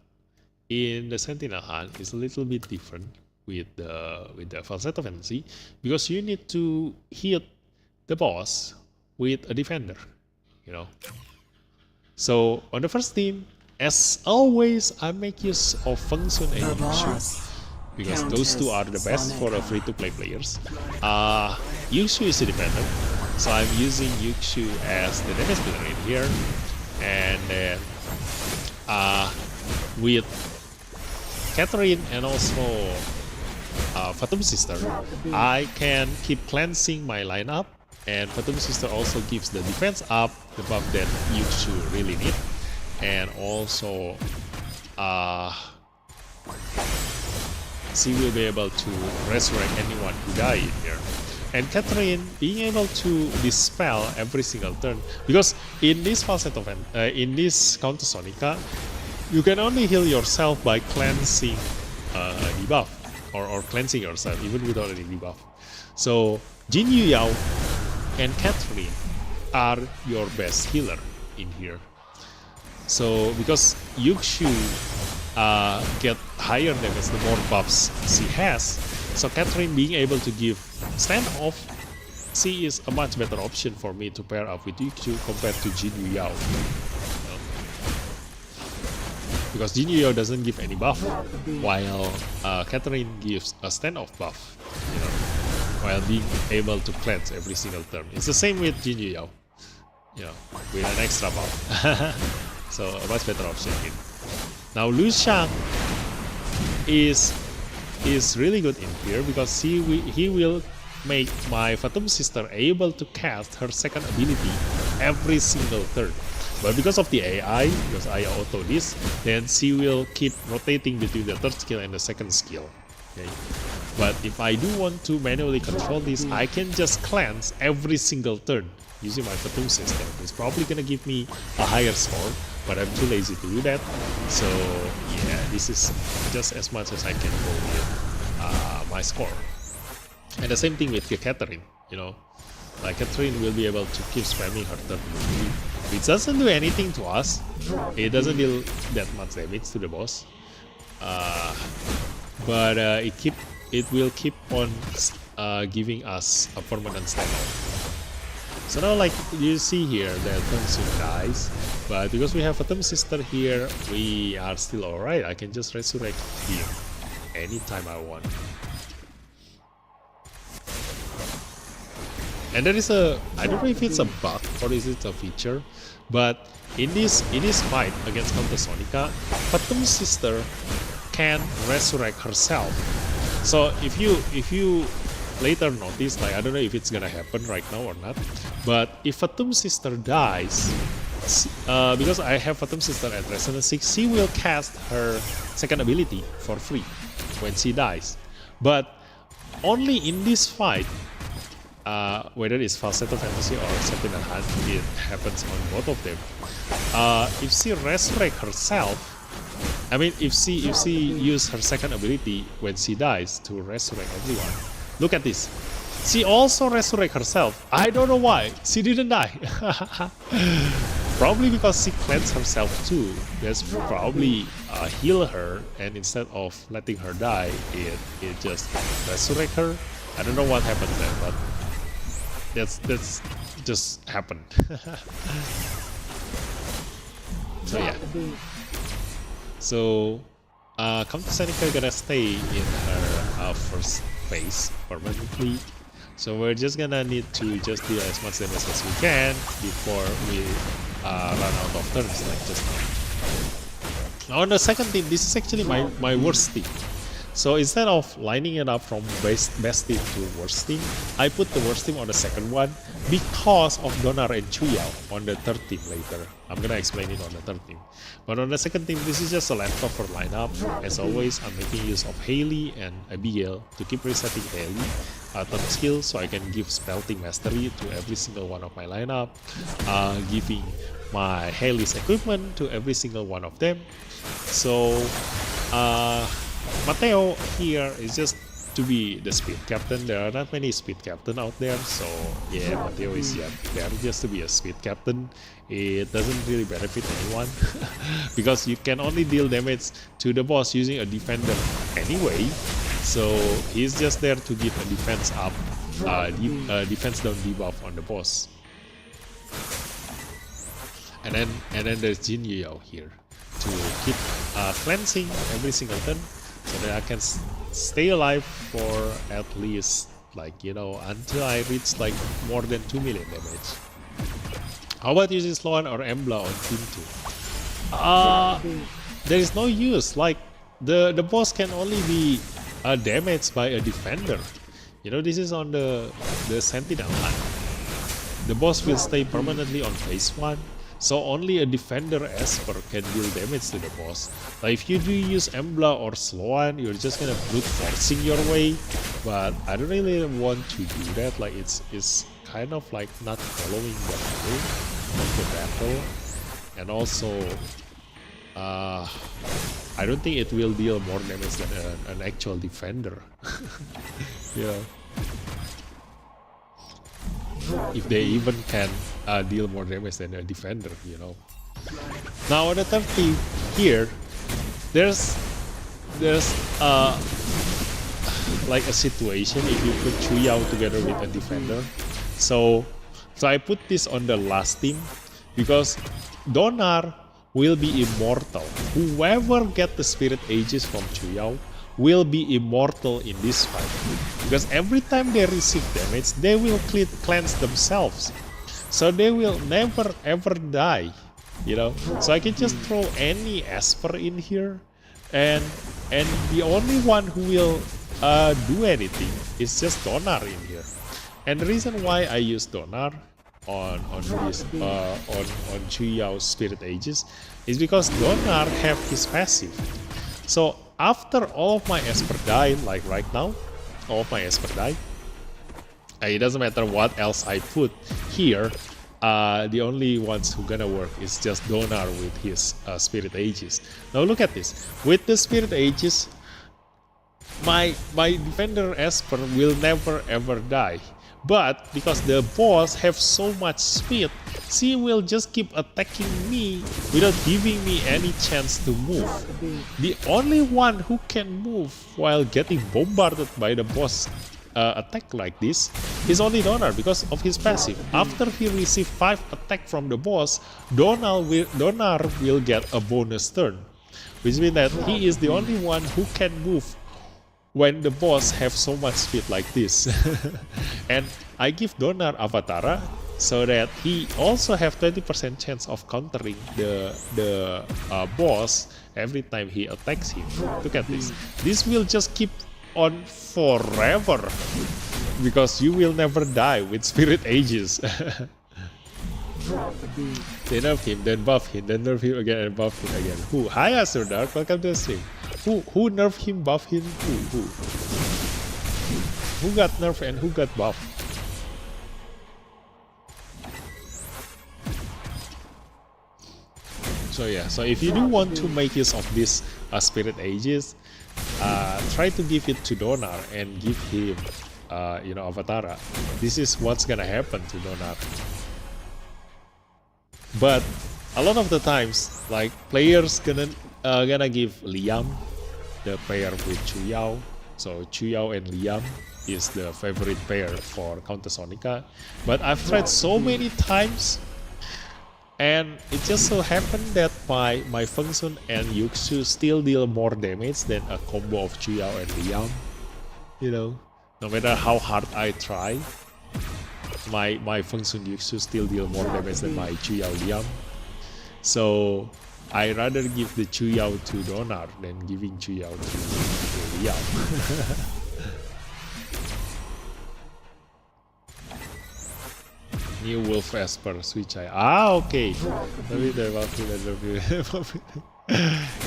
in the Sentinel Hunt is a little bit different with the Falsetto Fantasy because you need to hit the boss with a defender, you know. So on the first team, as always, I make use of Feng Sun and Yuxu because those two are the best for the free-to-play players. Yuxu is a defender, so I'm using Yuxu as the damage dealer in here, and then with Catherine and also Phantom Sister, I can keep cleansing my lineup, and Phantom Sister also gives the defense up, the buff that Yuxu really need, and also she will be able to resurrect anyone who died in here. And Catherine being able to dispel every single turn, because in this Falsetto in this Counter Sonica, you can only heal yourself by cleansing a debuff or cleansing yourself even without any debuff. So Jin Yu Yao and Catherine are your best healer in here. So because Yuxu get higher damage the more buffs she has, so Catherine being able to give standoff, she is a much better option for me to pair up with Yuxu compared to Jin Yu Yao. Because Jin Yu Yao doesn't give any buff, while Catherine gives a standoff buff, you know, while being able to cleanse every single turn. It's the same with Jin Yu Yao, you know, with an extra buff. So a much better option here. Now Lu Shang is really good in here because he will make my Phantom Sister able to cast her second ability every single turn. But because of the AI, because I auto this, then she will keep rotating between the third skill and the second skill. Okay. But if I do want to manually control this, I can just cleanse every single turn using my Phantom Sister. It's probably gonna give me a higher score, but I'm too lazy to do that. So yeah, this is just as much as I can go with my score. And the same thing with Catherine, you know. Like Catherine will be able to keep spamming her third ability. It doesn't do anything to us. It doesn't deal that much damage to the boss. But it will keep on giving us a permanent standoff. So now, like you see here, that Feng Sun dies, but because we have Phantom Sister here, we are still alright. I can just resurrect him anytime I want. And there is I don't know if it's a bug or is it a feature, but in this fight against Counter Sonica, Phantom Sister can resurrect herself. So if you later notice, like I don't know if it's gonna happen right now or not, but if Phantom Sister dies, because I have Phantom Sister at Resonance 6, she will cast her second ability for free when she dies. But only in this fight, whether it's Falsetto Fantasy or Sentinel Hunt, it happens on both of them. If she resurrects herself, I mean, if she use her second ability when she dies to resurrect everyone, look at this. She also resurrect herself. I don't know why she didn't die. Probably because she cleansed herself too. That's probably heal her, and instead of letting her die, it just resurrect her. I don't know what happened there, but that's just happened. So yeah. So Counter Sonica gonna stay in her first phase permanently. So we're just gonna need to just deal as much damage as we can before we run out of turns like just now. Now on the second team, this is actually my worst team. So instead of lining it up from best team to worst team, I put the worst team on the second one because of Donar and Chuyao on the third team later. I'm gonna explain it on the third team. But on the second team, this is just a leftover lineup. As always, I'm making use of Hailey and Abigail to keep resetting Hailey third skill, so I can give Spelting Mastery to every single one of my lineup, giving my Hailey's equipment to every single one of them. So Mateo here is just to be the speed captain. There are not many speed captain out there, so yeah, Mateo is there just to be a speed captain. It doesn't really benefit anyone because you can only deal damage to the boss using a defender anyway. So he's just there to give a defense up, defense down debuff on the boss. And then there's Jin Yao here to keep cleansing every single turn, so that I can stay alive for at least, like, you know, until I reach like more than 2 million damage. How about using Sloan or Embla on team 2? There is no use. Like the boss can only be damaged by a defender. You know, this is on the Sentinel hunt. The boss will stay permanently on phase 1. So only a defender Esper can deal damage to the boss. Like if you do use Embla or Sloan, you're just gonna brute forcing your way. But I don't really want to do that. Like it's kind of like not following the rule of the battle. And also, I don't think it will deal more damage than an actual defender. Yeah. If they even can deal more damage than a defender, you know. Now on the third team here, there's like a situation if you put Chu Yao together with a defender. So I put this on the last team because Donar will be immortal. Whoever get the Spirit Aegis from Chu Yao will be immortal in this fight, because every time they receive damage, they will cleanse themselves, so they will never ever die, you know. So I can just throw any Esper in here, and the only one who will do anything is just Donar in here. And the reason why I use Donar on this on Chu Yao's Spirit Aegis is because Donar have his passive. So after all of my Esper die, like right now, all of my Esper die, it doesn't matter what else I put here, the only ones who gonna work is just Donar with his Spirit Aegis. Now look at this. With the Spirit Aegis, my defender Esper will never ever die. But because the boss have so much speed, she will just keep attacking me without giving me any chance to move. The only one who can move while getting bombarded by the boss attack like this is only Donar because of his passive. After he receives 5 attack from the boss, Donar will get a bonus turn, which means that he is the only one who can move when the boss have so much speed like this. And I give Donar Avatara so that he also have 20% chance of countering the boss every time he attacks him. Look at this. This will just keep on forever because you will never die with Spirit Aegis. They nerf him, then buff him, then nerf him again, and buff him again. Who? Hi Asur Dark, welcome to the stream. Who nerf him, buff him? Who got nerf and who got buff? So yeah, so if you do want to make use of this Spirit Aegis, try to give it to Donar and give him, you know, Avatara. This is what's gonna happen to Donar. But a lot of the times, like players gonna give Liam, the pair with Chu Yao. So Chu Yao and Liam is the favorite pair for Counter Sonica. But I've tried so many times, and it just so happened that my Feng Sun and Yuxu still deal more damage than a combo of Chu Yao and Liam. You know, no matter how hard I try, my Feng Sun Yuxu still deal more damage than my Chu Yao Liam. So I rather give the Chu Yao to Donar than giving Chu Yao to Liam. New Wolf Esper Sui Zai. Okay.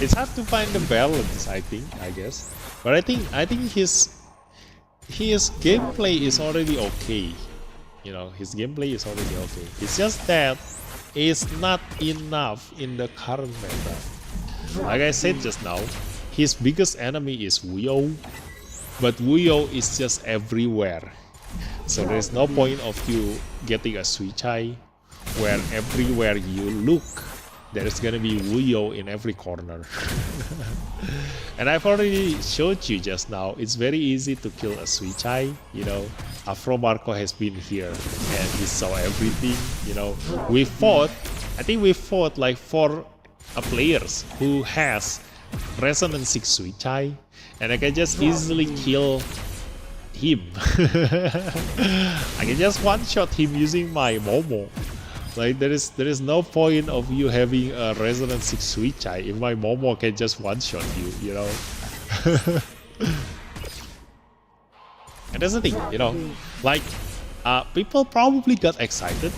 It's hard to find the balance, I guess. But I think his gameplay is already okay. You know, his gameplay is already okay. It's just that it's not enough in the current meta. Like I said just now, his biggest enemy is Wu Yo. but Wuyo is just everywhere. So there's no point of you getting a Sui Zai where everywhere you look, there's gonna be Wuyo in every corner. And I've already showed you just now, it's very easy to kill a Sui Zai, you know. Afro Marco has been here and he saw everything, you know. I think we fought like 4 players who has Resonance 6 Sui Zai, and I can just easily kill him. I can just one-shot him using my momo. Like there is no point of you having a Resonance 6 Sui Zai if my momo can just one-shot you, you know. And that's the thing, you know, like people probably got excited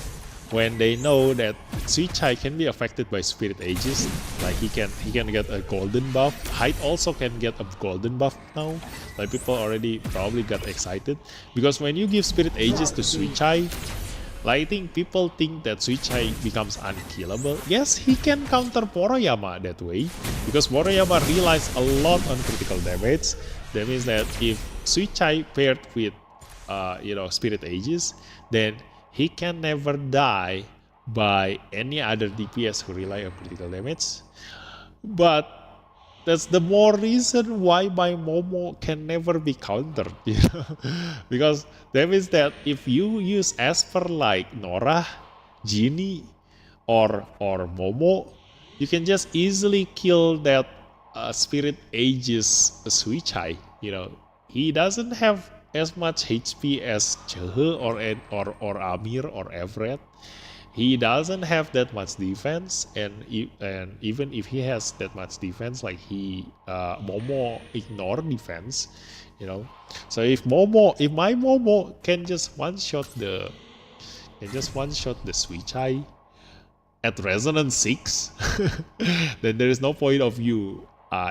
when they know that Sui Zai can be affected by Spirit Aegis. Like he can get a golden buff. Height also can get a golden buff now. Like people already probably got excited because when you give Spirit Aegis to Sui Zai, like I think people think that Sui Zai becomes unkillable. Yes, he can counter Moroyama that way because Moroyama relies a lot on critical damage. That means that if Sui Zai paired with you know, Spirit Aegis, then he can never die by any other DPS who rely on critical damage. But that's the more reason why my momo can never be countered, you know? Because that means that if you use Esper like Nora, Genie, or Momo, you can just easily kill that Spirit Aegis Sui Zai. You know, he doesn't have as much HP as Chehe or Amir or Everett. He doesn't have that much defense, and even if he has that much defense, like Momo ignore defense, you know. So if my Momo can just one shot the Sui Zai at Resonance 6, then there is no point of you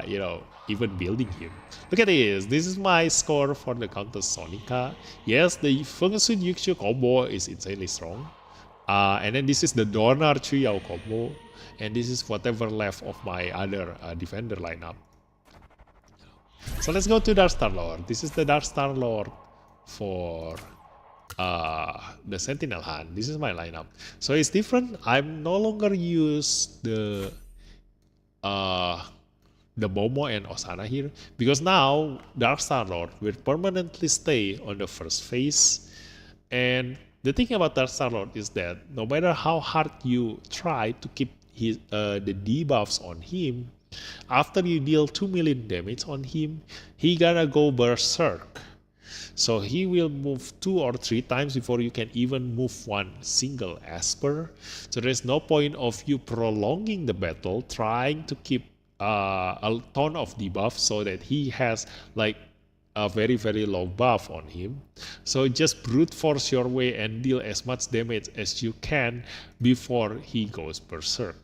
you know, even building him. Look at this. This is my score for the Counter Sonica. Yes, the Fengsun Yuxu combo is insanely strong. And then this is the Donar Chuyao combo, and this is whatever left of my other defender lineup. So let's go to Dark Star Lord. This is the Dark Star Lord for the Sentinel Hand. This is my lineup. So it's different. I'm no longer use the Momo and Osana here because now Dark Star Lord will permanently stay on the first phase. And the thing about Dark Star Lord is that no matter how hard you try to keep his the debuffs on him, after you deal 2 million damage on him, he gonna go berserk. So he will move 2 or 3 times before you can even move one single Esper. So there's no point of you prolonging the battle, trying to keep a ton of debuff so that he has like a very low buff on him. So just brute force your way and deal as much damage as you can before he goes berserk.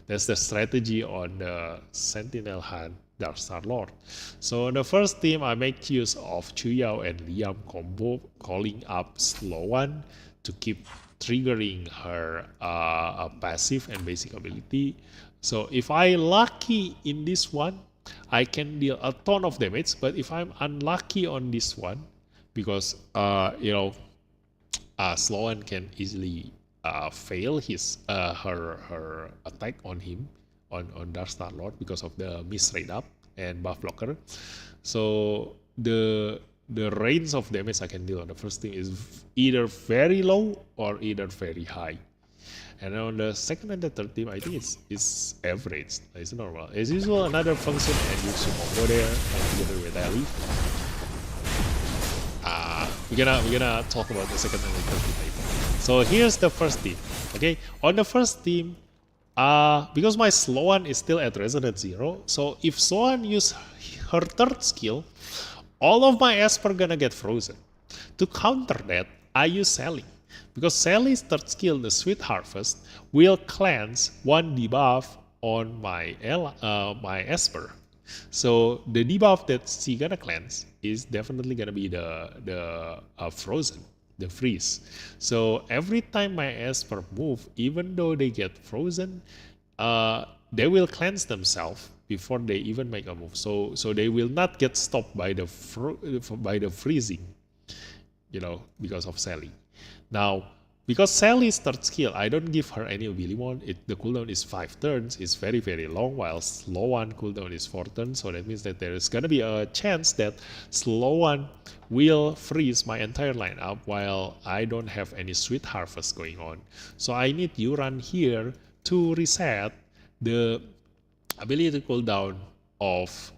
That's the strategy on the Sentinel Hand Dark Star Lord. So in the first team, I make use of Chuyao and Liam combo, calling up Sloan to keep triggering her passive and basic ability. So if I lucky in this one, I can deal a ton of damage. But if I'm unlucky on this one, because you know, Sloan can easily fail his her attack on him on Dark Star Lord because of the miss rate up and buff blocker. So the range of damage I can deal on the first team is either very low or either very high. And on the second and the third team, I think it's average. It's normal. As usual, another function and Yuxu combo there, and together with Ali. We're gonna talk about the second and the third team later. So here's the first team. Okay, on the first team, because my Sloan is still at Resonance 0, so if Sloan use her third skill, all of my Esper gonna get frozen. To counter that, I use Sally. Because Sally's third skill, the Sweet Harvest, will cleanse one debuff on my my Esper. So the debuff that she gonna cleanse is definitely gonna be the frozen, the freeze. So every time my Esper move, even though they get frozen, they will cleanse themselves before they even make a move. So they will not get stopped by the freezing, you know, because of Sally. Now, because Sally's third skill, I don't give her any ability one. The cooldown is 5 turns. It's very, very long, while slow one cooldown is 4 turns. So that means that there is gonna be a chance that slow one will freeze my entire lineup while I don't have any sweet harvest going on. So I need you run here to reset the ability cooldown of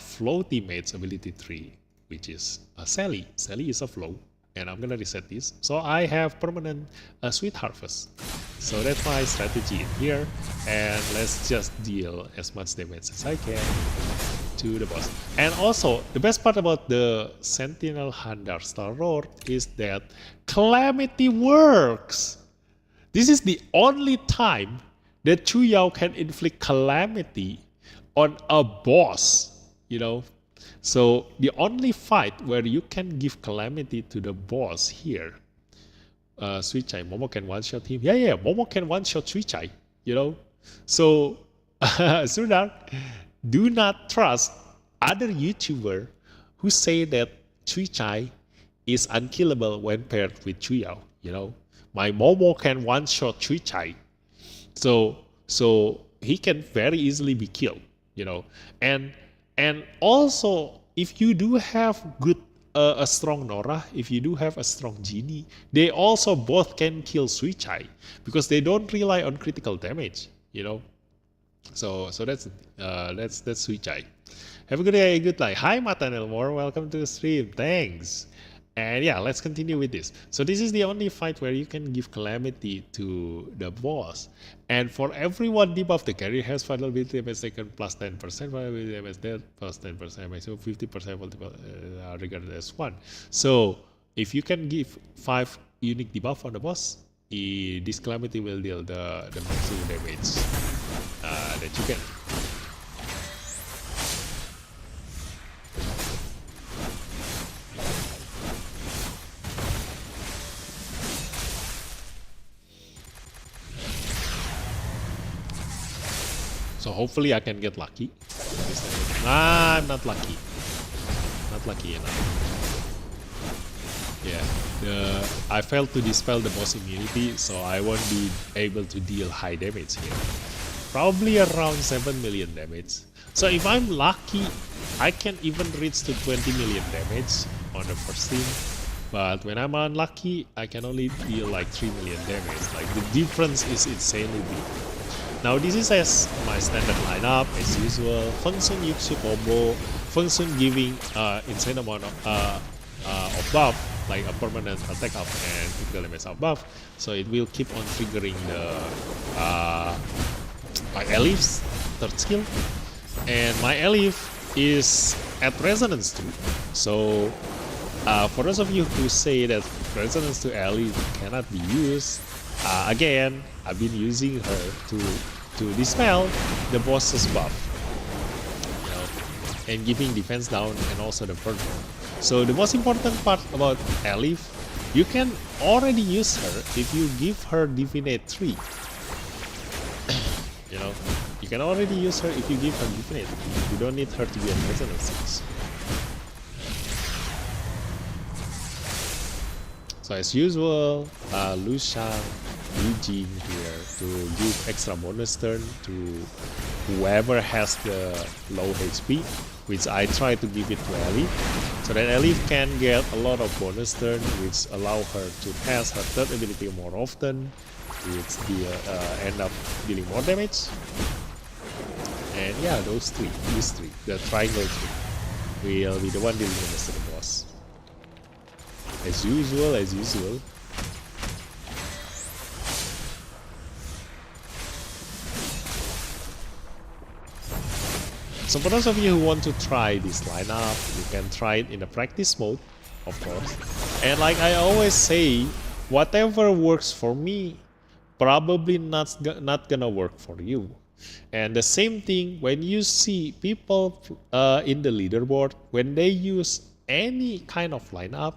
flow teammates ability 3, which is Sally. Sally is a flow. And I'm gonna reset this, so I have permanent sweet harvest. So that's my strategy in here, and let's just deal as much damage as I can to the boss. And also, the best part about the Sentinel Handar Star Roar is that Calamity works. This is the only time that Chu Yao can inflict Calamity on a boss, you know. So the only fight where you can give Calamity to the boss here, Sui Zai, Momo can one-shot him. Yeah, Momo can one-shot Sui Zai, you know. So, Sundar, do not trust other YouTuber who say that Sui Zai is unkillable when paired with Chu Yao, you know. My Momo can one-shot Sui Zai. So he can very easily be killed, you know. And also, if you do have a strong Nora, if you do have a strong Genie, they also both can kill Sui Zai because they don't rely on critical damage, you know. So that's Sui Zai. Have a good day, good night. Hi, Matan Elmore, welcome to the stream. Thanks. And yeah, let's continue with this. So this is the only fight where you can give Calamity to the boss. And for everyone debuff, the carry has final ability damage taken plus 10%, final ability damage dealt plus 10%, maximum 50% multiple regarded as 1. So if you can give 5 unique debuff on the boss, this Calamity will deal the maximum damage that you get. So hopefully I can get lucky. Nah, I'm not lucky. Not lucky enough. Yeah, I failed to dispel the boss immunity, so I won't be able to deal high damage here. Probably around 7 million damage. So if I'm lucky, I can even reach to 20 million damage on the first team. But when I'm unlucky, I can only deal like 3 million damage. Like the difference is insanely big. Now this is as my standard lineup as usual. Function Yuxu combo, function giving insane amount of buff, like a permanent attack up and critical damage up buff. So it will keep on triggering the my Elif's third skill. And my Elif is at resonance 2. So for those of you who say that resonance 2 Elif cannot be used, again, I've been using her to dispel the boss's buff, you know, and giving defense down and also the burn. So the most important part about Elif, you can already use her if you give her Divinate 3. You know, you can already use her if you give her Divinate 3. You don't need her to be at resonance 6. So as usual, Lucian Eugene here to give extra bonus turn to whoever has the low HP, which I try to give it to Elif, so that Elif can get a lot of bonus turn, which allow her to pass her third ability more often, which end up dealing more damage. And yeah, these three, the triangle three, will be the one dealing damage to the boss. As usual. So for those of you who want to try this lineup, you can try it in the practice mode, of course. And like I always say, whatever works for me, probably not gonna work for you. And the same thing when you see people in the leaderboard, when they use any kind of lineup,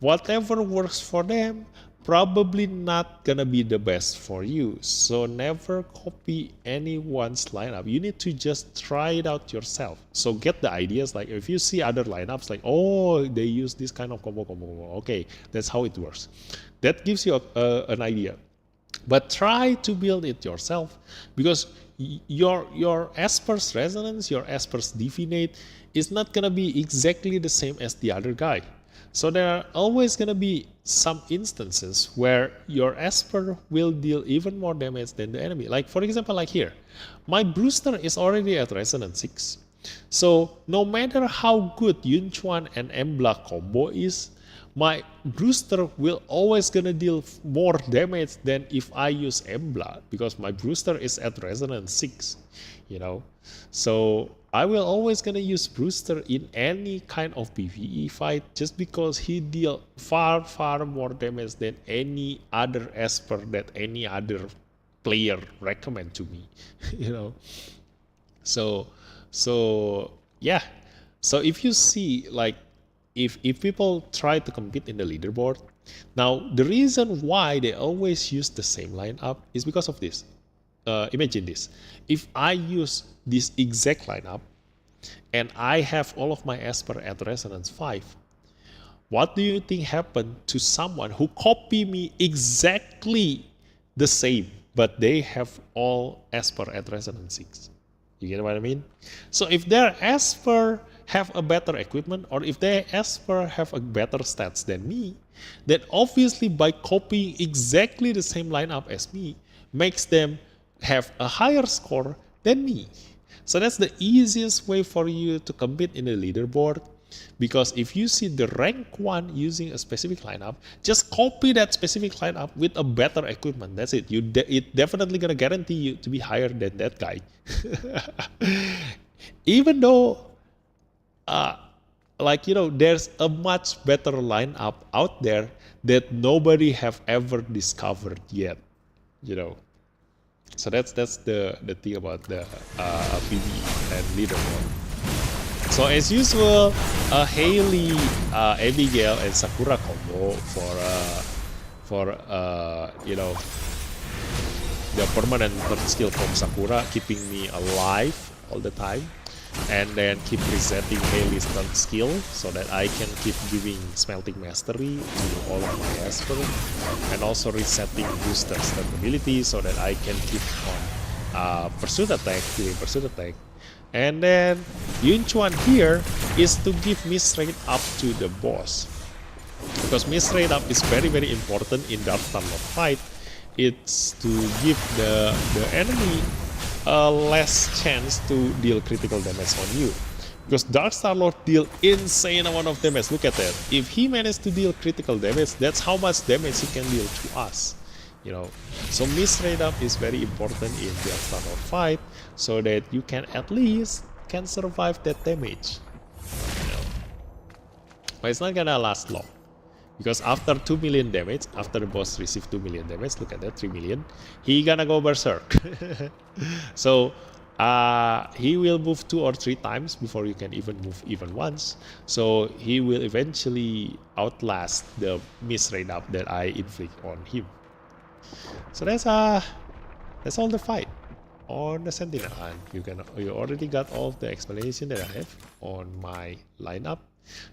whatever works for them probably not gonna be the best for you. So never copy anyone's lineup. You need to just try it out yourself. So get the ideas. Like if you see other lineups, like, oh, they use this kind of combo. Okay, that's how it works. That gives you an idea. But try to build it yourself, because your Esper's resonance, your Esper's divinate is not gonna be exactly the same as the other guy. So there are always gonna be some instances where your Esper will deal even more damage than the enemy. Like for example, like here, my Brewster is already at resonance 6. So no matter how good Yunchuan and Embla combo is, my Brewster will always gonna deal more damage than if I use Embla, because my Brewster is at resonance 6, you know. So I will always gonna use Brewster in any kind of PvE fight, just because he deal far more damage than any other Esper that any other player recommend to me, you know. So yeah. So if you see, like, if people try to compete in the leaderboard, now the reason why they always use the same lineup is because of this. Imagine this: if I use this exact lineup and I have all of my Esper at resonance 5, what do you think happened to someone who copy me exactly the same, but they have all Esper at resonance 6? You get what I mean? So if their Esper have a better equipment, or if their Esper have a better stats than me, then obviously by copying exactly the same lineup as me makes them have a higher score than me. So that's the easiest way for you to compete in the leaderboard, because if you see the rank 1 using a specific lineup, just copy that specific lineup with a better equipment. That's it. It definitely gonna guarantee you to be higher than that guy. Even though like, you know, there's a much better lineup out there that nobody have ever discovered yet, you know. So that's the thing about the PvE and leaderboard. So as usual, Hayley, Abigail, and Sakura combo for you know, the permanent third skill from Sakura, keeping me alive all the time, and then keep resetting Hayley's third skill so that I can keep giving smelting mastery to all of my Esper, and also resetting Booster's third ability so that I can keep on pursuit attack, doing pursuit attack. And then Yunchuan here is to give miss rate up to the boss, because miss rate up is very important in Dark Star Lord fight. It's to give the enemy less chance to deal critical damage on you, because Dark Star Lord deal insane amount of damage. Look at that. If he managed to deal critical damage, that's how much damage he can deal to us, you know. So miss rate up is very important in Dark Star Lord fight, so that you can at least can survive that damage, you know. But it's not gonna last long, because after 2 million damage, after the boss receive 2 million damage, look at that, 3 million, he gonna go berserk. So he will move 2 or 3 times before you can even move even once. So he will eventually outlast the miss rate up that I inflict on him. So that's all the fight on the Sentinel. And you already got all of the explanation that I have on my lineup.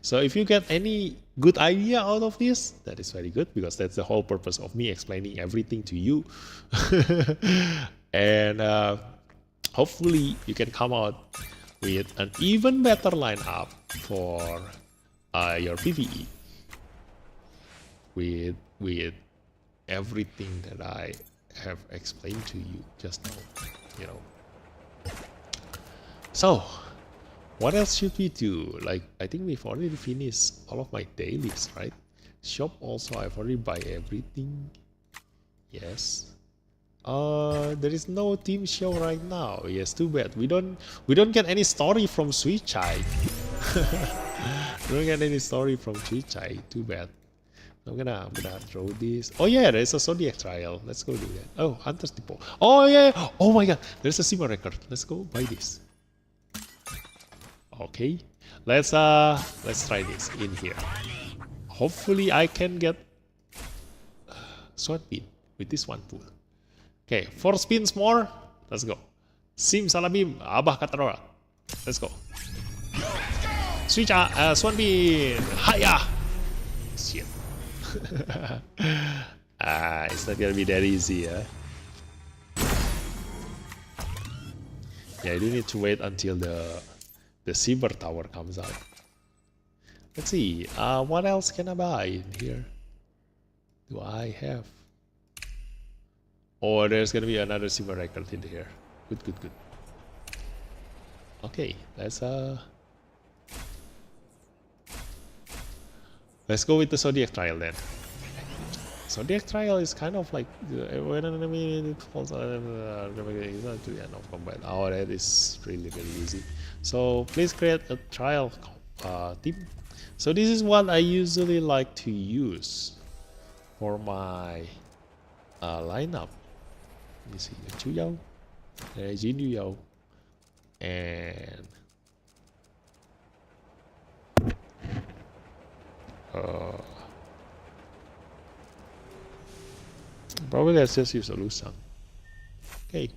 So if you get any good idea out of this, that is very good, because that's the whole purpose of me explaining everything to you. And hopefully you can come out with an even better lineup for your PvE with everything that I have explained to you just now, you know. So what else should we do? Like, I think we've already finished all of my dailies, right? Shop also, I've already buy everything. Yes. There is no team show right now. Yes, too bad. We don't get any story from Sui Zai. We don't get any story from Sui Zai. Too bad. I'm gonna throw this. Oh yeah, there's a Zodiac trial. Let's go do that. Oh, Hunter's Depot. Oh yeah. Oh my god, there's a Sima record. Let's go buy this. Okay, let's try this in here. Hopefully I can get Swan Bean with this one pool. Okay, 4 spins more. Let's go. Sim Salabim, Abah Katarora. Let's go. Switch Swan Bean. Hiya! Shit. It's not gonna be that easy, huh? Yeah, I do need to wait until the Silver Tower comes out. Let's see. What else can I buy in here? Do I have? Oh, there's gonna be another silver record in here. Good. Okay, let's go with the Zodiac Trial then. Zodiac Trial is kind of like when an enemy falls to the end of combat. Oh, that is really easy. So please create a trial team. So this is what I usually like to use for my lineup. You see, Chu Yao, Jin Yu Yao, and probably let's just use a Lusang. Okay.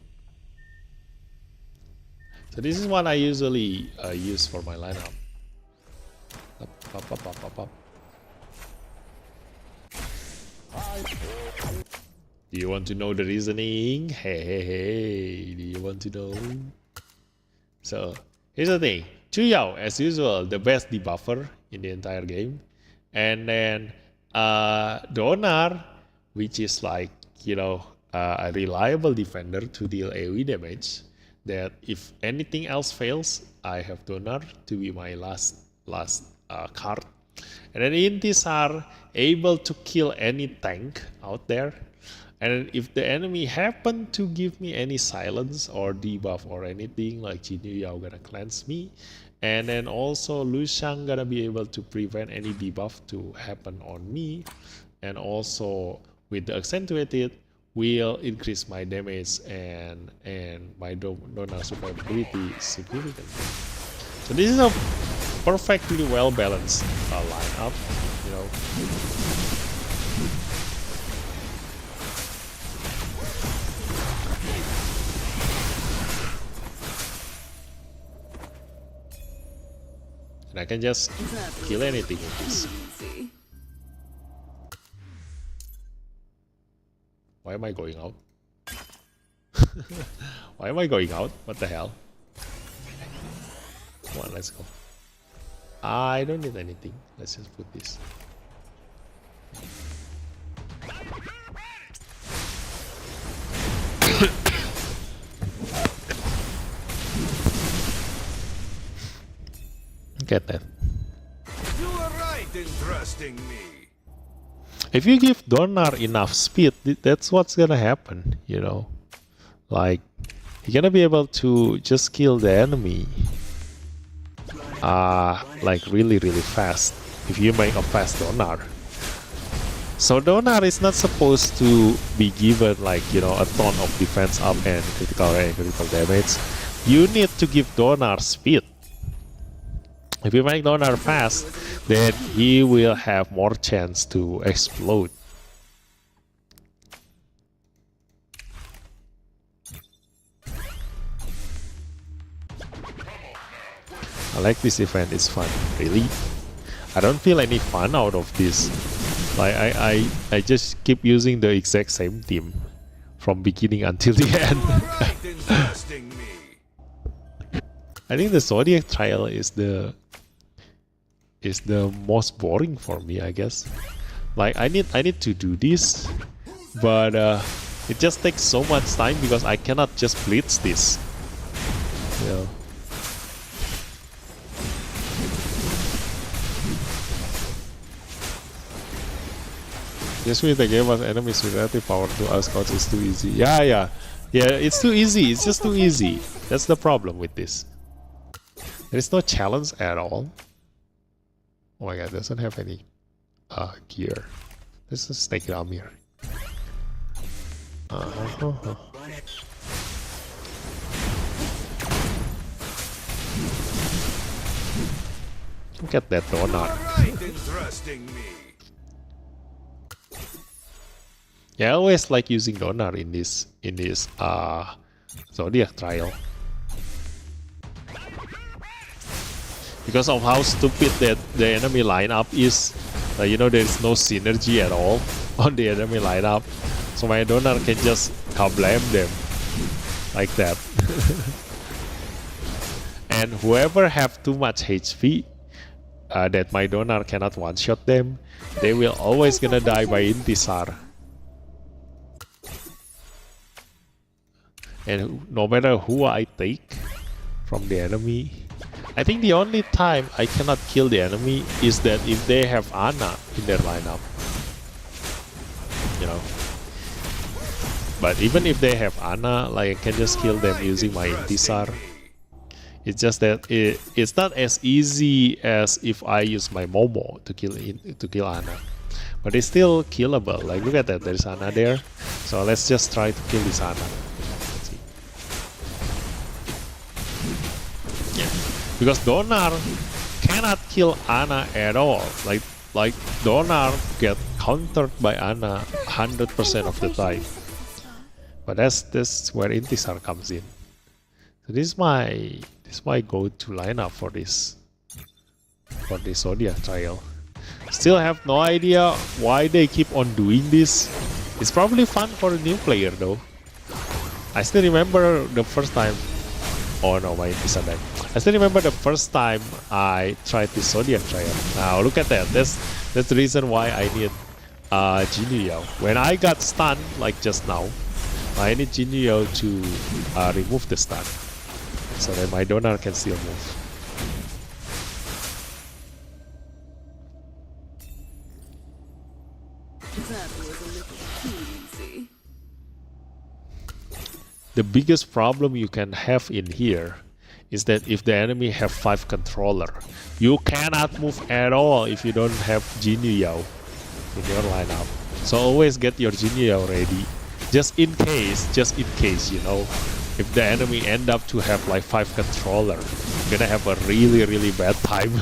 So this is what I usually use for my lineup. Up. Do you want to know the reasoning? Hey, do you want to know? So, here's the thing. Chu Yao, as usual, the best debuffer in the entire game. And then, Donar, which is like, a reliable defender to deal AoE damage. That if anything else fails, I have Donar to be my last card. And then Intis are able to kill any tank out there. And if the enemy happen to give me any silence or debuff or anything, like Jin Yu Yao gonna cleanse me. And then also Lusang gonna be able to prevent any debuff to happen on me. And also with the accentuated will increase my damage and my Donar survivability significantly. So this is a perfectly well balanced lineup, And I can just kill anything with this. Why am I going out? Why am I going out? What the hell? Come on, let's go. I don't need anything. Let's just put this. Get that. You are right in trusting me. If you give Donar enough speed, that's what's gonna happen, Like, you're gonna be able to just kill the enemy like really fast if you make a fast Donar. So Donar is not supposed to be given like a ton of defense up and critical damage. You need to give Donar speed. If you make Donar fast, then he will have more chance to explode. I like this event, it's fun. Really? I don't feel any fun out of this. Like I just keep using the exact same team from beginning until the end. I think the Zodiac Trial is the most boring for me, I guess. Like I need to do this, but it just takes so much time because I cannot just blitz this. Just with the game as enemies with relative power to us scouts is too easy. Yeah, it's too easy. It's just too easy. That's the problem with this. There is no challenge at all. Oh my god, doesn't have any gear. Let's just take it out here. Look at that donut. Yeah, I always like using Donar in this Zodiac trial. Because of how stupid that the enemy lineup is. You know, there is no synergy at all on the enemy lineup. So my Donar can just blame them like that. And whoever have too much HP that my Donar cannot one-shot them, they will always gonna die by Intisar. And no matter who I take from the enemy, I think the only time I cannot kill the enemy is that if they have Ana in their lineup. You know. But even if they have Ana, like I can just kill them using my Intisar. It's just that it's not as easy as if I use my Momo to kill Ana. But it's still killable. Like look at that, there's Ana there. So let's just try to kill this Ana. Let's see. Yeah. Because Donar cannot kill Ana at all. Like Donar get countered by Ana 100% of the time. But that's where Intisar comes in. So this is my go-to lineup for this Zodiac trial. Still have no idea why they keep on doing this. It's probably fun for a new player though. I still remember the first time. Oh no, my Intisar died. I still remember the first time I tried this Zodiac trial. Now look at that. That's the reason why I need Jinyu. When I got stunned like just now, I need Jinyu to remove the stun, so that my Donar can still move. That was a little too easy. The biggest problem you can have in here is that if the enemy have 5 controller, you cannot move at all if you don't have Jinyu in your lineup. So always get your Jinyu ready, just in case, you know. If the enemy end up to have like 5 controller, you're gonna have a really bad time.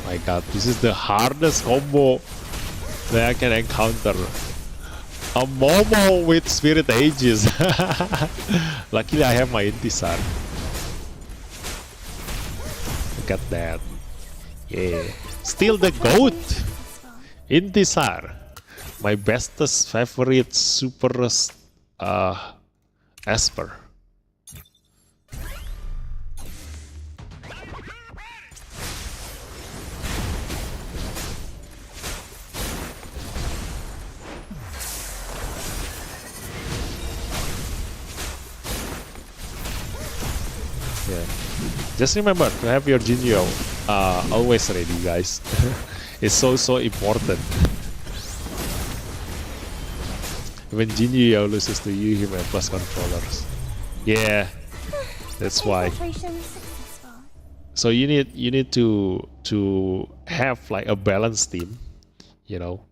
My god, this is the hardest combo that I can encounter. A Momo with Spirit Aegis. Luckily I have my Intisar. Look at that. Yeah. Still the GOAT! Intisar. My bestest favorite super Esper. Yeah. Just remember to have your Jinyu always ready, guys. It's so important. When Jinyu loses to you, he may plus controllers. Yeah, that's why. So you need to have like a balanced team, you know,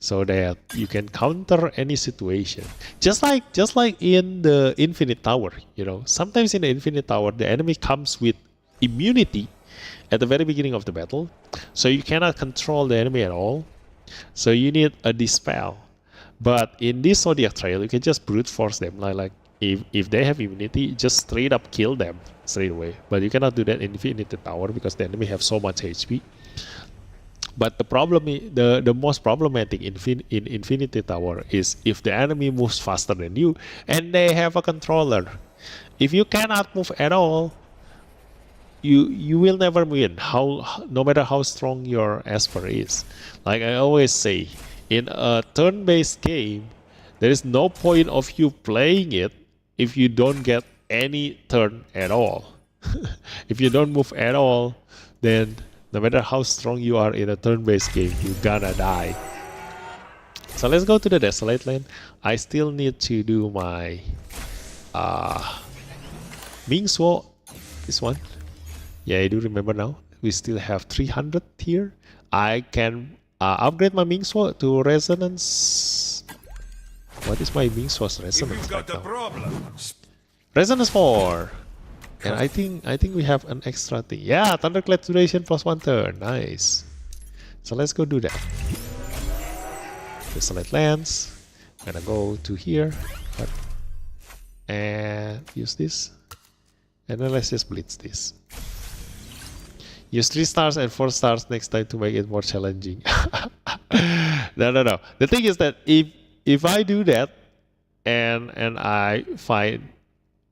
so that you can counter any situation. Just like in the Infinite Tower, you know. Sometimes in the Infinite Tower, the enemy comes with immunity at the very beginning of the battle, so you cannot control the enemy at all. So you need a dispel. But in this Zodiac trial, you can just brute force them. Like if they have immunity, just straight up kill them straight away. But you cannot do that in Infinite Tower because the enemy have so much HP. But the problem, the most problematic in Infinity Tower is if the enemy moves faster than you and they have a controller. If you cannot move at all, you will never win. No matter how strong your Esper is. Like I always say, in a turn-based game, there is no point of you playing it if you don't get any turn at all. If you don't move at all, then no matter how strong you are in a turn-based game, you're gonna die. So let's go to the Dislyte lane. I still need to do my Mingsuo. This one. Yeah, I do remember now. We still have 300 here. I can upgrade my Mingsuo to Resonance. What is my Mingsuo's Resonance right now? Resonance 4. And I think we have an extra thing. Yeah, Thunderclap duration plus 1 turn. Nice. So let's go do that. Dislyte lands. I'm gonna go to here. And use this. And then let's just blitz this. Use 3 stars and 4 stars next time to make it more challenging. No. The thing is that if I do that and I find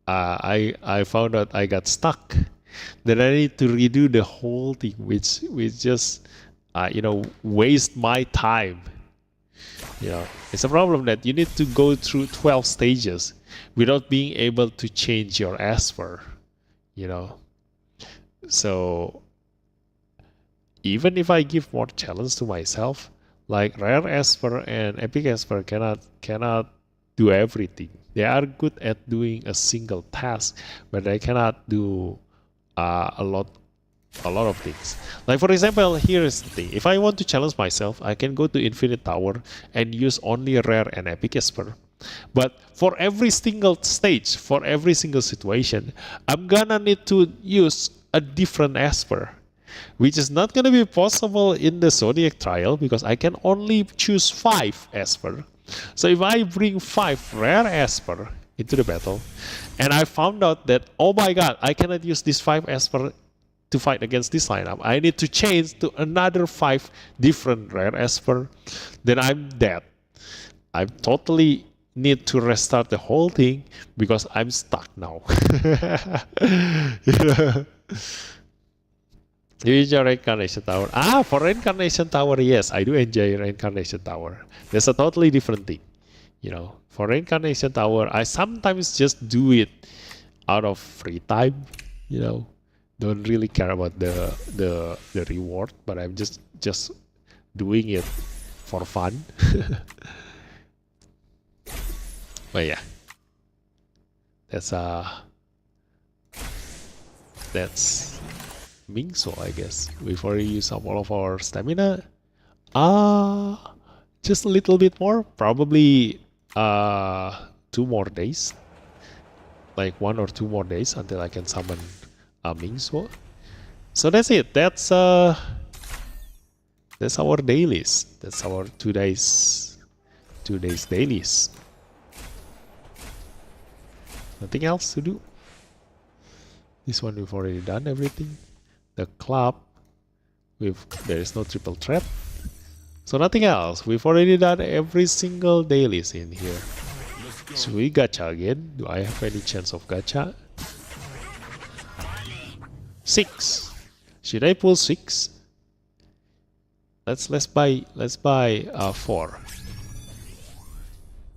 I found out I got stuck, then I need to redo the whole thing, which just waste my time. It's a problem that you need to go through 12 stages without being able to change your Esper. So even if I give more challenge to myself, like rare Esper and epic Esper cannot do everything. They are good at doing a single task, but they cannot do a lot of things. Like for example, here is the thing. If I want to challenge myself, I can go to Infinite Tower and use only rare and epic Esper. But for every single stage, for every single situation, I'm gonna need to use a different Esper, which is not gonna be possible in the Zodiac trial because I can only choose 5 Esper. So if I bring 5 rare Esper into the battle, and I found out that, oh my god, I cannot use this 5 Esper to fight against this lineup, I need to change to another 5 different rare Esper, then I'm dead. I totally need to restart the whole thing because I'm stuck now. You enjoy Reincarnation Tower? For Reincarnation Tower, yes, I do enjoy Reincarnation Tower. There's a totally different thing. For Reincarnation Tower, I sometimes just do it out of free time. Don't really care about the reward, but I'm just doing it for fun. But yeah, that's Mingso, I guess. We've already used up all of our stamina. Just a little bit more, probably 2 more days, like 1 or 2 more days until I can summon Mingso. So that's it. That's our dailies. That's our 2 days dailies. Nothing else to do. This one we've already done everything. The club, there is no triple threat. So nothing else. We've already done every single dailies in here. So we gacha again. Do I have any chance of gacha? 6. Should I pull 6? Let's buy 4.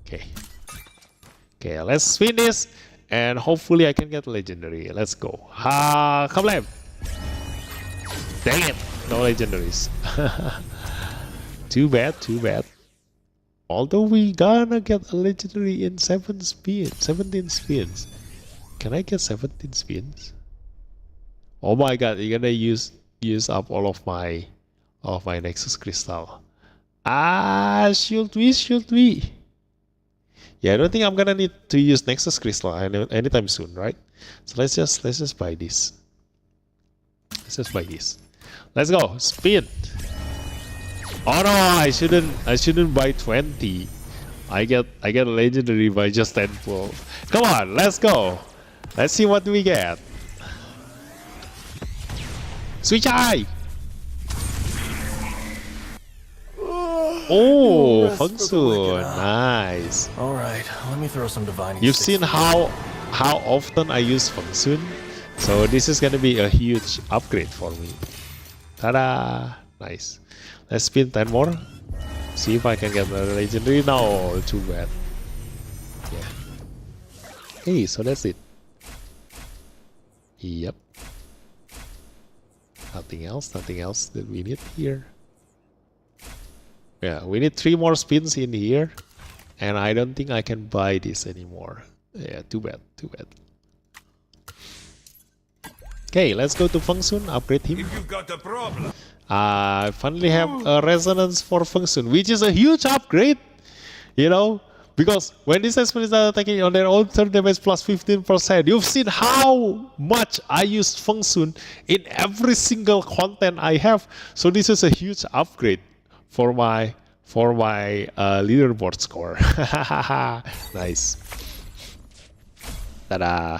Okay, let's spin this and hopefully I can get legendary. Let's go. Come on. Dang it, no legendaries. Too bad. Although we gonna get a legendary in 17 spins. Can I get 17 spins? Oh my god, you're gonna use up all of my Nexus Crystal. Should we? Yeah, I don't think I'm gonna need to use Nexus Crystal anytime soon, right? So let's just buy this. Let's go, spin. Oh no, I shouldn't buy 20. I get a legendary by just 10 pull. Come on, let's go. Let's see what we get. Sui Zai. Oh, Feng Shui, nice. All right, let me throw some divining. You've seen how often I use Feng Shui, so this is gonna be a huge upgrade for me. Ta-da! Nice. Let's spin 10 more. See if I can get a legendary. No, too bad. Yeah. Hey, so that's it. Yep. Nothing else that we need here. Yeah, we need 3 more spins in here, and I don't think I can buy this anymore. Yeah, too bad. Okay, let's go to Feng Shui, upgrade him. If you've got a problem, I finally have a resonance for Feng Shui, which is a huge upgrade. because when this Espen is attacking on their own turn damage plus 15%, you've seen how much I use Feng Sun in every single content I have. So this is a huge upgrade for my leaderboard score. Nice. Ta-da.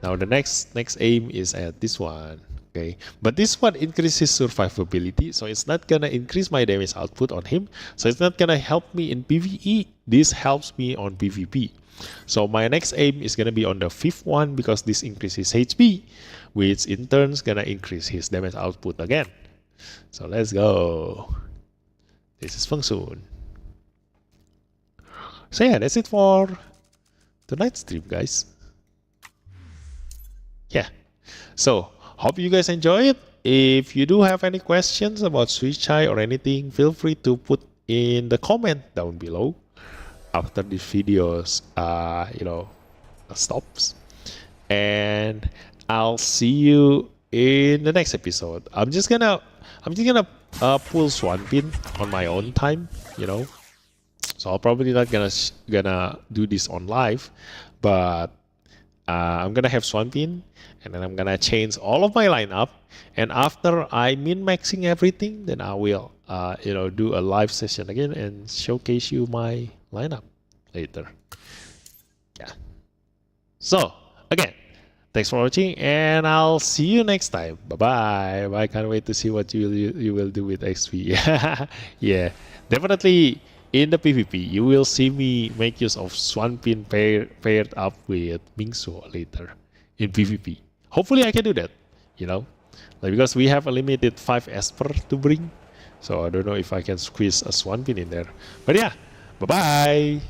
Now the next aim is at this one. Okay, but this one increases survivability, so it's not gonna increase my damage output on him, so it's not gonna help me in PvE. This helps me on PvP. So my next aim is gonna be on the 5th one, because this increases HP, which in turn is gonna increase his damage output again. So let's go. This is Feng Sun. So yeah, that's it for tonight's stream, guys. Yeah, so hope you guys enjoy it. If you do have any questions about Sui Zai or anything, feel free to put in the comment down below after this video stops, and I'll see you in the next episode. I'm just gonna pull Swanpin on my own time, so I'm probably not gonna do this on live, but I'm gonna have Swanpin, and then I'm gonna change all of my lineup, and after I min-maxing everything, then I will do a live session again and showcase you my lineup later. Yeah, so again, thanks for watching, and I'll see you next time. Bye bye. I can't wait to see what you will do with XP. Yeah, definitely in the PvP you will see me make use of Swanpin paired up with Mingsu later in PvP. Hopefully I can do that, because we have a limited 5 Esper to bring, so I don't know if I can squeeze a Swanpin in there. But yeah, bye bye.